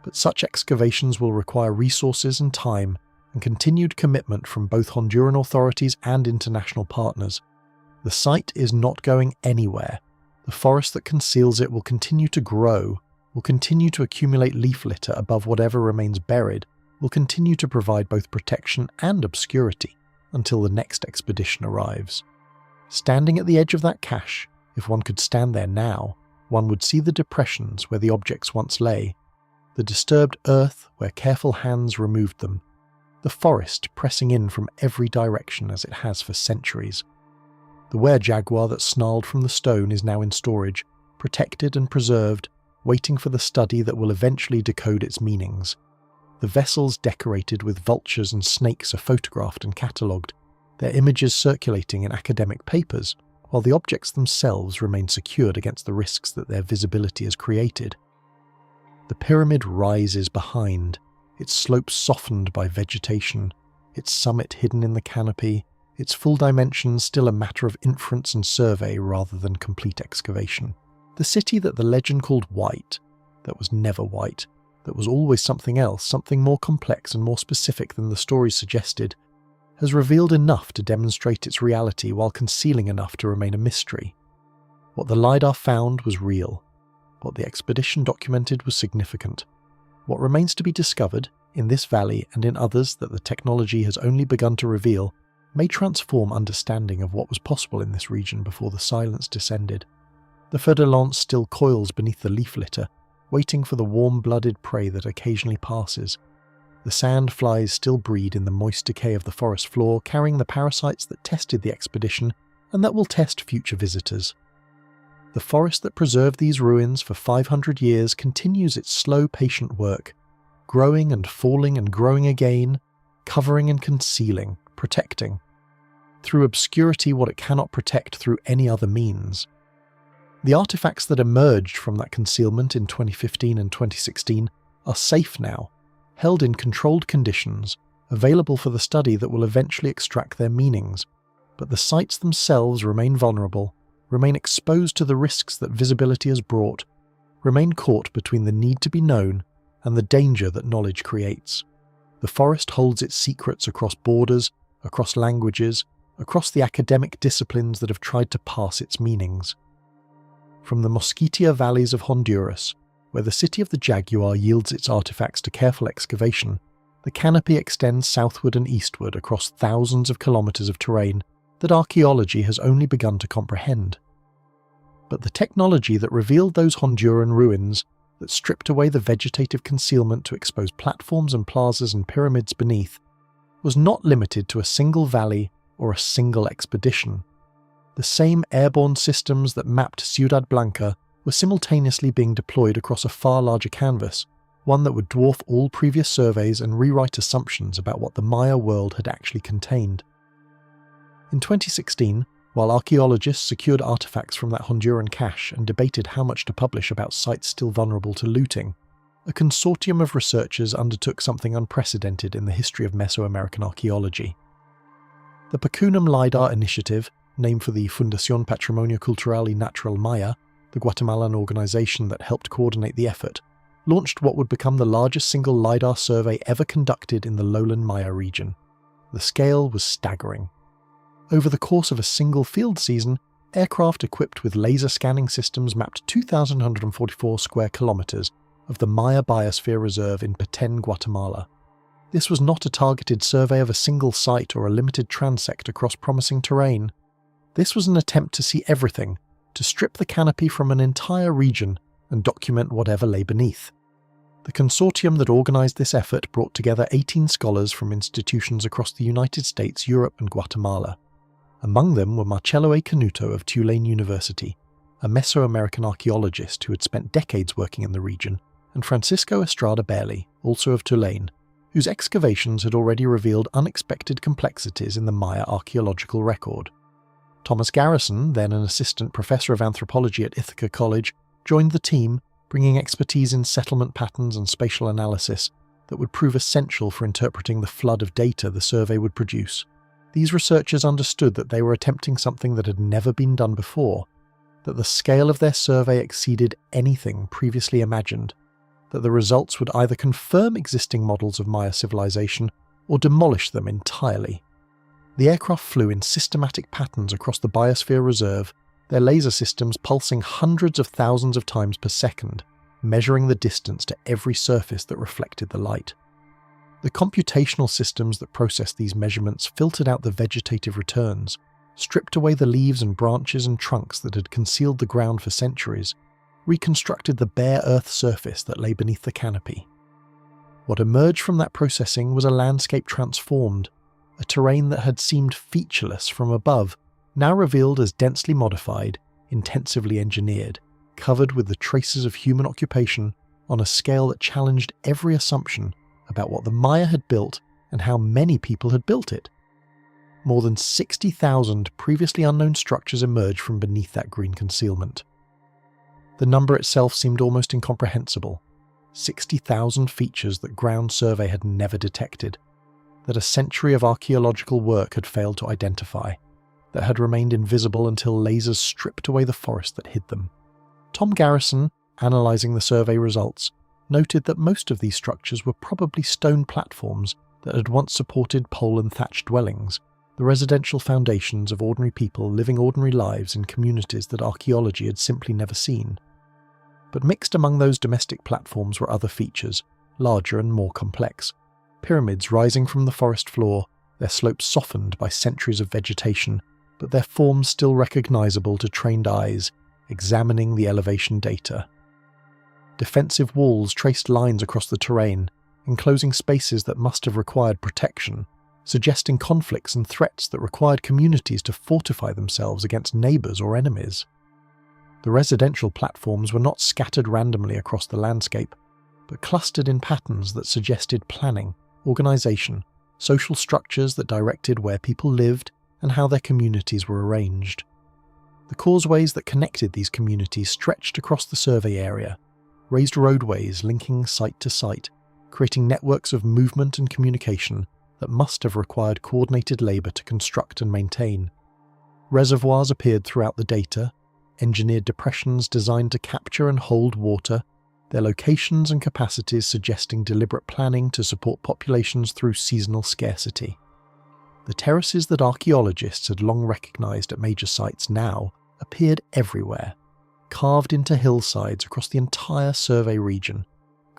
But such excavations will require resources and time and continued commitment from both Honduran authorities and international partners. The site is not going anywhere. The forest that conceals it will continue to grow, will continue to accumulate leaf litter above whatever remains buried, will continue to provide both protection and obscurity until the next expedition arrives. Standing at the edge of that cache, if one could stand there now, one would see the depressions where the objects once lay, the disturbed earth where careful hands removed them, the forest pressing in from every direction as it has for centuries. The were-jaguar that snarled from the stone is now in storage, protected and preserved, waiting for the study that will eventually decode its meanings. The vessels decorated with vultures and snakes are photographed and catalogued, their images circulating in academic papers, while the objects themselves remain secured against the risks that their visibility has created. The pyramid rises behind, its slopes softened by vegetation, its summit hidden in the canopy, its full dimensions still a matter of inference and survey rather than complete excavation. The city that the legend called white, that was never white, that was always something else, something more complex and more specific than the stories suggested, has revealed enough to demonstrate its reality while concealing enough to remain a mystery. What the LiDAR found was real. What the expedition documented was significant. What remains to be discovered, in this valley and in others that the technology has only begun to reveal, may transform understanding of what was possible in this region before the silence descended. The fer-de-lance still coils beneath the leaf litter, waiting for the warm-blooded prey that occasionally passes. The sand flies still breed in the moist decay of the forest floor, carrying the parasites that tested the expedition and that will test future visitors. The forest that preserved these ruins for 500 years continues its slow, patient work, growing and falling and growing again, covering and concealing, protecting. Through obscurity what it cannot protect through any other means. The artifacts that emerged from that concealment in 2015 and 2016 are safe now, held in controlled conditions, available for the study that will eventually extract their meanings, but the sites themselves remain vulnerable, remain exposed to the risks that visibility has brought, remain caught between the need to be known and the danger that knowledge creates. The forest holds its secrets across borders, across languages, across the academic disciplines that have tried to pass its meanings. From the Mosquitia valleys of Honduras, where the city of the jaguar yields its artifacts to careful excavation, the canopy extends southward and eastward across thousands of kilometers of terrain that archaeology has only begun to comprehend. But the technology that revealed those Honduran ruins, that stripped away the vegetative concealment to expose platforms and plazas and pyramids beneath, was not limited to a single valley or a single expedition. The same airborne systems that mapped Ciudad Blanca were simultaneously being deployed across a far larger canvas, one that would dwarf all previous surveys and rewrite assumptions about what the Maya world had actually contained. In 2016, while archaeologists secured artifacts from that Honduran cache and debated how much to publish about sites still vulnerable to looting, a consortium of researchers undertook something unprecedented in the history of Mesoamerican archaeology. The Pacunum LiDAR Initiative, named for the Fundación Patrimonio Cultural y Natural Maya, the Guatemalan organization that helped coordinate the effort, launched what would become the largest single LiDAR survey ever conducted in the lowland Maya region. The scale was staggering. Over the course of a single field season, aircraft equipped with laser scanning systems mapped 2,144 square kilometers of the Maya Biosphere Reserve in Petén, Guatemala. This was not a targeted survey of a single site or a limited transect across promising terrain. This was an attempt to see everything, to strip the canopy from an entire region and document whatever lay beneath. The consortium that organised this effort brought together 18 scholars from institutions across the United States, Europe and Guatemala. Among them were Marcello A. Canuto of Tulane University, a Mesoamerican archaeologist who had spent decades working in the region, and Francisco Estrada Belli, also of Tulane, whose excavations had already revealed unexpected complexities in the Maya archaeological record. Thomas Garrison, then an assistant professor of anthropology at Ithaca College, joined the team, bringing expertise in settlement patterns and spatial analysis that would prove essential for interpreting the flood of data the survey would produce. These researchers understood that they were attempting something that had never been done before, that the scale of their survey exceeded anything previously imagined, that the results would either confirm existing models of Maya civilization or demolish them entirely. The aircraft flew in systematic patterns across the Biosphere Reserve, their laser systems pulsing hundreds of thousands of times per second, measuring the distance to every surface that reflected the light. The computational systems that processed these measurements filtered out the vegetative returns, stripped away the leaves and branches and trunks that had concealed the ground for centuries, reconstructed the bare earth surface that lay beneath the canopy. What emerged from that processing was a landscape transformed, a terrain that had seemed featureless from above, now revealed as densely modified, intensively engineered, covered with the traces of human occupation on a scale that challenged every assumption about what the Maya had built and how many people had built it. More than 60,000 previously unknown structures emerged from beneath that green concealment. The number itself seemed almost incomprehensible. 60,000 features that ground survey had never detected, that a century of archaeological work had failed to identify, that had remained invisible until lasers stripped away the forest that hid them. Tom Garrison, analysing the survey results, noted that most of these structures were probably stone platforms that had once supported pole and thatched dwellings, the residential foundations of ordinary people living ordinary lives in communities that archaeology had simply never seen. But mixed among those domestic platforms were other features, larger and more complex. Pyramids rising from the forest floor, their slopes softened by centuries of vegetation, but their forms still recognisable to trained eyes, examining the elevation data. Defensive walls traced lines across the terrain, enclosing spaces that must have required protection, suggesting conflicts and threats that required communities to fortify themselves against neighbours or enemies. The residential platforms were not scattered randomly across the landscape, but clustered in patterns that suggested planning, organisation, social structures that directed where people lived and how their communities were arranged. The causeways that connected these communities stretched across the survey area, raised roadways linking site to site, creating networks of movement and communication that must have required coordinated labour to construct and maintain. Reservoirs appeared throughout the data, engineered depressions designed to capture and hold water, their locations and capacities suggesting deliberate planning to support populations through seasonal scarcity. The terraces that archaeologists had long recognised at major sites now appeared everywhere, carved into hillsides across the entire survey region,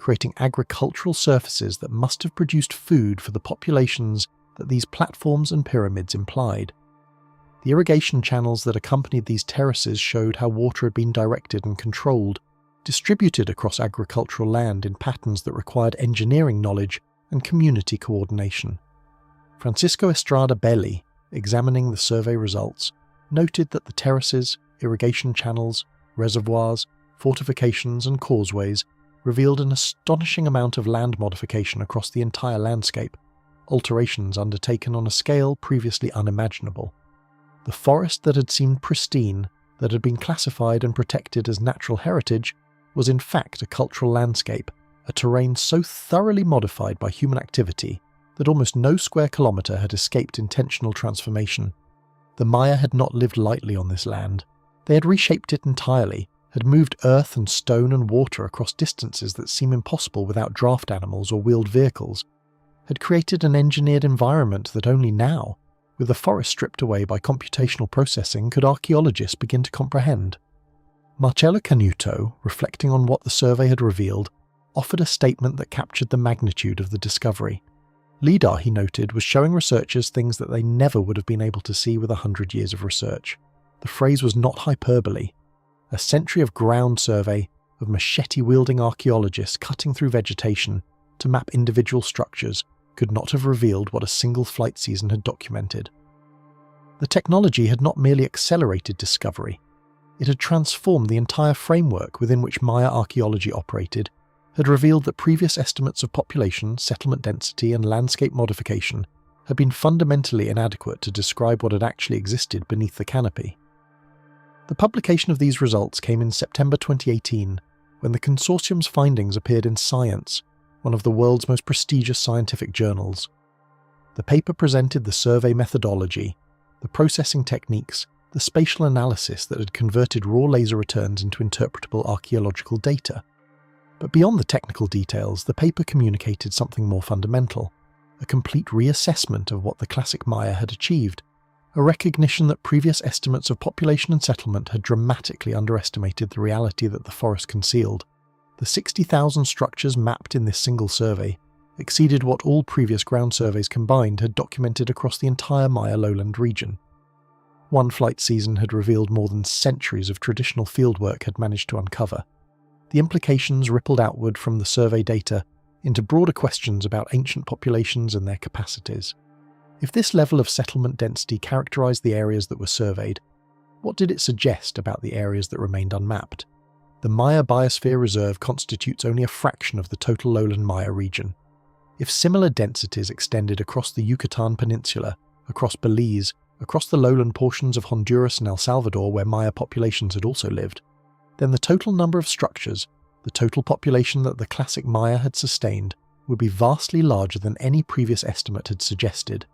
creating agricultural surfaces that must have produced food for the populations that these platforms and pyramids implied. The irrigation channels that accompanied these terraces showed how water had been directed and controlled, distributed across agricultural land in patterns that required engineering knowledge and community coordination. Francisco Estrada Belli, examining the survey results, noted that the terraces, irrigation channels, reservoirs, fortifications and causeways revealed an astonishing amount of land modification across the entire landscape, alterations undertaken on a scale previously unimaginable. The forest that had seemed pristine, that had been classified and protected as natural heritage, was in fact a cultural landscape, a terrain so thoroughly modified by human activity that almost no square kilometre had escaped intentional transformation. The Maya had not lived lightly on this land. They had reshaped it entirely, had moved earth and stone and water across distances that seem impossible without draft animals or wheeled vehicles, had created an engineered environment that only now, with the forest stripped away by computational processing, could archaeologists begin to comprehend. Marcello Canuto, reflecting on what the survey had revealed, offered a statement that captured the magnitude of the discovery. LIDAR, he noted, was showing researchers things that they never would have been able to see with 100 years of research. The phrase was not hyperbole. A century of ground survey of machete-wielding archaeologists cutting through vegetation to map individual structures could not have revealed what a single flight season had documented. The technology had not merely accelerated discovery, it had transformed the entire framework within which Maya archaeology operated, had revealed that previous estimates of population, settlement density, and landscape modification had been fundamentally inadequate to describe what had actually existed beneath the canopy. The publication of these results came in September 2018, when the consortium's findings appeared in Science, one of the world's most prestigious scientific journals. The paper presented the survey methodology, the processing techniques, the spatial analysis that had converted raw laser returns into interpretable archaeological data. But beyond the technical details, the paper communicated something more fundamental, a complete reassessment of what the classic Maya had achieved, a recognition that previous estimates of population and settlement had dramatically underestimated the reality that the forest concealed. The 60,000 structures mapped in this single survey exceeded what all previous ground surveys combined had documented across the entire Maya lowland region. One flight season had revealed more than centuries of traditional fieldwork had managed to uncover. The implications rippled outward from the survey data into broader questions about ancient populations and their capacities. If this level of settlement density characterized the areas that were surveyed, what did it suggest about the areas that remained unmapped? The Maya Biosphere Reserve constitutes only a fraction of the total lowland Maya region. If similar densities extended across the Yucatan Peninsula, across Belize, across the lowland portions of Honduras and El Salvador where Maya populations had also lived, then the total number of structures, the total population that the classic Maya had sustained, would be vastly larger than any previous estimate had suggested.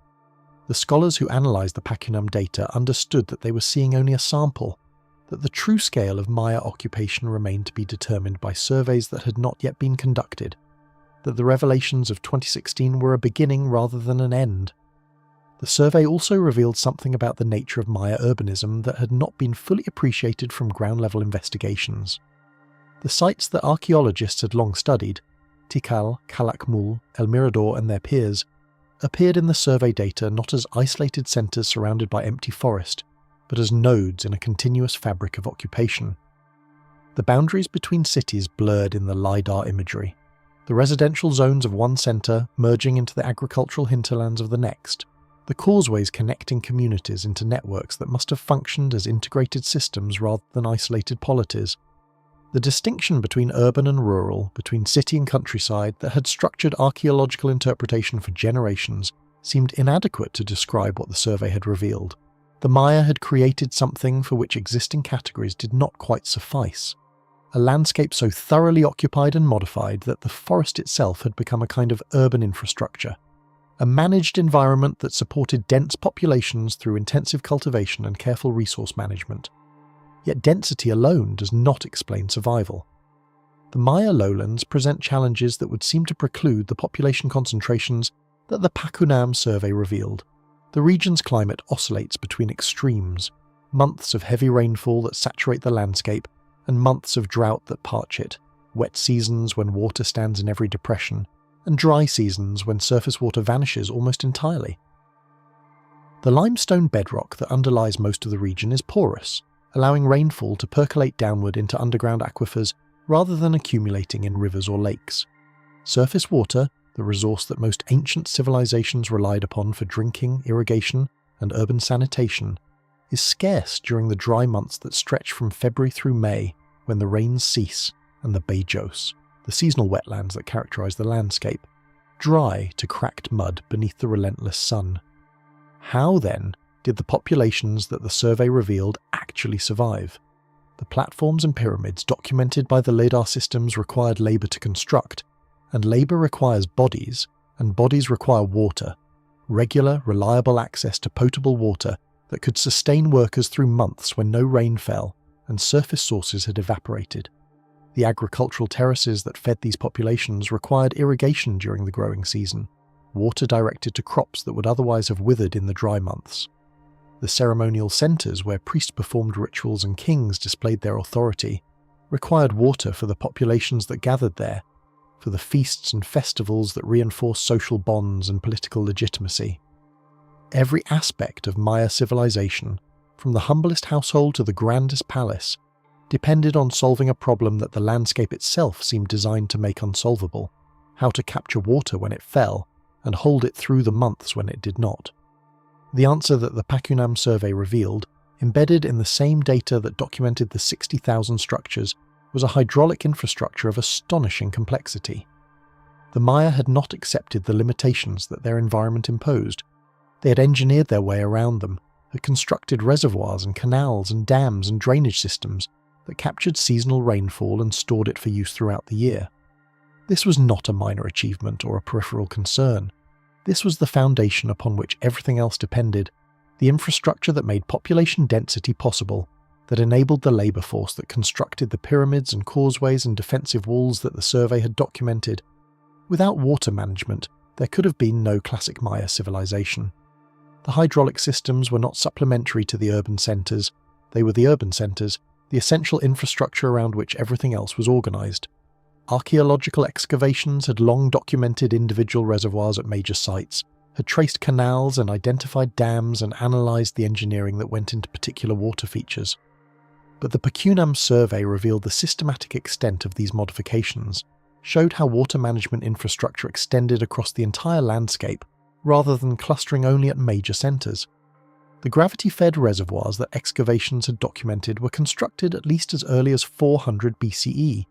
The scholars who analysed the Pakunam data understood that they were seeing only a sample, that the true scale of Maya occupation remained to be determined by surveys that had not yet been conducted, that the revelations of 2016 were a beginning rather than an end. The survey also revealed something about the nature of Maya urbanism that had not been fully appreciated from ground-level investigations. The sites that archaeologists had long studied, Tikal, Calakmul, El Mirador and their peers, appeared in the survey data not as isolated centres surrounded by empty forest, but as nodes in a continuous fabric of occupation. The boundaries between cities blurred in the LiDAR imagery, the residential zones of one centre merging into the agricultural hinterlands of the next, the causeways connecting communities into networks that must have functioned as integrated systems rather than isolated polities. The distinction between urban and rural, between city and countryside that had structured archaeological interpretation for generations seemed inadequate to describe what the survey had revealed. The Maya had created something for which existing categories did not quite suffice. A landscape so thoroughly occupied and modified that the forest itself had become a kind of urban infrastructure. A managed environment that supported dense populations through intensive cultivation and careful resource management. Yet density alone does not explain survival. The Maya lowlands present challenges that would seem to preclude the population concentrations that the Pakunam survey revealed. The region's climate oscillates between extremes, months of heavy rainfall that saturate the landscape and months of drought that parch it, wet seasons when water stands in every depression, and dry seasons when surface water vanishes almost entirely. The limestone bedrock that underlies most of the region is porous, allowing rainfall to percolate downward into underground aquifers rather than accumulating in rivers or lakes. Surface water, the resource that most ancient civilizations relied upon for drinking, irrigation, and urban sanitation, is scarce during the dry months that stretch from February through May, when the rains cease and the Bejos, the seasonal wetlands that characterize the landscape, dry to cracked mud beneath the relentless sun. How, then, did the populations that the survey revealed actually survive? The platforms and pyramids documented by the LiDAR systems required labour to construct, and labour requires bodies, and bodies require water, regular, reliable access to potable water that could sustain workers through months when no rain fell and surface sources had evaporated. The agricultural terraces that fed these populations required irrigation during the growing season, water directed to crops that would otherwise have withered in the dry months. The ceremonial centres where priests performed rituals and kings displayed their authority required water for the populations that gathered there, for the feasts and festivals that reinforced social bonds and political legitimacy. Every aspect of Maya civilization, from the humblest household to the grandest palace, depended on solving a problem that the landscape itself seemed designed to make unsolvable: how to capture water when it fell and hold it through the months when it did not. The answer that the Pakunam survey revealed, embedded in the same data that documented the 60,000 structures, was a hydraulic infrastructure of astonishing complexity. The Maya had not accepted the limitations that their environment imposed. They had engineered their way around them, had constructed reservoirs and canals and dams and drainage systems that captured seasonal rainfall and stored it for use throughout the year. This was not a minor achievement or a peripheral concern. This was the foundation upon which everything else depended, the infrastructure that made population density possible, that enabled the labour force that constructed the pyramids and causeways and defensive walls that the survey had documented. Without water management, there could have been no classic Maya civilization. The hydraulic systems were not supplementary to the urban centres, they were the urban centres, the essential infrastructure around which everything else was organised. Archaeological excavations had long documented individual reservoirs at major sites, had traced canals and identified dams and analysed the engineering that went into particular water features. But the Pakunam survey revealed the systematic extent of these modifications, showed how water management infrastructure extended across the entire landscape, rather than clustering only at major centres. The gravity-fed reservoirs that excavations had documented were constructed at least as early as 400 BCE,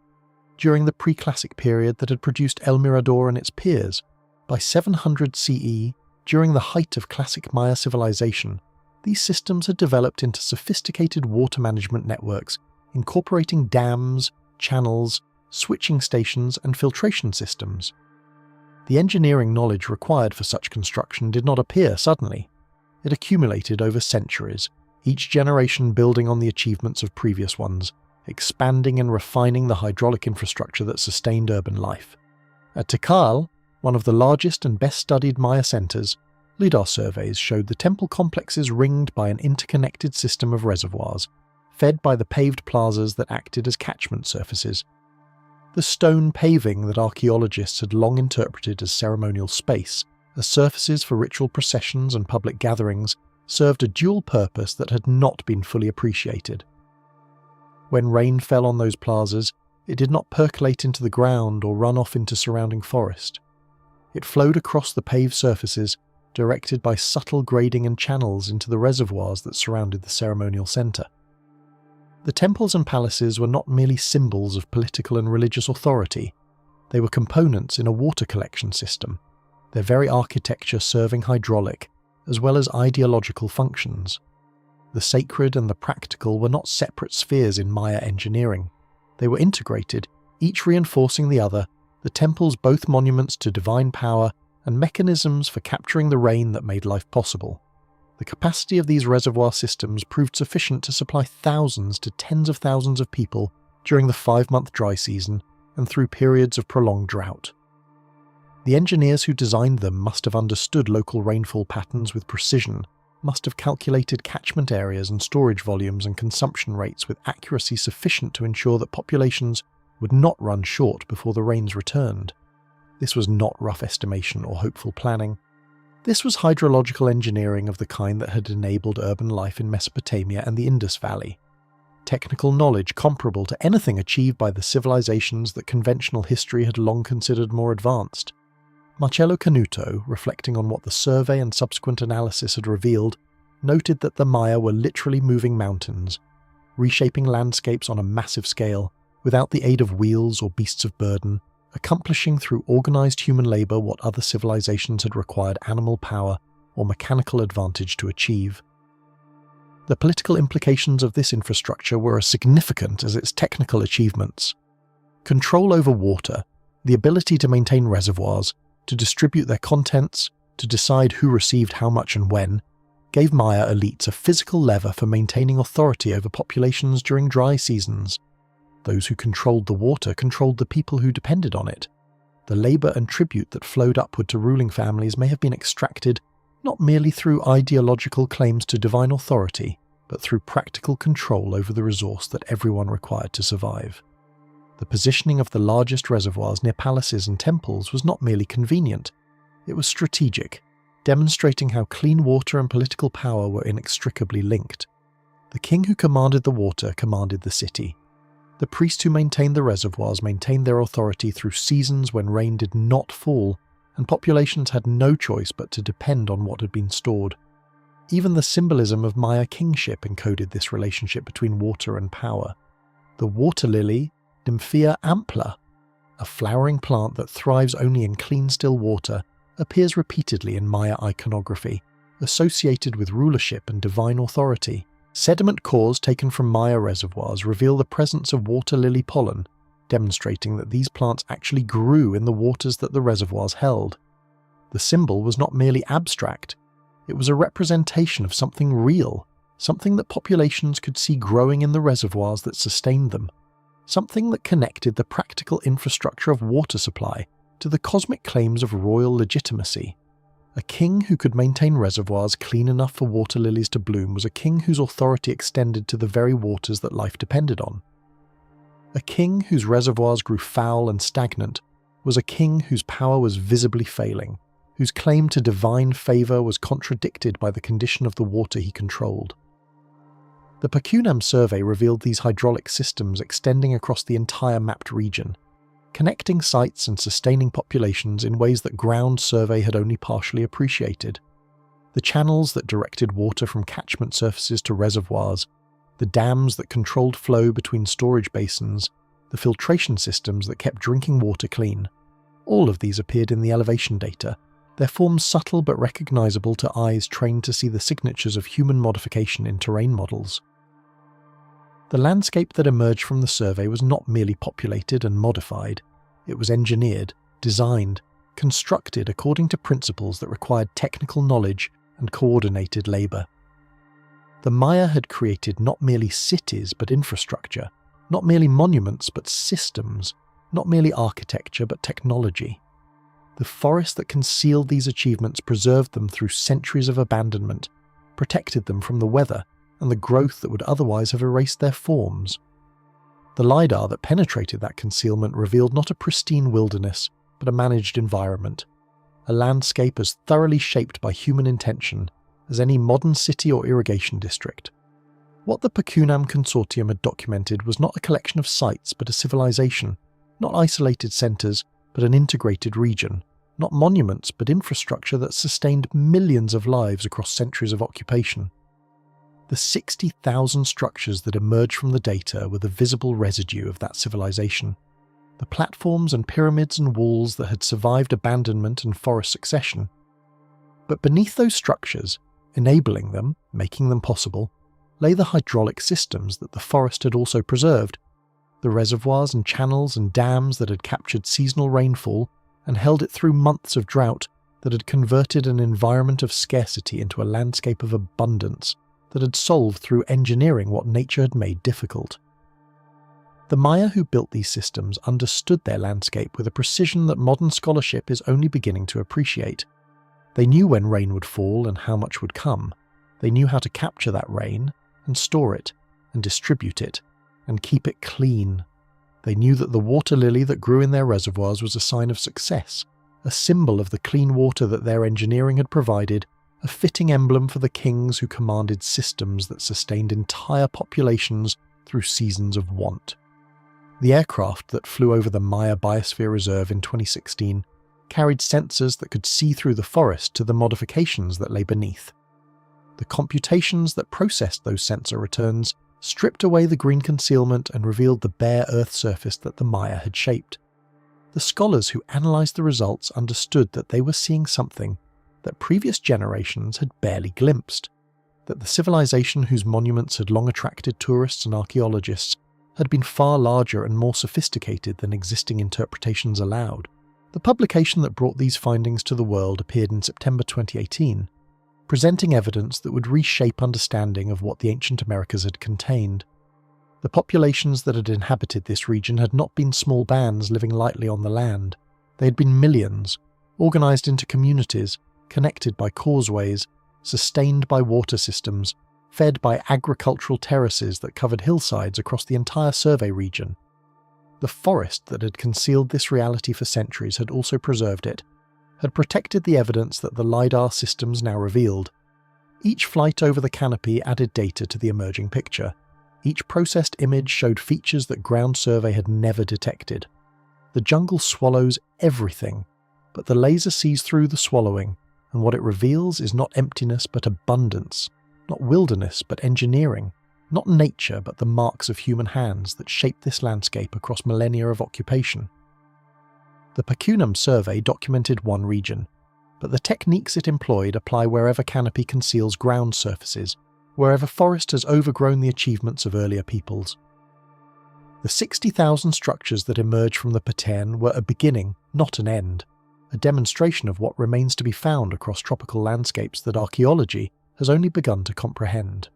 during the pre-classic period that had produced El Mirador and its peers. By 700 CE, during the height of classic Maya civilization, these systems had developed into sophisticated water management networks, incorporating dams, channels, switching stations, and filtration systems. The engineering knowledge required for such construction did not appear suddenly. It accumulated over centuries, each generation building on the achievements of previous ones, expanding and refining the hydraulic infrastructure that sustained urban life. At Tikal, one of the largest and best-studied Maya centres, LIDAR surveys showed the temple complexes ringed by an interconnected system of reservoirs, fed by the paved plazas that acted as catchment surfaces. The stone paving that archaeologists had long interpreted as ceremonial space, as surfaces for ritual processions and public gatherings, served a dual purpose that had not been fully appreciated. When rain fell on those plazas, it did not percolate into the ground or run off into surrounding forest. It flowed across the paved surfaces, directed by subtle grading and channels into the reservoirs that surrounded the ceremonial centre. The temples and palaces were not merely symbols of political and religious authority, they were components in a water collection system, their very architecture serving hydraulic, as well as ideological functions. The sacred and the practical were not separate spheres in Maya engineering. They were integrated, each reinforcing the other, the temples both monuments to divine power and mechanisms for capturing the rain that made life possible. The capacity of these reservoir systems proved sufficient to supply thousands to tens of thousands of people during the 5-month dry season and through periods of prolonged drought. The engineers who designed them must have understood local rainfall patterns with precision, must have calculated catchment areas and storage volumes and consumption rates with accuracy sufficient to ensure that populations would not run short before the rains returned. This was not rough estimation or hopeful planning. This was hydrological engineering of the kind that had enabled urban life in Mesopotamia and the Indus Valley. Technical knowledge comparable to anything achieved by the civilizations that conventional history had long considered more advanced. Marcello Canuto, reflecting on what the survey and subsequent analysis had revealed, noted that the Maya were literally moving mountains, reshaping landscapes on a massive scale, without the aid of wheels or beasts of burden, accomplishing through organised human labour what other civilizations had required animal power or mechanical advantage to achieve. The political implications of this infrastructure were as significant as its technical achievements. Control over water, the ability to maintain reservoirs, to distribute their contents, to decide who received how much and when, gave Maya elites a physical lever for maintaining authority over populations during dry seasons. Those who controlled the water controlled the people who depended on it. The labour and tribute that flowed upward to ruling families may have been extracted not merely through ideological claims to divine authority, but through practical control over the resource that everyone required to survive. The positioning of the largest reservoirs near palaces and temples was not merely convenient, it was strategic, demonstrating how clean water and political power were inextricably linked. The king who commanded the water commanded the city. The priests who maintained the reservoirs maintained their authority through seasons when rain did not fall, and populations had no choice but to depend on what had been stored. Even the symbolism of Maya kingship encoded this relationship between water and power. The water lily, Nymphaea ampla, a flowering plant that thrives only in clean still water, appears repeatedly in Maya iconography, associated with rulership and divine authority. Sediment cores taken from Maya reservoirs reveal the presence of water lily pollen, demonstrating that these plants actually grew in the waters that the reservoirs held. The symbol was not merely abstract, it was a representation of something real, something that populations could see growing in the reservoirs that sustained them, something that connected the practical infrastructure of water supply to the cosmic claims of royal legitimacy. A king who could maintain reservoirs clean enough for water lilies to bloom was a king whose authority extended to the very waters that life depended on. A king whose reservoirs grew foul and stagnant was a king whose power was visibly failing, whose claim to divine favour was contradicted by the condition of the water he controlled. The Pakunam survey revealed these hydraulic systems extending across the entire mapped region, connecting sites and sustaining populations in ways that ground survey had only partially appreciated. The channels that directed water from catchment surfaces to reservoirs, the dams that controlled flow between storage basins, the filtration systems that kept drinking water clean, all of these appeared in the elevation data, their forms subtle but recognizable to eyes trained to see the signatures of human modification in terrain models. The landscape that emerged from the survey was not merely populated and modified, it was engineered, designed, constructed according to principles that required technical knowledge and coordinated labour. The Maya had created not merely cities but infrastructure, not merely monuments but systems, not merely architecture but technology. The forest that concealed these achievements preserved them through centuries of abandonment, protected them from the weather and the growth that would otherwise have erased their forms. The LiDAR that penetrated that concealment revealed not a pristine wilderness, but a managed environment, a landscape as thoroughly shaped by human intention as any modern city or irrigation district. What the Pakunam Consortium had documented was not a collection of sites but a civilization, not isolated centres but an integrated region, not monuments but infrastructure that sustained millions of lives across centuries of occupation. The 60,000 structures that emerged from the data were the visible residue of that civilization, the platforms and pyramids and walls that had survived abandonment and forest succession. But beneath those structures, enabling them, making them possible, lay the hydraulic systems that the forest had also preserved, the reservoirs and channels and dams that had captured seasonal rainfall and held it through months of drought, that had converted an environment of scarcity into a landscape of abundance, that had solved through engineering what nature had made difficult. The Maya who built these systems understood their landscape with a precision that modern scholarship is only beginning to appreciate. They knew when rain would fall and how much would come. They knew how to capture that rain, and store it, and distribute it, and keep it clean. They knew that the water lily that grew in their reservoirs was a sign of success, a symbol of the clean water that their engineering had provided, a fitting emblem for the kings who commanded systems that sustained entire populations through seasons of want. The aircraft that flew over the Maya Biosphere Reserve in 2016 carried sensors that could see through the forest to the modifications that lay beneath. The computations that processed those sensor returns stripped away the green concealment and revealed the bare earth surface that the Maya had shaped. The scholars who analysed the results understood that they were seeing something that previous generations had barely glimpsed, that the civilization whose monuments had long attracted tourists and archaeologists had been far larger and more sophisticated than existing interpretations allowed. The publication that brought these findings to the world appeared in September 2018, presenting evidence that would reshape understanding of what the ancient Americas had contained. The populations that had inhabited this region had not been small bands living lightly on the land. They had been millions, organised into communities, connected by causeways, sustained by water systems, fed by agricultural terraces that covered hillsides across the entire survey region. The forest that had concealed this reality for centuries had also preserved it, had protected the evidence that the LiDAR systems now revealed. Each flight over the canopy added data to the emerging picture. Each processed image showed features that ground survey had never detected. The jungle swallows everything, but the laser sees through the swallowing, and what it reveals is not emptiness but abundance, not wilderness but engineering, not nature but the marks of human hands that shaped this landscape across millennia of occupation. The Pakunam survey documented one region, but the techniques it employed apply wherever canopy conceals ground surfaces, wherever forest has overgrown the achievements of earlier peoples. The 60,000 structures that emerged from the Pattern were a beginning, not an end, a demonstration of what remains to be found across tropical landscapes that archaeology has only begun to comprehend.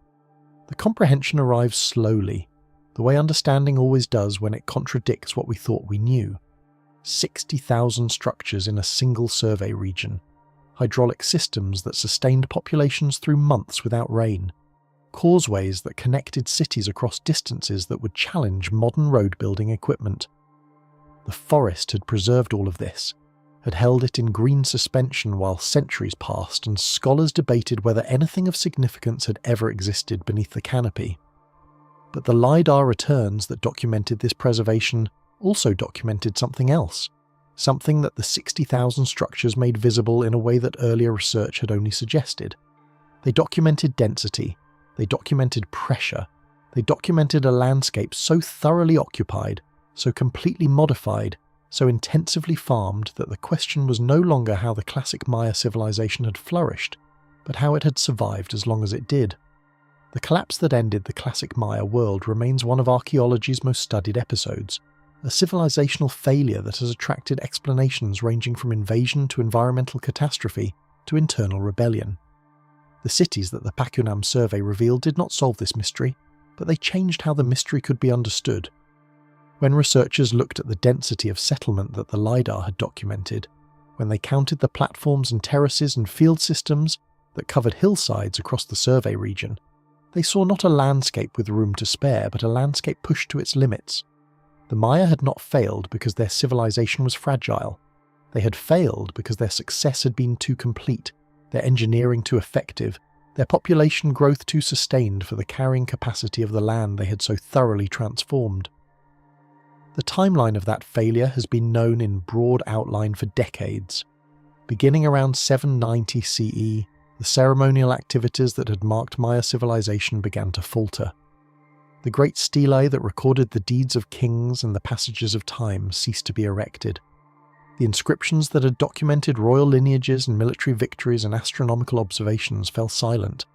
The comprehension arrives slowly, the way understanding always does when it contradicts what we thought we knew. 60,000 structures in a single survey region, hydraulic systems that sustained populations through months without rain, causeways that connected cities across distances that would challenge modern road-building equipment. The forest had preserved all of this, had held it in green suspension while centuries passed and scholars debated whether anything of significance had ever existed beneath the canopy. But the LiDAR returns that documented this preservation also documented something else, something that the 60,000 structures made visible in a way that earlier research had only suggested. They documented density, they documented pressure, they documented a landscape so thoroughly occupied, so completely modified, so intensively farmed that the question was no longer how the classic Maya civilization had flourished, but how it had survived as long as it did. The collapse that ended the classic Maya world remains one of archaeology's most studied episodes, a civilizational failure that has attracted explanations ranging from invasion to environmental catastrophe to internal rebellion. The cities that the Pakunam survey revealed did not solve this mystery, but they changed how the mystery could be understood. When researchers looked at the density of settlement that the LiDAR had documented, when they counted the platforms and terraces and field systems that covered hillsides across the survey region, they saw not a landscape with room to spare, but a landscape pushed to its limits. The Maya had not failed because their civilization was fragile. They had failed because their success had been too complete, their engineering too effective, their population growth too sustained for the carrying capacity of the land they had so thoroughly transformed. The timeline of that failure has been known in broad outline for decades. Beginning around 790 CE, the ceremonial activities that had marked Maya civilization began to falter. The great stelae that recorded the deeds of kings and the passages of time ceased to be erected. The inscriptions that had documented royal lineages and military victories and astronomical observations fell silent.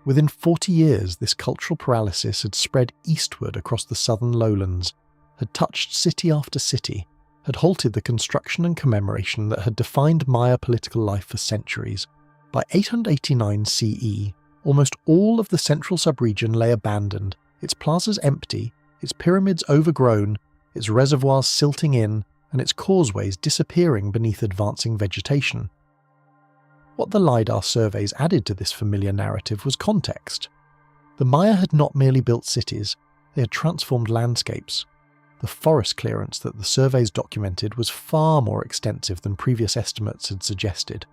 Within 40 years, this cultural paralysis had spread eastward across the southern lowlands, had touched city after city, had halted the construction and commemoration that had defined Maya political life for centuries. By 889 CE, almost all of the central subregion lay abandoned, its plazas empty, its pyramids overgrown, its reservoirs silting in, and its causeways disappearing beneath advancing vegetation. What the LiDAR surveys added to this familiar narrative was context. The Maya had not merely built cities, they had transformed landscapes. The forest clearance that the surveys documented was far more extensive than previous estimates had suggested.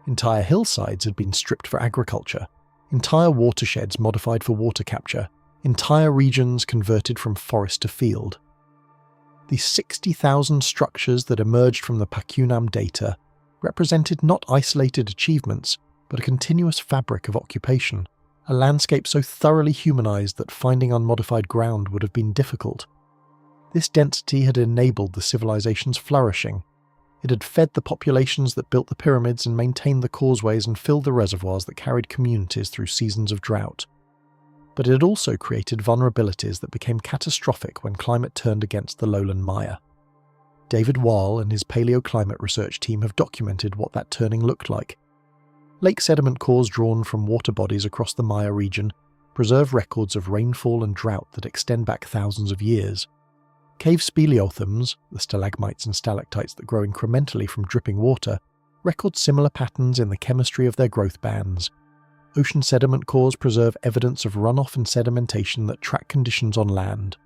Entire hillsides had been stripped for agriculture, entire watersheds modified for water capture, entire regions converted from forest to field. The 60,000 structures that emerged from the Pakunam data represented not isolated achievements, but a continuous fabric of occupation, a landscape so thoroughly humanized that finding unmodified ground would have been difficult. This density had enabled the civilization's flourishing. It had fed the populations that built the pyramids and maintained the causeways and filled the reservoirs that carried communities through seasons of drought. But it had also created vulnerabilities that became catastrophic when climate turned against the lowland Maya. David Wall and his paleoclimate research team have documented what that turning looked like. Lake sediment cores drawn from water bodies across the Maya region preserve records of rainfall and drought that extend back thousands of years. Cave speleothems, the stalagmites and stalactites that grow incrementally from dripping water, record similar patterns in the chemistry of their growth bands. Ocean sediment cores preserve evidence of runoff and sedimentation that track conditions on land.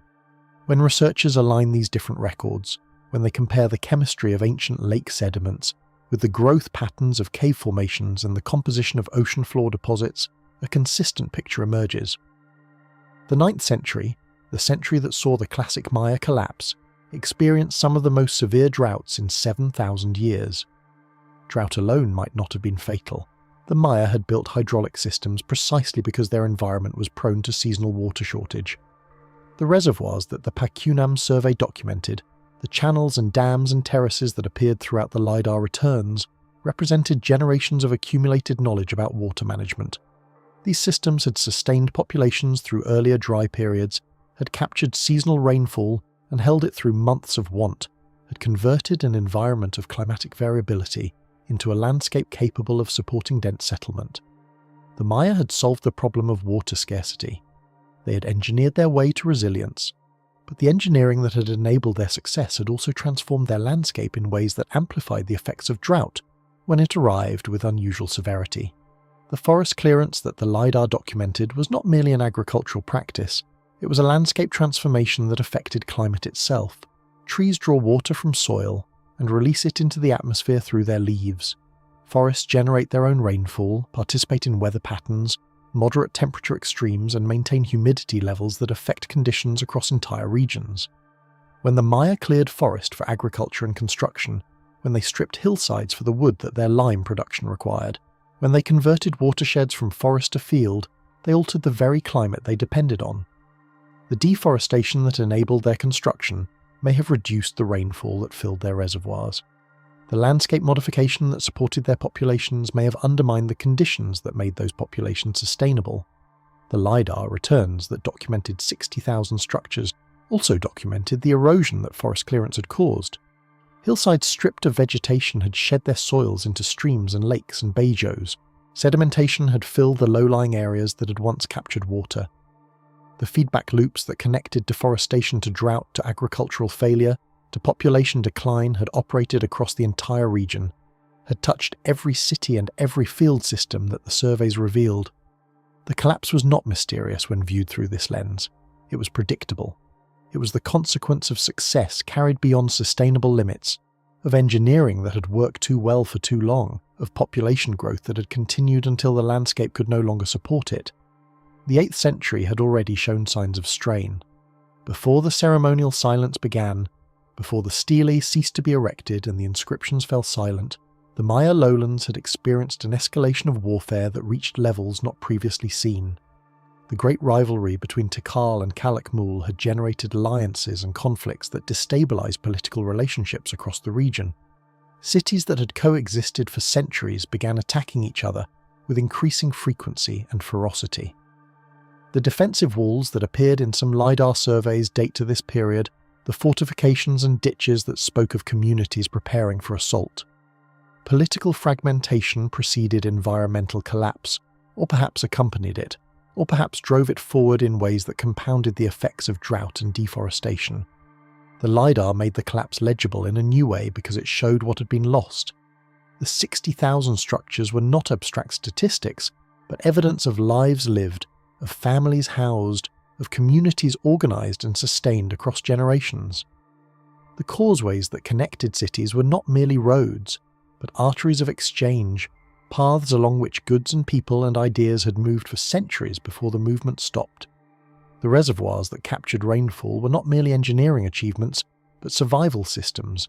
When researchers align these different records, when they compare the chemistry of ancient lake sediments with the growth patterns of cave formations and the composition of ocean floor deposits, a consistent picture emerges. The 9th century, the century that saw the classic Maya collapse, experienced some of the most severe droughts in 7,000 years. Drought alone might not have been fatal. The Maya had built hydraulic systems precisely because their environment was prone to seasonal water shortage. The reservoirs that the Pakunam survey documented, the channels and dams and terraces that appeared throughout the LiDAR returns, represented generations of accumulated knowledge about water management. These systems had sustained populations through earlier dry periods, had captured seasonal rainfall and held it through months of want, had converted an environment of climatic variability into a landscape capable of supporting dense settlement. The Maya had solved the problem of water scarcity. They had engineered their way to resilience, but the engineering that had enabled their success had also transformed their landscape in ways that amplified the effects of drought when it arrived with unusual severity. The forest clearance that the LiDAR documented was not merely an agricultural practice, it was a landscape transformation that affected climate itself. Trees draw water from soil and release it into the atmosphere through their leaves. Forests generate their own rainfall, participate in weather patterns, moderate temperature extremes, and maintain humidity levels that affect conditions across entire regions. When the Maya cleared forest for agriculture and construction, when they stripped hillsides for the wood that their lime production required, when they converted watersheds from forest to field, they altered the very climate they depended on. The deforestation that enabled their construction may have reduced the rainfall that filled their reservoirs. The landscape modification that supported their populations may have undermined the conditions that made those populations sustainable. The LiDAR returns that documented 60,000 structures also documented the erosion that forest clearance had caused. Hillsides stripped of vegetation had shed their soils into streams and lakes and bajos. Sedimentation had filled the low-lying areas that had once captured water. The feedback loops that connected deforestation to drought to agricultural failure to population decline had operated across the entire region, had touched every city and every field system that the surveys revealed. The collapse was not mysterious when viewed through this lens. It was predictable. It was the consequence of success carried beyond sustainable limits, of engineering that had worked too well for too long, of population growth that had continued until the landscape could no longer support it. The 8th century had already shown signs of strain. Before the ceremonial silence began, before the stelae ceased to be erected and the inscriptions fell silent, the Maya lowlands had experienced an escalation of warfare that reached levels not previously seen. The great rivalry between Tikal and Calakmul had generated alliances and conflicts that destabilized political relationships across the region. Cities that had coexisted for centuries began attacking each other with increasing frequency and ferocity. The defensive walls that appeared in some LiDAR surveys date to this period, the fortifications and ditches that spoke of communities preparing for assault. Political fragmentation preceded environmental collapse, or perhaps accompanied it, or perhaps drove it forward in ways that compounded the effects of drought and deforestation. The LiDAR made the collapse legible in a new way because it showed what had been lost. The 60,000 structures were not abstract statistics, but evidence of lives lived, of families housed, of communities organized and sustained across generations. The causeways that connected cities were not merely roads, but arteries of exchange, paths along which goods and people and ideas had moved for centuries before the movement stopped. The reservoirs that captured rainfall were not merely engineering achievements, but survival systems,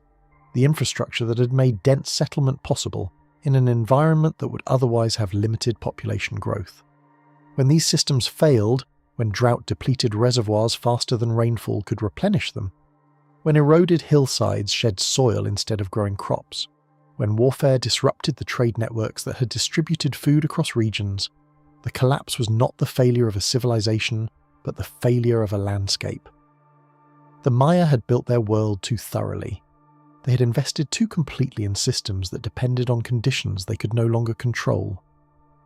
the infrastructure that had made dense settlement possible in an environment that would otherwise have limited population growth. When these systems failed, when drought depleted reservoirs faster than rainfall could replenish them, when eroded hillsides shed soil instead of growing crops, when warfare disrupted the trade networks that had distributed food across regions, the collapse was not the failure of a civilization, but the failure of a landscape. The Maya had built their world too thoroughly. They had invested too completely in systems that depended on conditions they could no longer control.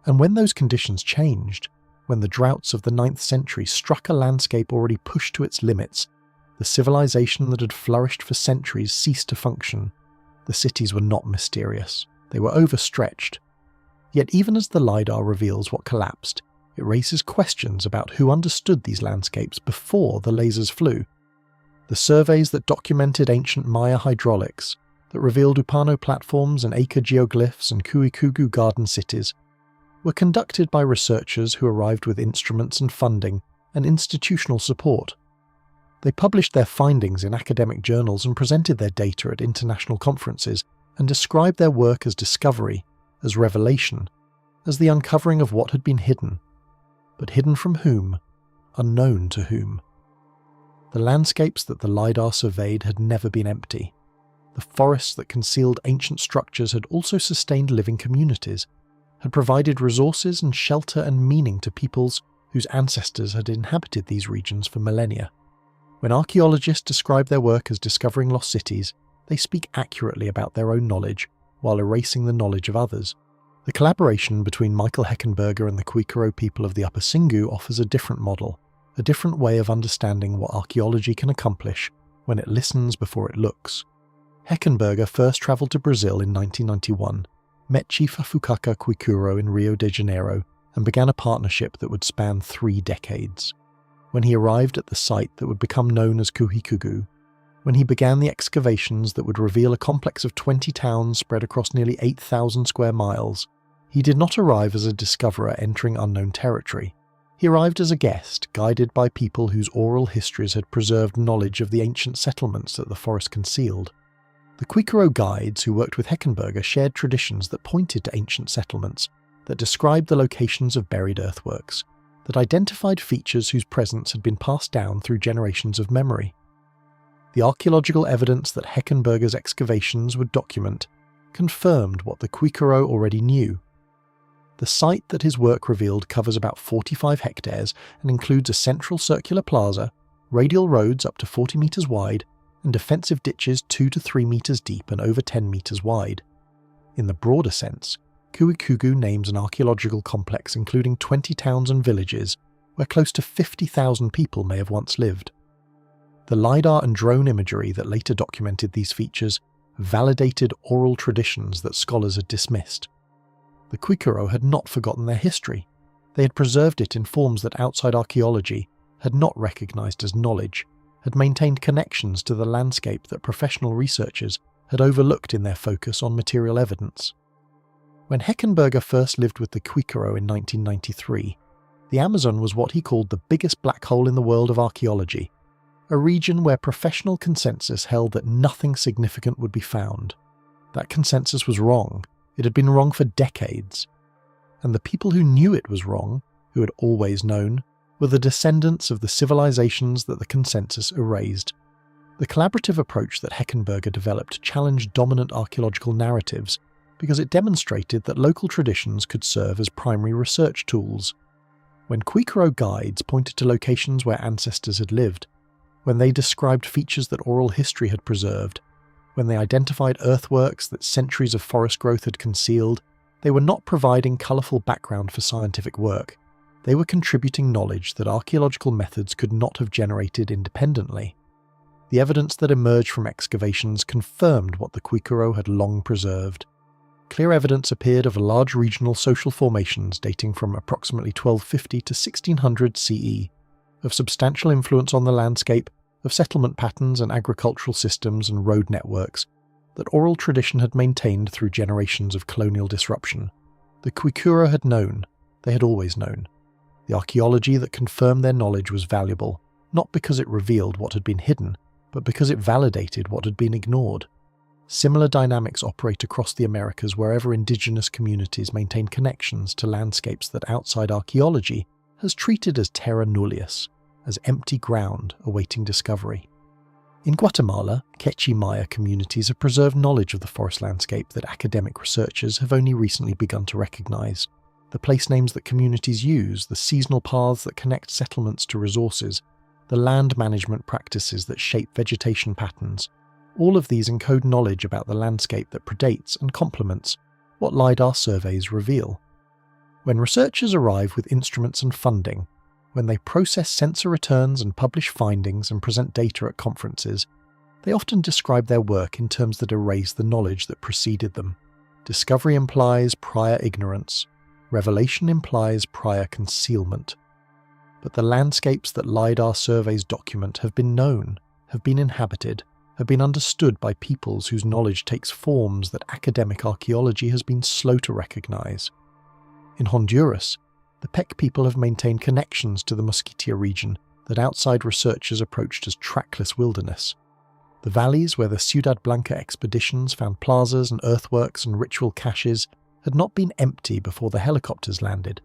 And when those conditions changed, when the droughts of the 9th century struck a landscape already pushed to its limits, the civilization that had flourished for centuries ceased to function. The cities were not mysterious. They were overstretched. Yet even as the LiDAR reveals what collapsed, it raises questions about who understood these landscapes before the lasers flew. The surveys that documented ancient Maya hydraulics, that revealed Upano platforms and Acre geoglyphs and Kuikugu garden cities, were conducted by researchers who arrived with instruments and funding and institutional support. They published their findings in academic journals and presented their data at international conferences and described their work as discovery, as revelation, as the uncovering of what had been hidden. But hidden from whom? Unknown to whom? The landscapes that the LiDAR surveyed had never been empty. The forests that concealed ancient structures had also sustained living communities, had provided resources and shelter and meaning to peoples whose ancestors had inhabited these regions for millennia. When archaeologists describe their work as discovering lost cities, they speak accurately about their own knowledge while erasing the knowledge of others. The collaboration between Michael Heckenberger and the Kwikoro people of the Upper Singu offers a different model, a different way of understanding what archaeology can accomplish when it listens before it looks. Heckenberger first travelled to Brazil in 1991, met Chief Afukaka Kwikoro in Rio de Janeiro, and began a partnership that would span 3 decades. When he arrived at the site that would become known as Kuikugu, when he began the excavations that would reveal a complex of 20 towns spread across nearly 8,000 square miles, he did not arrive as a discoverer entering unknown territory. He arrived as a guest, guided by people whose oral histories had preserved knowledge of the ancient settlements that the forest concealed. The Kwikoro guides who worked with Heckenberger shared traditions that pointed to ancient settlements, that described the locations of buried earthworks, that identified features whose presence had been passed down through generations of memory. The archaeological evidence that Heckenberger's excavations would document confirmed what the Kwikoro already knew. The site that his work revealed covers about 45 hectares and includes a central circular plaza, radial roads up to 40 metres wide, and defensive ditches 2 to 3 metres deep and over 10 metres wide. In the broader sense, Kuikugu names an archaeological complex including 20 towns and villages where close to 50,000 people may have once lived. The LiDAR and drone imagery that later documented these features validated oral traditions that scholars had dismissed. The Kwikoro had not forgotten their history. They had preserved it in forms that outside archaeology had not recognised as knowledge, had maintained connections to the landscape that professional researchers had overlooked in their focus on material evidence. When Heckenberger first lived with the Kwikoro in 1993, the Amazon was what he called the biggest black hole in the world of archaeology, a region where professional consensus held that nothing significant would be found. That consensus was wrong. It had been wrong for decades. And the people who knew it was wrong, who had always known, were the descendants of the civilizations that the consensus erased. The collaborative approach that Heckenberger developed challenged dominant archaeological narratives because it demonstrated that local traditions could serve as primary research tools. When Kwikoro guides pointed to locations where ancestors had lived, when they described features that oral history had preserved, when they identified earthworks that centuries of forest growth had concealed, they were not providing colourful background for scientific work. They were contributing knowledge that archaeological methods could not have generated independently. The evidence that emerged from excavations confirmed what the Kwikoro had long preserved. Clear evidence appeared of large regional social formations dating from approximately 1250 to 1600 CE, of substantial influence on the landscape, of settlement patterns and agricultural systems and road networks that oral tradition had maintained through generations of colonial disruption. The Kwikoro had known, they had always known. The archaeology that confirmed their knowledge was valuable, not because it revealed what had been hidden, but because it validated what had been ignored. Similar dynamics operate across the Americas wherever indigenous communities maintain connections to landscapes that outside archaeology has treated as terra nullius, as empty ground awaiting discovery. In Guatemala, Quechua Maya communities have preserved knowledge of the forest landscape that academic researchers have only recently begun to recognize. The place names that communities use, the seasonal paths that connect settlements to resources, the land management practices that shape vegetation patterns, all of these encode knowledge about the landscape that predates and complements what LiDAR surveys reveal. When researchers arrive with instruments and funding, when they process sensor returns and publish findings and present data at conferences, they often describe their work in terms that erase the knowledge that preceded them. Discovery implies prior ignorance. Revelation implies prior concealment. But the landscapes that LiDAR surveys document have been known, have been inhabited, have been understood by peoples whose knowledge takes forms that academic archaeology has been slow to recognize. In Honduras, the Pec people have maintained connections to the Mosquitia region that outside researchers approached as trackless wilderness. The valleys where the Ciudad Blanca expeditions found plazas and earthworks and ritual caches had not been empty before the helicopters landed.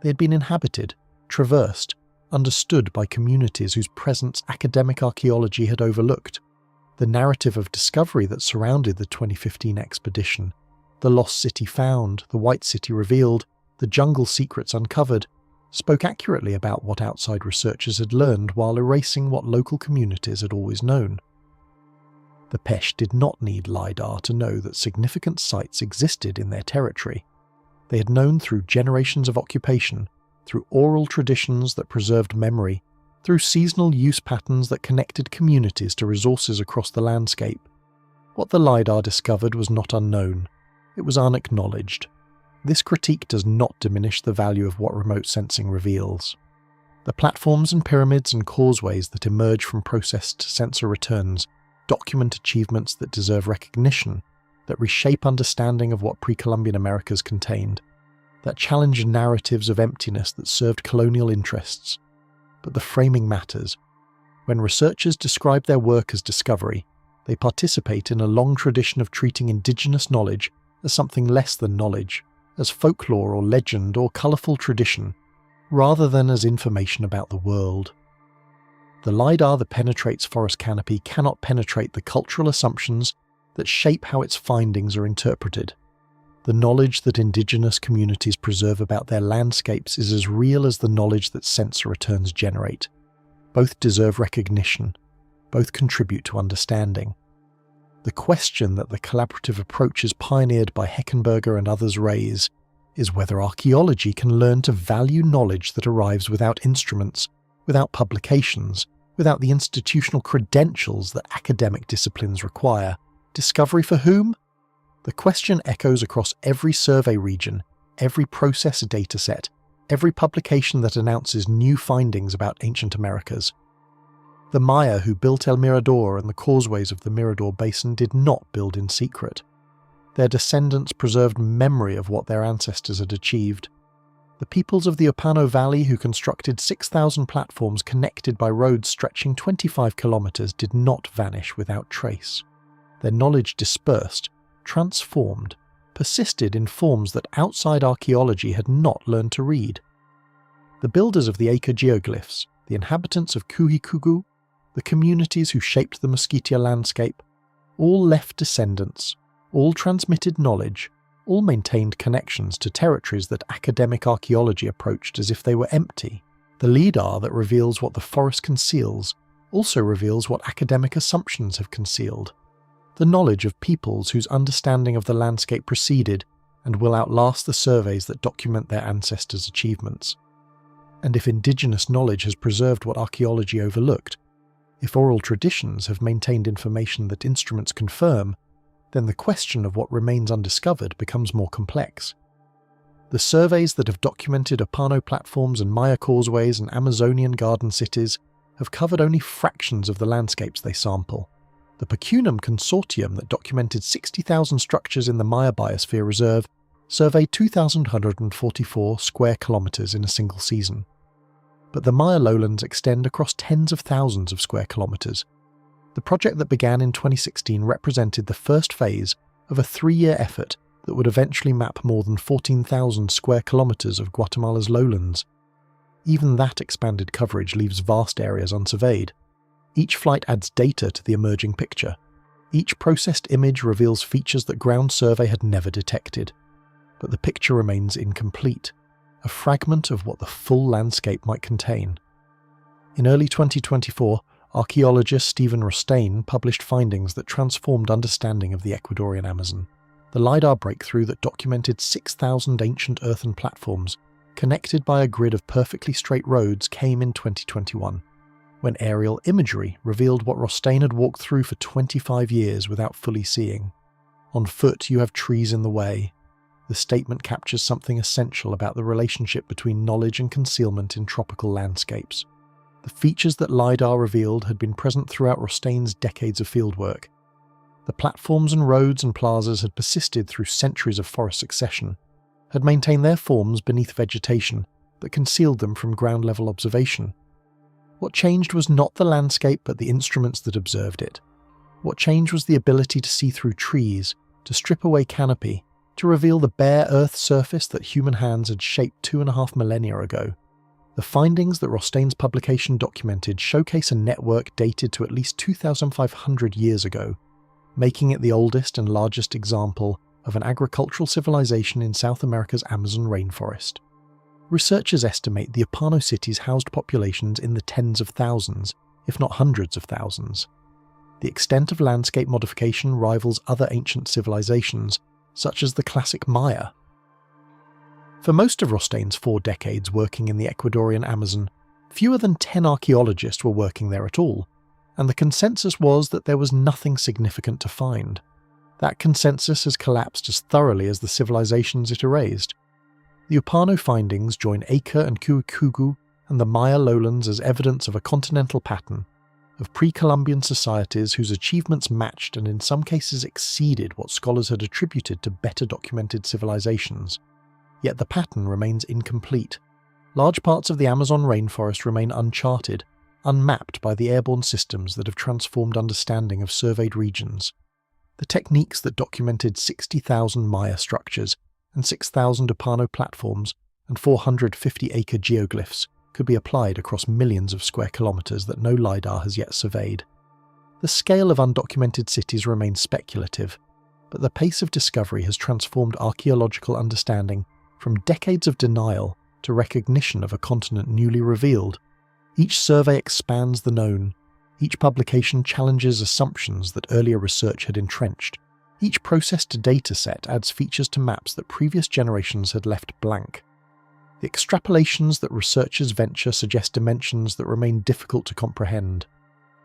They had been inhabited, traversed, understood by communities whose presence academic archaeology had overlooked. The narrative of discovery that surrounded the 2015 expedition, the lost city found, the white city revealed, the jungle secrets uncovered, spoke accurately about what outside researchers had learned while erasing what local communities had always known. The Pesh did not need LiDAR to know that significant sites existed in their territory. They had known through generations of occupation, through oral traditions that preserved memory, through seasonal use patterns that connected communities to resources across the landscape. What the LiDAR discovered was not unknown. It was unacknowledged. This critique does not diminish the value of what remote sensing reveals. The platforms and pyramids and causeways that emerge from processed sensor returns document achievements that deserve recognition, that reshape understanding of what pre-Columbian Americas contained, that challenge narratives of emptiness that served colonial interests. But the framing matters. When researchers describe their work as discovery, they participate in a long tradition of treating indigenous knowledge as something less than knowledge, as folklore or legend or colourful tradition, rather than as information about the world. The LiDAR that penetrates forest canopy cannot penetrate the cultural assumptions that shape how its findings are interpreted. The knowledge that indigenous communities preserve about their landscapes is as real as the knowledge that sensor returns generate. Both deserve recognition. Both contribute to understanding. The question that the collaborative approaches pioneered by Heckenberger and others raise is whether archaeology can learn to value knowledge that arrives without instruments, without publications, without the institutional credentials that academic disciplines require. Discovery for whom? The question echoes across every survey region, every process dataset, every publication that announces new findings about ancient Americas. The Maya who built El Mirador and the causeways of the Mirador Basin did not build in secret. Their descendants preserved memory of what their ancestors had achieved. The peoples of the Opano Valley who constructed 6,000 platforms connected by roads stretching 25 kilometers did not vanish without trace. Their knowledge dispersed, transformed, persisted in forms that outside archaeology had not learned to read. The builders of the Acre geoglyphs, the inhabitants of Kuhikugu, the communities who shaped the Mosquitia landscape, all left descendants, all transmitted knowledge, all maintained connections to territories that academic archaeology approached as if they were empty. The LiDAR that reveals what the forest conceals also reveals what academic assumptions have concealed. The knowledge of peoples whose understanding of the landscape preceded and will outlast the surveys that document their ancestors' achievements. And if indigenous knowledge has preserved what archaeology overlooked, if oral traditions have maintained information that instruments confirm, then the question of what remains undiscovered becomes more complex. The surveys that have documented Opano platforms and Maya causeways and Amazonian garden cities have covered only fractions of the landscapes they sample. The Pacunum Consortium that documented 60,000 structures in the Maya Biosphere Reserve surveyed 2,144 square kilometers in a single season. But the Maya lowlands extend across tens of thousands of square kilometers. The project that began in 2016 represented the first phase of a 3-year effort that would eventually map more than 14,000 square kilometers of Guatemala's lowlands. Even that expanded coverage leaves vast areas unsurveyed. Each flight adds data to the emerging picture. Each processed image reveals features that ground survey had never detected. But the picture remains incomplete, a fragment of what the full landscape might contain. In early 2024, archaeologist Stephen Rostain published findings that transformed understanding of the Ecuadorian Amazon. The LiDAR breakthrough that documented 6,000 ancient earthen platforms, connected by a grid of perfectly straight roads, came in 2021, when aerial imagery revealed what Rostain had walked through for 25 years without fully seeing. On foot you have trees in the way. The statement captures something essential about the relationship between knowledge and concealment in tropical landscapes. The features that LiDAR revealed had been present throughout Rostain's decades of fieldwork. The platforms and roads and plazas had persisted through centuries of forest succession, had maintained their forms beneath vegetation that concealed them from ground-level observation. What changed was not the landscape but the instruments that observed it. What changed was the ability to see through trees, to strip away canopy, to reveal the bare Earth surface that human hands had shaped 2.5 millennia ago. The findings that Rostain's publication documented showcase a network dated to at least 2,500 years ago, making it the oldest and largest example of an agricultural civilization in South America's Amazon rainforest. Researchers estimate the Upano cities housed populations in the tens of thousands, if not hundreds of thousands. The extent of landscape modification rivals other ancient civilizations, such as the classic Maya. For most of Rostain's 4 decades working in the Ecuadorian Amazon, fewer than 10 archaeologists were working there at all, and the consensus was that there was nothing significant to find. That consensus has collapsed as thoroughly as the civilizations it erased. The Upano findings join Acre and Cuicugu and the Maya lowlands as evidence of a continental pattern, of pre-Columbian societies whose achievements matched and in some cases exceeded what scholars had attributed to better documented civilizations. Yet the pattern remains incomplete. Large parts of the Amazon rainforest remain uncharted, unmapped by the airborne systems that have transformed understanding of surveyed regions. The techniques that documented 60,000 Maya structures and 6,000 Upano platforms and 450-acre geoglyphs could be applied across millions of square kilometers that no LiDAR has yet surveyed. The scale of undocumented cities remains speculative, but the pace of discovery has transformed archaeological understanding from decades of denial to recognition of a continent newly revealed. Each survey expands the known. Each publication challenges assumptions that earlier research had entrenched. Each processed data set adds features to maps that previous generations had left blank. The extrapolations that researchers venture suggest dimensions that remain difficult to comprehend.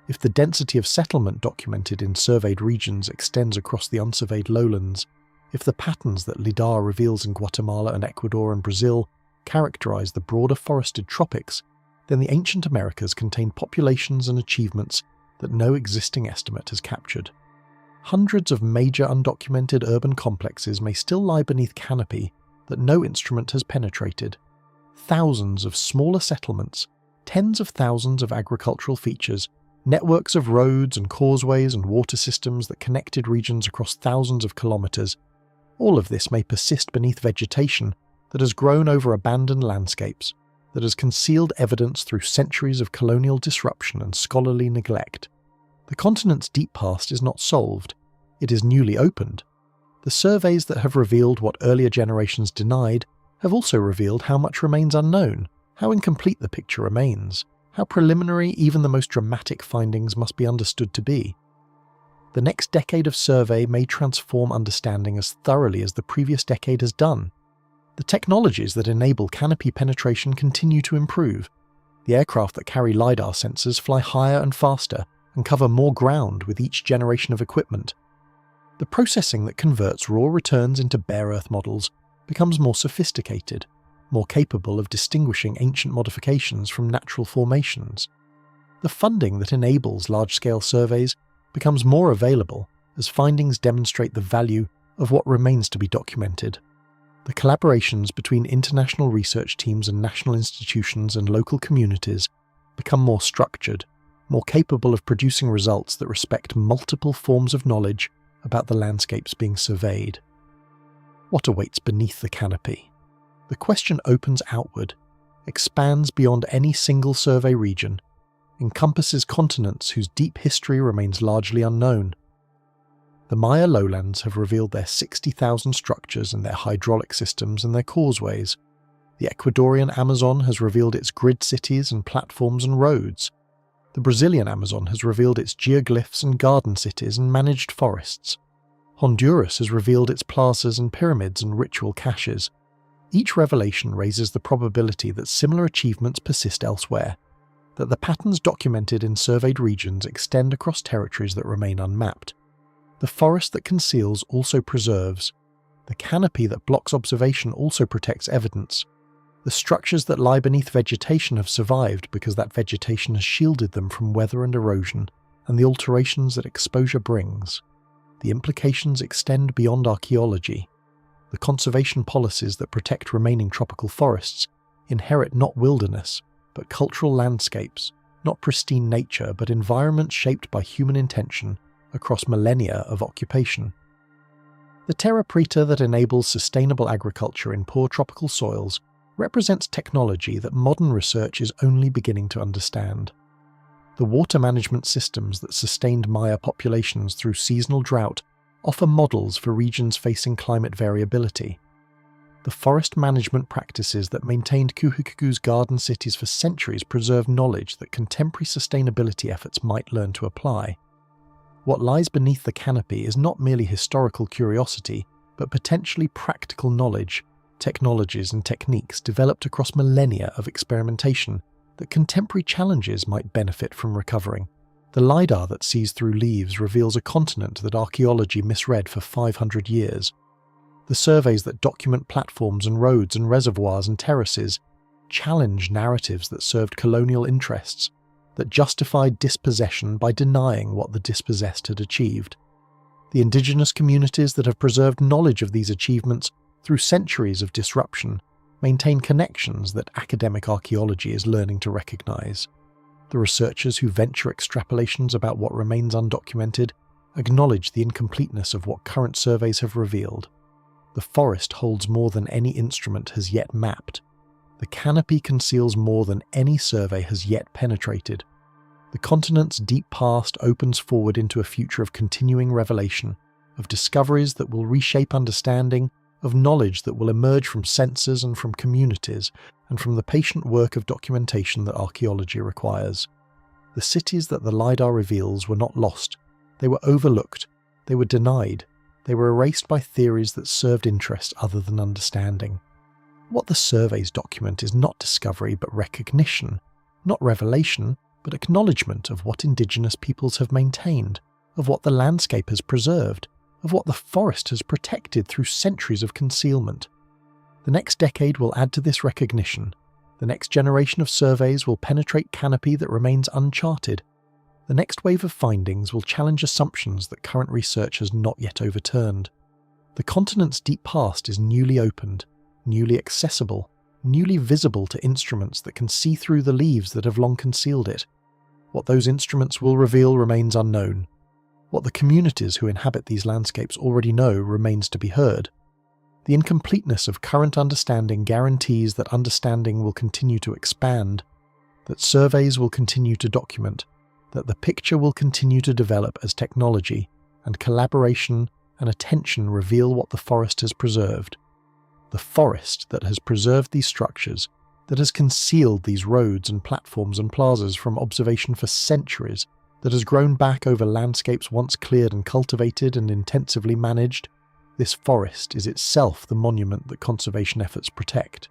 If the density of settlement documented in surveyed regions extends across the unsurveyed lowlands, if the patterns that LiDAR reveals in Guatemala and Ecuador and Brazil characterize the broader forested tropics, then the ancient Americas contain populations and achievements that no existing estimate has captured. Hundreds of major undocumented urban complexes may still lie beneath canopy that no instrument has penetrated. Thousands of smaller settlements, tens of thousands of agricultural features, networks of roads and causeways and water systems that connected regions across thousands of kilometers, all of this may persist beneath vegetation that has grown over abandoned landscapes, that has concealed evidence through centuries of colonial disruption and scholarly neglect. The continent's deep past is not solved, it is newly opened. The surveys that have revealed what earlier generations denied have also revealed how much remains unknown, how incomplete the picture remains, how preliminary even the most dramatic findings must be understood to be. The next decade of survey may transform understanding as thoroughly as the previous decade has done. The technologies that enable canopy penetration continue to improve. The aircraft that carry LiDAR sensors fly higher and faster and cover more ground with each generation of equipment. The processing that converts raw returns into bare Earth models becomes more sophisticated, more capable of distinguishing ancient modifications from natural formations. The funding that enables large-scale surveys becomes more available as findings demonstrate the value of what remains to be documented. The collaborations between international research teams and national institutions and local communities become more structured, more capable of producing results that respect multiple forms of knowledge about the landscapes being surveyed. What awaits beneath the canopy? The question opens outward, expands beyond any single survey region, encompasses continents whose deep history remains largely unknown. The Maya lowlands have revealed their 60,000 structures and their hydraulic systems and their causeways. The Ecuadorian Amazon has revealed its grid cities and platforms and roads. The Brazilian Amazon has revealed its geoglyphs and garden cities and managed forests. Honduras has revealed its plazas and pyramids and ritual caches. Each revelation raises the probability that similar achievements persist elsewhere, that the patterns documented in surveyed regions extend across territories that remain unmapped. The forest that conceals also preserves. The canopy that blocks observation also protects evidence. The structures that lie beneath vegetation have survived because that vegetation has shielded them from weather and erosion and the alterations that exposure brings. The implications extend beyond archaeology. The conservation policies that protect remaining tropical forests inherit not wilderness, but cultural landscapes, not pristine nature, but environments shaped by human intention across millennia of occupation. The terra preta that enables sustainable agriculture in poor tropical soils represents technology that modern research is only beginning to understand. The water management systems that sustained Maya populations through seasonal drought offer models for regions facing climate variability. The forest management practices that maintained Kuhikuku's garden cities for centuries preserve knowledge that contemporary sustainability efforts might learn to apply. What lies beneath the canopy is not merely historical curiosity, but potentially practical knowledge, technologies and techniques developed across millennia of experimentation that contemporary challenges might benefit from recovering. The LiDAR that sees through leaves reveals a continent that archaeology misread for 500 years. The surveys that document platforms and roads and reservoirs and terraces challenge narratives that served colonial interests, that justified dispossession by denying what the dispossessed had achieved. The indigenous communities that have preserved knowledge of these achievements through centuries of disruption maintain connections that academic archaeology is learning to recognize. The researchers who venture extrapolations about what remains undocumented acknowledge the incompleteness of what current surveys have revealed. The forest holds more than any instrument has yet mapped. The canopy conceals more than any survey has yet penetrated. The continent's deep past opens forward into a future of continuing revelation, of discoveries that will reshape understanding, of knowledge that will emerge from sensors and from communities, and from the patient work of documentation that archaeology requires. The cities that the LiDAR reveals were not lost. They were overlooked. They were denied. They were erased by theories that served interests other than understanding. What the surveys document is not discovery but recognition, not revelation but acknowledgement of what indigenous peoples have maintained, of what the landscape has preserved, of what the forest has protected through centuries of concealment. The next decade will add to this recognition. The next generation of surveys will penetrate canopy that remains uncharted. The next wave of findings will challenge assumptions that current research has not yet overturned. The continent's deep past is newly opened, newly accessible, newly visible to instruments that can see through the leaves that have long concealed it. What those instruments will reveal remains unknown. What the communities who inhabit these landscapes already know remains to be heard. The incompleteness of current understanding guarantees that understanding will continue to expand, that surveys will continue to document, that the picture will continue to develop as technology and collaboration and attention reveal what the forest has preserved. The forest that has preserved these structures, that has concealed these roads and platforms and plazas from observation for centuries, that has grown back over landscapes once cleared and cultivated and intensively managed. This forest is itself the monument that conservation efforts protect.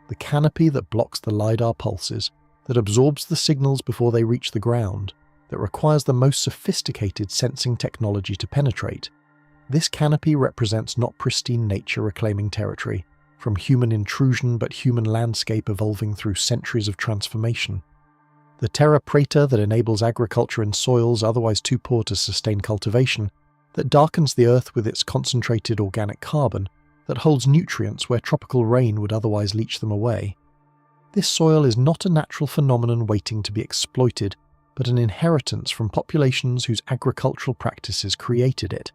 The canopy that blocks the LiDAR pulses, that absorbs the signals before they reach the ground, that requires the most sophisticated sensing technology to penetrate. This canopy represents not pristine nature reclaiming territory from human intrusion but human landscape evolving through centuries of transformation. The terra preta that enables agriculture in soils otherwise too poor to sustain cultivation, that darkens the earth with its concentrated organic carbon, that holds nutrients where tropical rain would otherwise leach them away. This soil is not a natural phenomenon waiting to be exploited, but an inheritance from populations whose agricultural practices created it.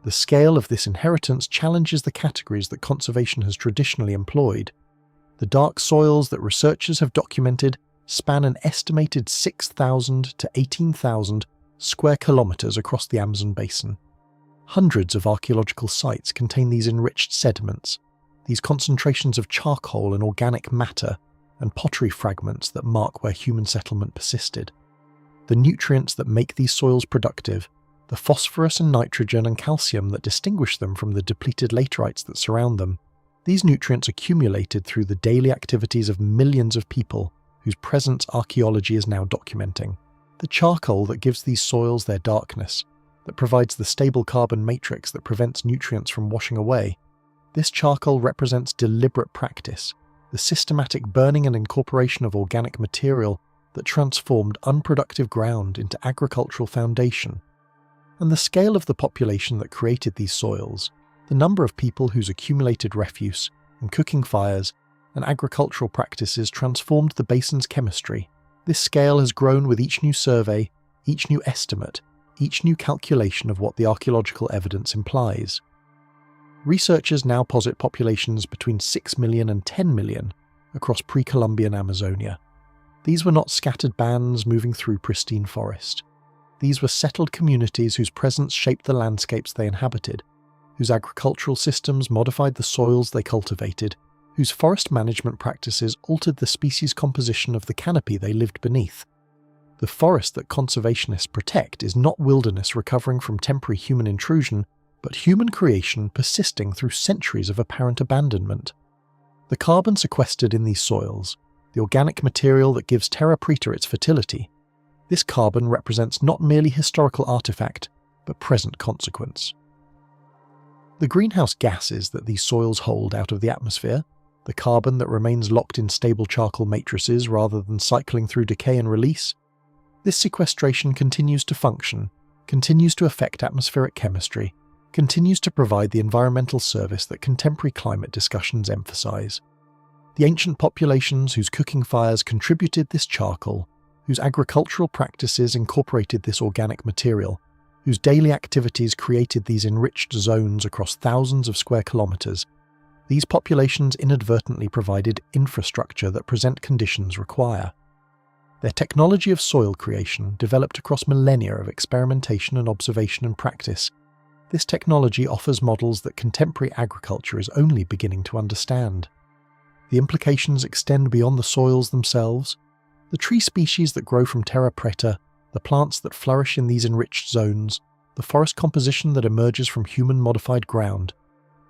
The scale of this inheritance challenges the categories that conservation has traditionally employed. The dark soils that researchers have documented span an estimated 6,000 to 18,000 square kilometers across the Amazon basin. Hundreds of archaeological sites contain these enriched sediments, these concentrations of charcoal and organic matter and pottery fragments that mark where human settlement persisted. The nutrients that make these soils productive, the phosphorus and nitrogen and calcium that distinguish them from the depleted laterites that surround them, these nutrients accumulated through the daily activities of millions of people whose presence archaeology is now documenting. The charcoal that gives these soils their darkness, that provides the stable carbon matrix that prevents nutrients from washing away. This charcoal represents deliberate practice. the systematic burning and incorporation of organic material that transformed unproductive ground into agricultural foundation, and the scale of the population that created these soils, the number of people whose accumulated refuse and cooking fires and agricultural practices transformed the basin's chemistry. This scale has grown with each new survey, each new estimate, each new calculation of what the archaeological evidence implies. Researchers now posit populations between 6 million and 10 million across pre-Columbian Amazonia. These were not scattered bands moving through pristine forest. These were settled communities whose presence shaped the landscapes they inhabited, whose agricultural systems modified the soils they cultivated, whose forest management practices altered the species composition of the canopy they lived beneath. The forest that conservationists protect is not wilderness recovering from temporary human intrusion, but human creation persisting through centuries of apparent abandonment. The carbon sequestered in these soils, the organic material that gives Terra Preta its fertility, this carbon represents not merely historical artifact, but present consequence. The greenhouse gases that these soils hold out of the atmosphere, the carbon that remains locked in stable charcoal matrices rather than cycling through decay and release, this sequestration continues to function, continues to affect atmospheric chemistry, continues to provide the environmental service that contemporary climate discussions emphasize. The ancient populations whose cooking fires contributed this charcoal, whose agricultural practices incorporated this organic material, whose daily activities created these enriched zones across thousands of square kilometers, these populations inadvertently provided infrastructure that present conditions require. Their technology of soil creation developed across millennia of experimentation and observation and practice. This technology offers models that contemporary agriculture is only beginning to understand. The implications extend beyond the soils themselves. The tree species that grow from Terra Preta, the plants that flourish in these enriched zones, the forest composition that emerges from human-modified ground,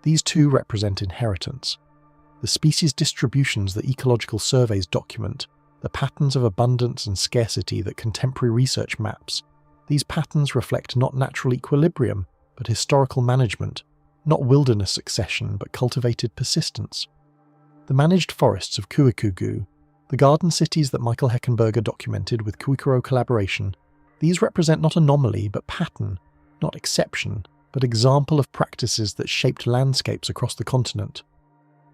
these too represent inheritance. The species distributions that ecological surveys document, the patterns of abundance and scarcity that contemporary research maps, these patterns reflect not natural equilibrium, but historical management, not wilderness succession, but cultivated persistence. The managed forests of Cuicugu, the garden cities that Michael Heckenberger documented with Cuicuro collaboration, these represent not anomaly, but pattern, not exception, but example of practices that shaped landscapes across the continent.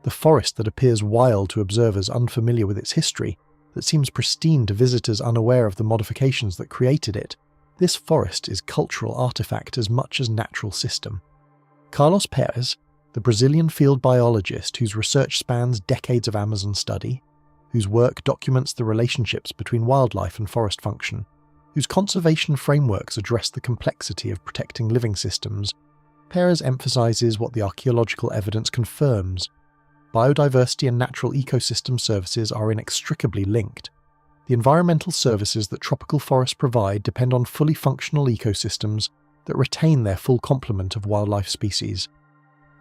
The forest that appears wild to observers unfamiliar with its history, that seems pristine to visitors unaware of the modifications that created it, this forest is cultural artifact as much as natural system. Carlos Perez, the Brazilian field biologist whose research spans decades of Amazon study, whose work documents the relationships between wildlife and forest function, whose conservation frameworks address the complexity of protecting living systems, Perez emphasizes what the archaeological evidence confirms. Biodiversity and natural ecosystem services are inextricably linked. The environmental services that tropical forests provide depend on fully functional ecosystems that retain their full complement of wildlife species.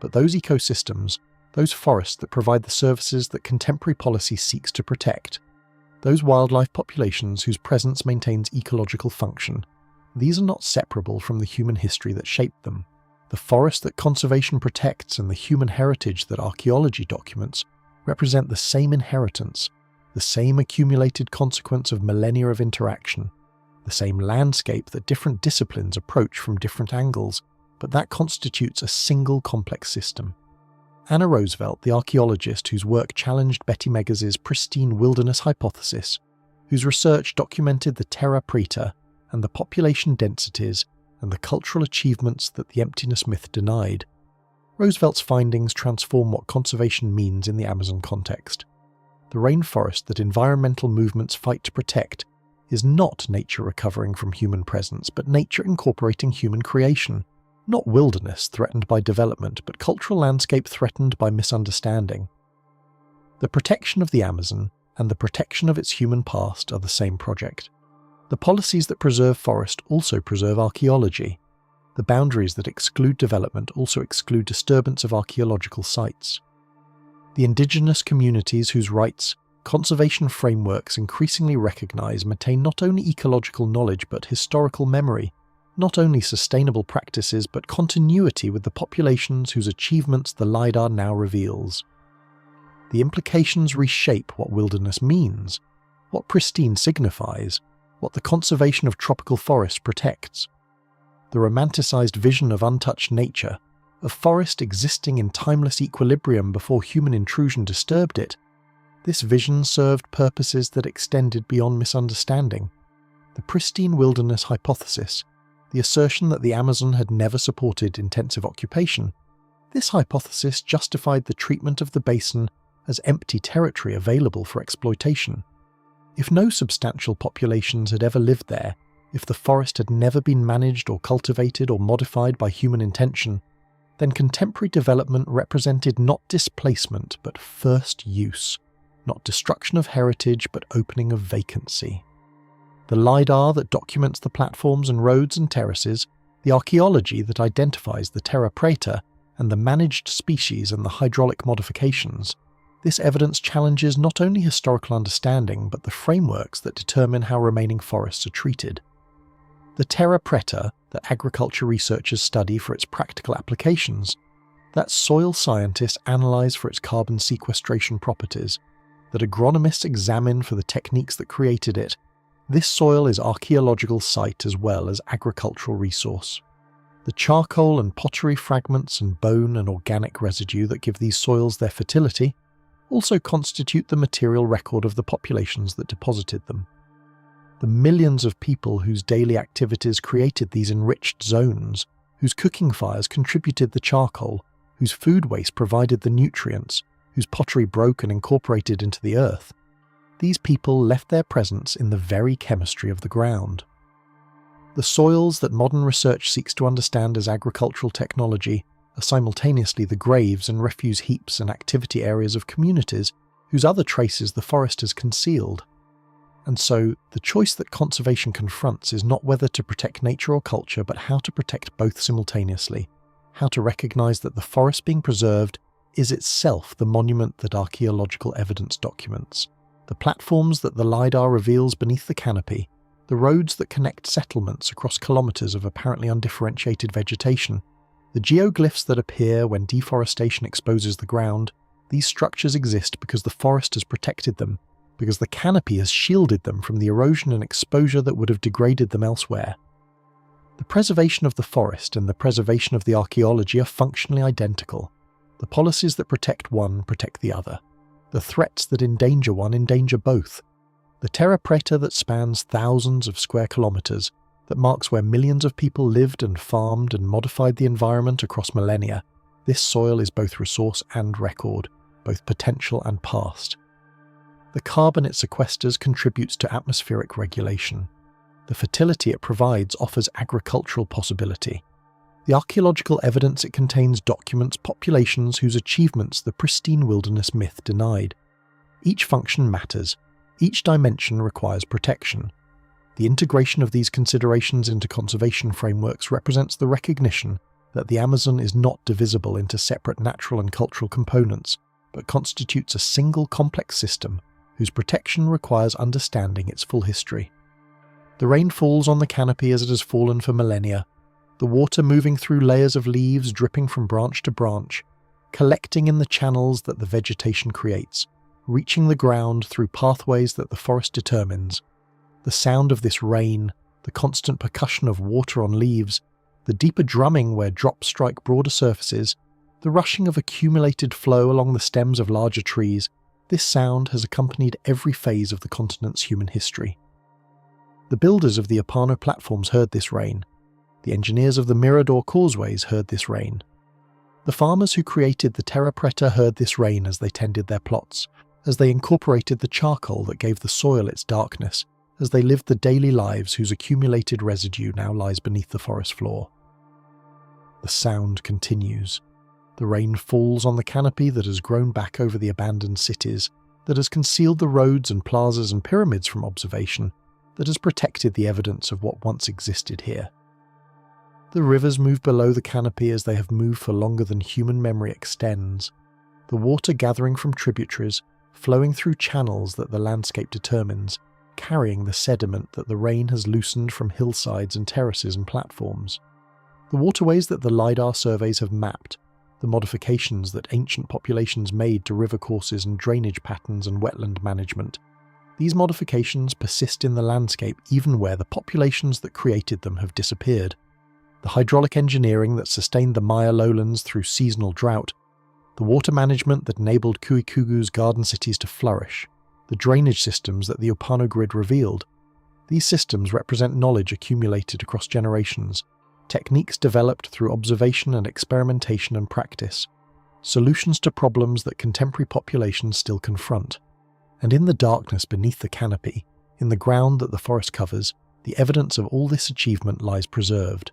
But those ecosystems, those forests that provide the services that contemporary policy seeks to protect, those wildlife populations whose presence maintains ecological function, these are not separable from the human history that shaped them. The forest that conservation protects and the human heritage that archaeology documents represent the same inheritance, the same accumulated consequence of millennia of interaction, the same landscape that different disciplines approach from different angles, but that constitutes a single complex system. Anna Roosevelt, the archaeologist whose work challenged Betty Meggers's pristine wilderness hypothesis, whose research documented the Terra Preta and the population densities and the cultural achievements that the emptiness myth denied. Roosevelt's findings transform what conservation means in the Amazon context. The rainforest that environmental movements fight to protect is not nature recovering from human presence, but nature incorporating human creation. Not wilderness threatened by development, but cultural landscape threatened by misunderstanding. The protection of the Amazon and the protection of its human past are the same project. The policies that preserve forest also preserve archaeology. The boundaries that exclude development also exclude disturbance of archaeological sites. The indigenous communities whose rights, conservation frameworks increasingly recognize maintain not only ecological knowledge but historical memory, not only sustainable practices but continuity with the populations whose achievements the LiDAR now reveals. The implications reshape what wilderness means, what pristine signifies, what the conservation of tropical forests protects. The romanticized vision of untouched nature, of forest existing in timeless equilibrium before human intrusion disturbed it, this vision served purposes that extended beyond misunderstanding. The pristine wilderness hypothesis, the assertion that the Amazon had never supported intensive occupation, this hypothesis justified the treatment of the basin as empty territory available for exploitation. If no substantial populations had ever lived there, if the forest had never been managed or cultivated or modified by human intention, then contemporary development represented not displacement but first use, not destruction of heritage but opening of vacancy. The LiDAR that documents the platforms and roads and terraces, the archaeology that identifies the terra preta and the managed species and the hydraulic modifications, this evidence challenges not only historical understanding but the frameworks that determine how remaining forests are treated. The terra preta that agriculture researchers study for its practical applications, that soil scientists analyze for its carbon sequestration properties, that agronomists examine for the techniques that created it, this soil is archaeological site as well as agricultural resource. The charcoal and pottery fragments and bone and organic residue that give these soils their fertility also constitute the material record of the populations that deposited them. The millions of people whose daily activities created these enriched zones, whose cooking fires contributed the charcoal, whose food waste provided the nutrients, whose pottery broke and incorporated into the earth, these people left their presence in the very chemistry of the ground. The soils that modern research seeks to understand as agricultural technology are simultaneously the graves and refuse heaps and activity areas of communities whose other traces the forest has concealed. And so, the choice that conservation confronts is not whether to protect nature or culture, but how to protect both simultaneously, how to recognize that the forest being preserved is itself the monument that archaeological evidence documents, the platforms that the LiDAR reveals beneath the canopy, the roads that connect settlements across kilometers of apparently undifferentiated vegetation, the geoglyphs that appear when deforestation exposes the ground. These structures exist because the forest has protected them, because the canopy has shielded them from the erosion and exposure that would have degraded them elsewhere. The preservation of the forest and the preservation of the archaeology are functionally identical. The policies that protect one protect the other. The threats that endanger one endanger both. The terra preta that spans thousands of square kilometers, that marks where millions of people lived and farmed and modified the environment across millennia, this soil is both resource and record, both potential and past. The carbon it sequesters contributes to atmospheric regulation. The fertility it provides offers agricultural possibility. The archaeological evidence it contains documents populations whose achievements the pristine wilderness myth denied. Each function matters. Each dimension requires protection. The integration of these considerations into conservation frameworks represents the recognition that the Amazon is not divisible into separate natural and cultural components, but constitutes a single complex system whose protection requires understanding its full history. The rain falls on the canopy as it has fallen for millennia, the water moving through layers of leaves dripping from branch to branch, collecting in the channels that the vegetation creates, reaching the ground through pathways that the forest determines. The sound of this rain, the constant percussion of water on leaves, the deeper drumming where drops strike broader surfaces, the rushing of accumulated flow along the stems of larger trees, this sound has accompanied every phase of the continent's human history. The builders of the Apano platforms heard this rain. The engineers of the Mirador causeways heard this rain. The farmers who created the terra preta heard this rain as they tended their plots, as they incorporated the charcoal that gave the soil its darkness, as they lived the daily lives whose accumulated residue now lies beneath the forest floor. The sound continues. The rain falls on the canopy that has grown back over the abandoned cities, that has concealed the roads and plazas and pyramids from observation, that has protected the evidence of what once existed here. The rivers move below the canopy as they have moved for longer than human memory extends, the water gathering from tributaries, flowing through channels that the landscape determines, carrying the sediment that the rain has loosened from hillsides and terraces and platforms. The waterways that the LiDAR surveys have mapped, the modifications that ancient populations made to river courses and drainage patterns and wetland management. These modifications persist in the landscape even where the populations that created them have disappeared. The hydraulic engineering that sustained the Maya lowlands through seasonal drought, the water management that enabled Kuikugu's garden cities to flourish, the drainage systems that the Opano grid revealed. These systems represent knowledge accumulated across generations, techniques developed through observation and experimentation and practice, solutions to problems that contemporary populations still confront. And in the darkness beneath the canopy, in the ground that the forest covers, the evidence of all this achievement lies preserved.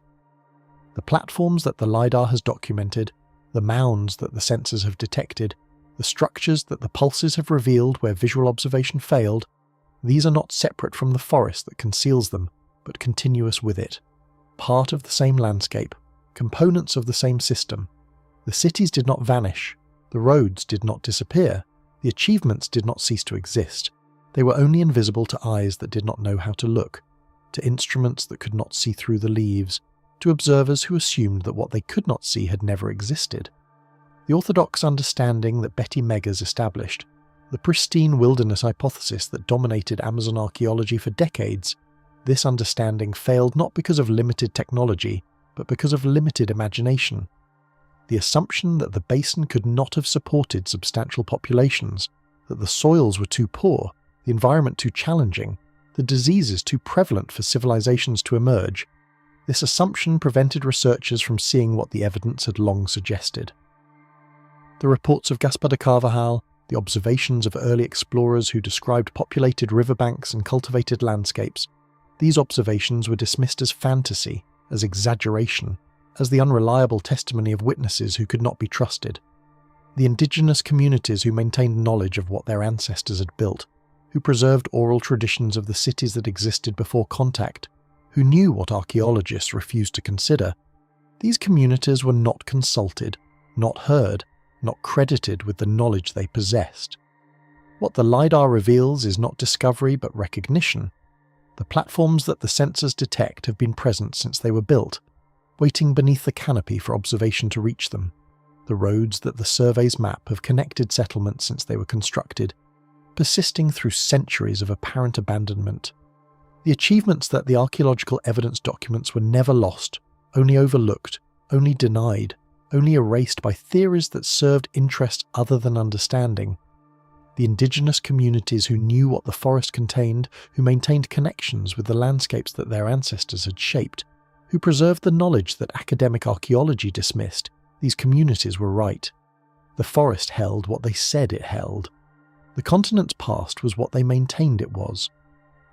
The platforms that the LiDAR has documented, the mounds that the sensors have detected, the structures that the pulses have revealed where visual observation failed, these are not separate from the forest that conceals them, but continuous with it. Part of the same landscape, components of the same system. The cities did not vanish, the roads did not disappear, the achievements did not cease to exist. They were only invisible to eyes that did not know how to look, to instruments that could not see through the leaves, to observers who assumed that what they could not see had never existed. The orthodox understanding that Betty Meggers established, the pristine wilderness hypothesis that dominated Amazon archaeology for decades, this understanding failed not because of limited technology, but because of limited imagination. The assumption that the basin could not have supported substantial populations, that the soils were too poor, the environment too challenging, the diseases too prevalent for civilizations to emerge, this assumption prevented researchers from seeing what the evidence had long suggested. The reports of Gaspar de Carvajal, the observations of early explorers who described populated riverbanks and cultivated landscapes, these observations were dismissed as fantasy, as exaggeration, as the unreliable testimony of witnesses who could not be trusted. The indigenous communities who maintained knowledge of what their ancestors had built, who preserved oral traditions of the cities that existed before contact, who knew what archaeologists refused to consider, these communities were not consulted, not heard, not credited with the knowledge they possessed. What the LiDAR reveals is not discovery but recognition. The platforms that the sensors detect have been present since they were built, waiting beneath the canopy for observation to reach them. The roads that the surveys map have connected settlements since they were constructed, persisting through centuries of apparent abandonment. The achievements that the archaeological evidence documents were never lost, only overlooked, only denied, only erased by theories that served interests other than understanding. The indigenous communities who knew what the forest contained, who maintained connections with the landscapes that their ancestors had shaped, who preserved the knowledge that academic archaeology dismissed, these communities were right. The forest held what they said it held. The continent's past was what they maintained it was.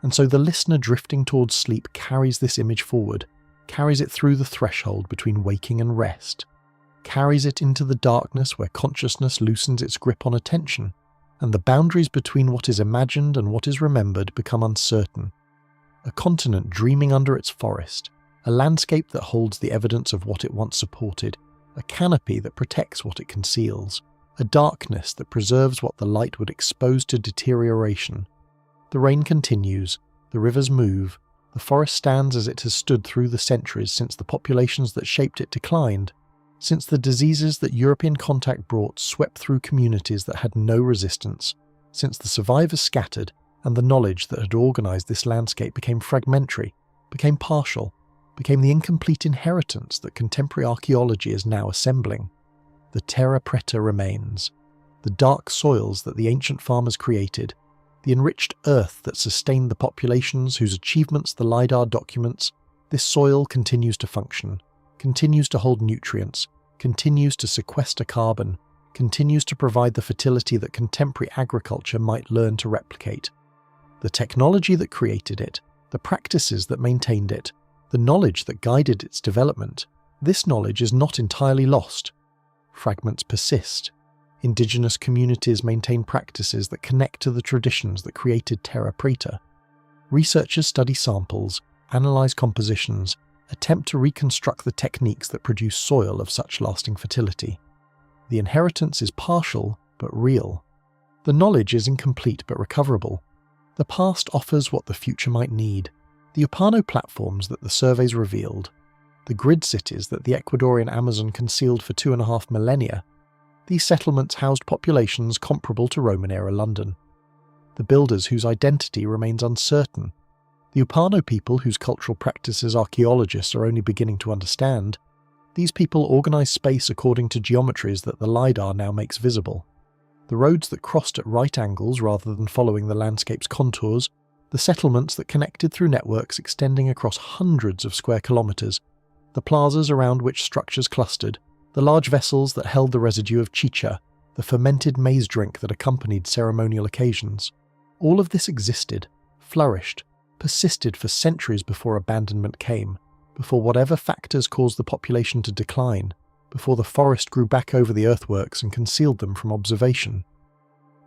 And so the listener drifting towards sleep carries this image forward, carries it through the threshold between waking and rest, carries it into the darkness where consciousness loosens its grip on attention, and the boundaries between what is imagined and what is remembered become uncertain. A continent dreaming under its forest, a landscape that holds the evidence of what it once supported, a canopy that protects what it conceals, a darkness that preserves what the light would expose to deterioration. The rain continues, the rivers move, the forest stands as it has stood through the centuries since the populations that shaped it declined, since the diseases that European contact brought swept through communities that had no resistance, since the survivors scattered and the knowledge that had organized this landscape became fragmentary, became partial, became the incomplete inheritance that contemporary archaeology is now assembling. The terra preta remains, the dark soils that the ancient farmers created, the enriched earth that sustained the populations whose achievements the LiDAR documents. This soil continues to function, continues to hold nutrients, continues to sequester carbon, continues to provide the fertility that contemporary agriculture might learn to replicate. The technology that created it, the practices that maintained it, the knowledge that guided its development, this knowledge is not entirely lost. Fragments persist. Indigenous communities maintain practices that connect to the traditions that created terra preta. Researchers study samples, analyze compositions, attempt to reconstruct the techniques that produce soil of such lasting fertility. The inheritance is partial but real. The knowledge is incomplete but recoverable. The past offers what the future might need. The Opano platforms that the surveys revealed, the grid cities that the Ecuadorian Amazon concealed for 2.5 millennia, these settlements housed populations comparable to Roman-era London. The builders whose identity remains uncertain, the Upano people whose cultural practices archaeologists are only beginning to understand, these people organise space according to geometries that the LiDAR now makes visible. The roads that crossed at right angles rather than following the landscape's contours, the settlements that connected through networks extending across hundreds of square kilometres, the plazas around which structures clustered, the large vessels that held the residue of chicha, the fermented maize drink that accompanied ceremonial occasions. All of this existed, flourished, persisted for centuries before abandonment came, before whatever factors caused the population to decline, before the forest grew back over the earthworks and concealed them from observation.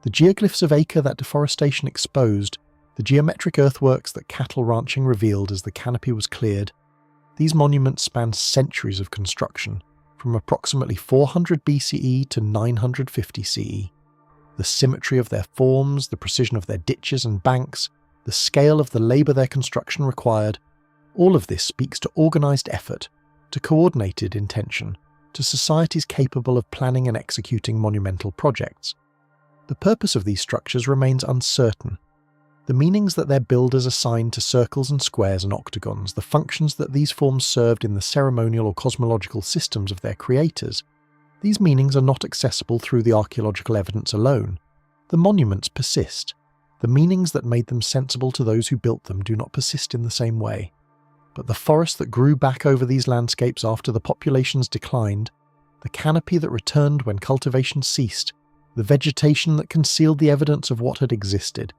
The geoglyphs of Acre that deforestation exposed, the geometric earthworks that cattle ranching revealed as the canopy was cleared, these monuments spanned centuries of construction, from approximately 400 BCE to 950 CE. The symmetry of their forms, the precision of their ditches and banks, the scale of the labour their construction required, all of this speaks to organised effort, to coordinated intention, to societies capable of planning and executing monumental projects. The purpose of these structures remains uncertain. The meanings that their builders assigned to circles and squares and octagons, the functions that these forms served in the ceremonial or cosmological systems of their creators, these meanings are not accessible through the archaeological evidence alone. The monuments persist. The meanings that made them sensible to those who built them do not persist in the same way. But the forest that grew back over these landscapes after the populations declined, the canopy that returned when cultivation ceased, the vegetation that concealed the evidence of what had existed,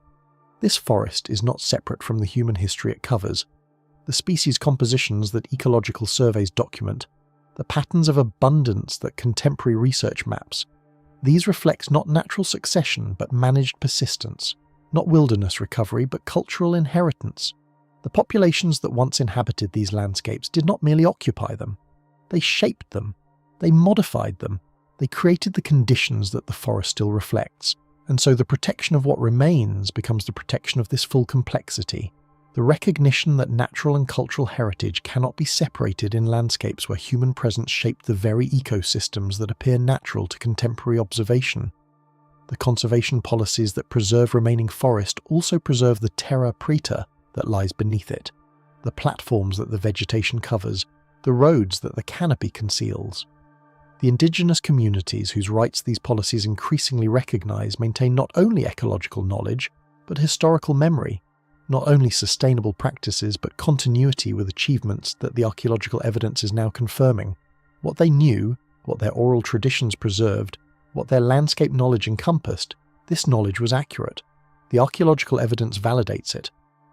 this forest is not separate from the human history it covers, the species compositions that ecological surveys document, the patterns of abundance that contemporary research maps. These reflect not natural succession but managed persistence, not wilderness recovery but cultural inheritance. The populations that once inhabited these landscapes did not merely occupy them. They shaped them. They modified them. They created the conditions that the forest still reflects. And so the protection of what remains becomes the protection of this full complexity, the recognition that natural and cultural heritage cannot be separated in landscapes where human presence shaped the very ecosystems that appear natural to contemporary observation. The conservation policies that preserve remaining forest also preserve the terra preta that lies beneath it, the platforms that the vegetation covers, the roads that the canopy conceals. The indigenous communities whose rights these policies increasingly recognise maintain not only ecological knowledge, but historical memory, not only sustainable practices but continuity with achievements that the archaeological evidence is now confirming. What they knew, what their oral traditions preserved, what their landscape knowledge encompassed, this knowledge was accurate. The archaeological evidence validates it.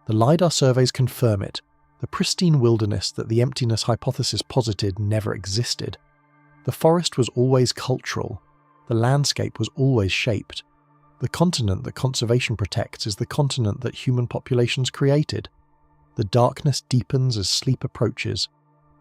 The LiDAR surveys confirm it. The pristine wilderness that the emptiness hypothesis posited never existed. The forest was always cultural. The landscape was always shaped. The continent that conservation protects is the continent that human populations created. The darkness deepens as sleep approaches.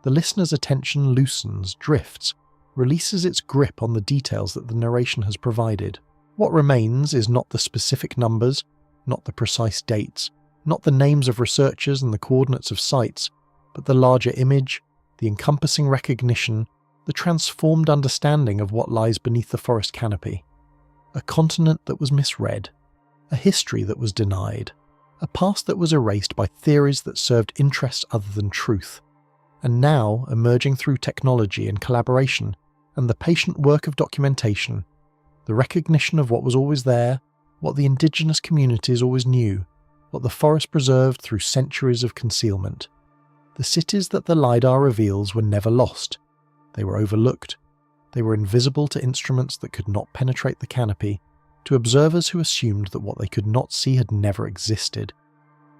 The listener's attention loosens, drifts, releases its grip on the details that the narration has provided. What remains is not the specific numbers, not the precise dates, not the names of researchers and the coordinates of sites, but the larger image, the encompassing recognition, the transformed understanding of what lies beneath the forest canopy. A continent that was misread, a history that was denied, a past that was erased by theories that served interests other than truth, and now emerging through technology and collaboration and the patient work of documentation, the recognition of what was always there, what the indigenous communities always knew, what the forest preserved through centuries of concealment. The cities that the LiDAR reveals were never lost. They were overlooked. They were invisible to instruments that could not penetrate the canopy, to observers who assumed that what they could not see had never existed,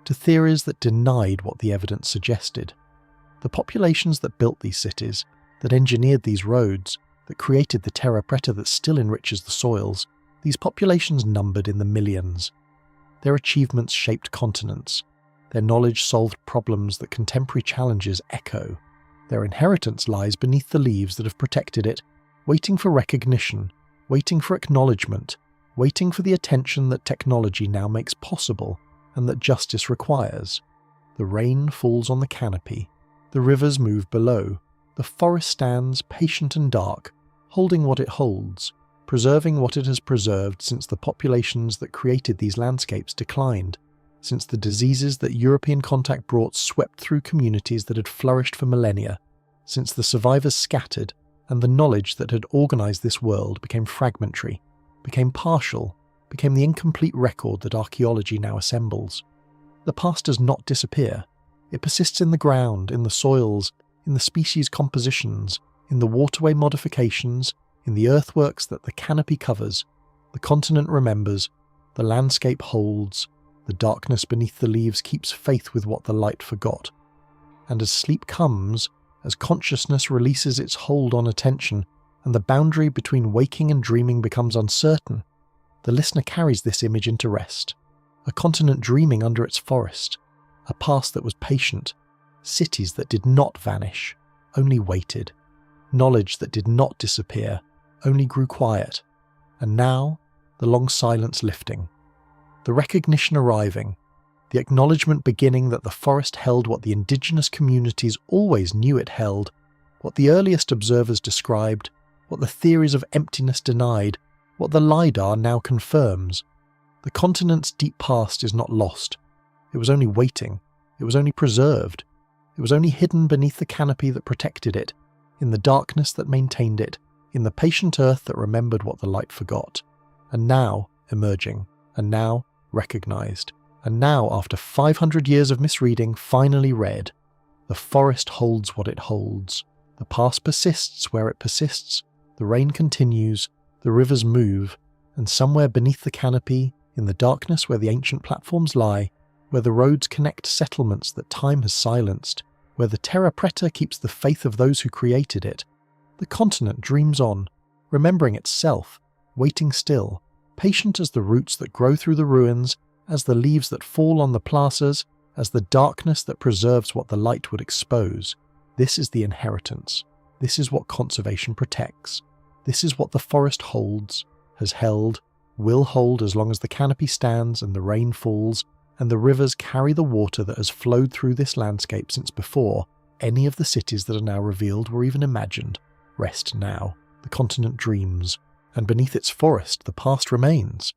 to theories that denied what the evidence suggested. The populations that built these cities, that engineered these roads, that created the terra preta that still enriches the soils, these populations numbered in the millions. Their achievements shaped continents. Their knowledge solved problems that contemporary challenges echo. Their inheritance lies beneath the leaves that have protected it, waiting for recognition, waiting for acknowledgement, waiting for the attention that technology now makes possible and that justice requires. The rain falls on the canopy. The rivers move below. The forest stands patient and dark, holding what it holds, preserving what it has preserved since the populations that created these landscapes declined, since the diseases that European contact brought swept through communities that had flourished for millennia, since the survivors scattered and the knowledge that had organized this world became fragmentary, became partial, became the incomplete record that archaeology now assembles. The past does not disappear. It persists in the ground, in the soils, in the species compositions, in the waterway modifications, in the earthworks that the canopy covers. The continent remembers, the landscape holds, the darkness beneath the leaves keeps faith with what the light forgot. And as sleep comes, as consciousness releases its hold on attention, and the boundary between waking and dreaming becomes uncertain, the listener carries this image into rest. A continent dreaming under its forest, a past that was patient, cities that did not vanish, only waited, knowledge that did not disappear, only grew quiet, and now the long silence lifting, the recognition arriving, the acknowledgement beginning that the forest held what the indigenous communities always knew it held, what the earliest observers described, what the theories of emptiness denied, what the LiDAR now confirms. The continent's deep past is not lost. It was only waiting. It was only preserved. It was only hidden beneath the canopy that protected it, in the darkness that maintained it, in the patient earth that remembered what the light forgot. And now, emerging, and now, recognized, and now, after 500 years of misreading, finally read, the forest holds what it holds. The past persists where it persists. The rain continues. The rivers move. And somewhere beneath the canopy, in the darkness where the ancient platforms lie, where the roads connect settlements that time has silenced, where the terra preta keeps the faith of those who created it, the continent dreams on, remembering itself, waiting still, patient as the roots that grow through the ruins, as the leaves that fall on the plazas, as the darkness that preserves what the light would expose. This is the inheritance. This is what conservation protects. This is what the forest holds, has held, will hold as long as the canopy stands and the rain falls, and the rivers carry the water that has flowed through this landscape since before any of the cities that are now revealed were even imagined. Rest now. The continent dreams, and beneath its forest the past remains.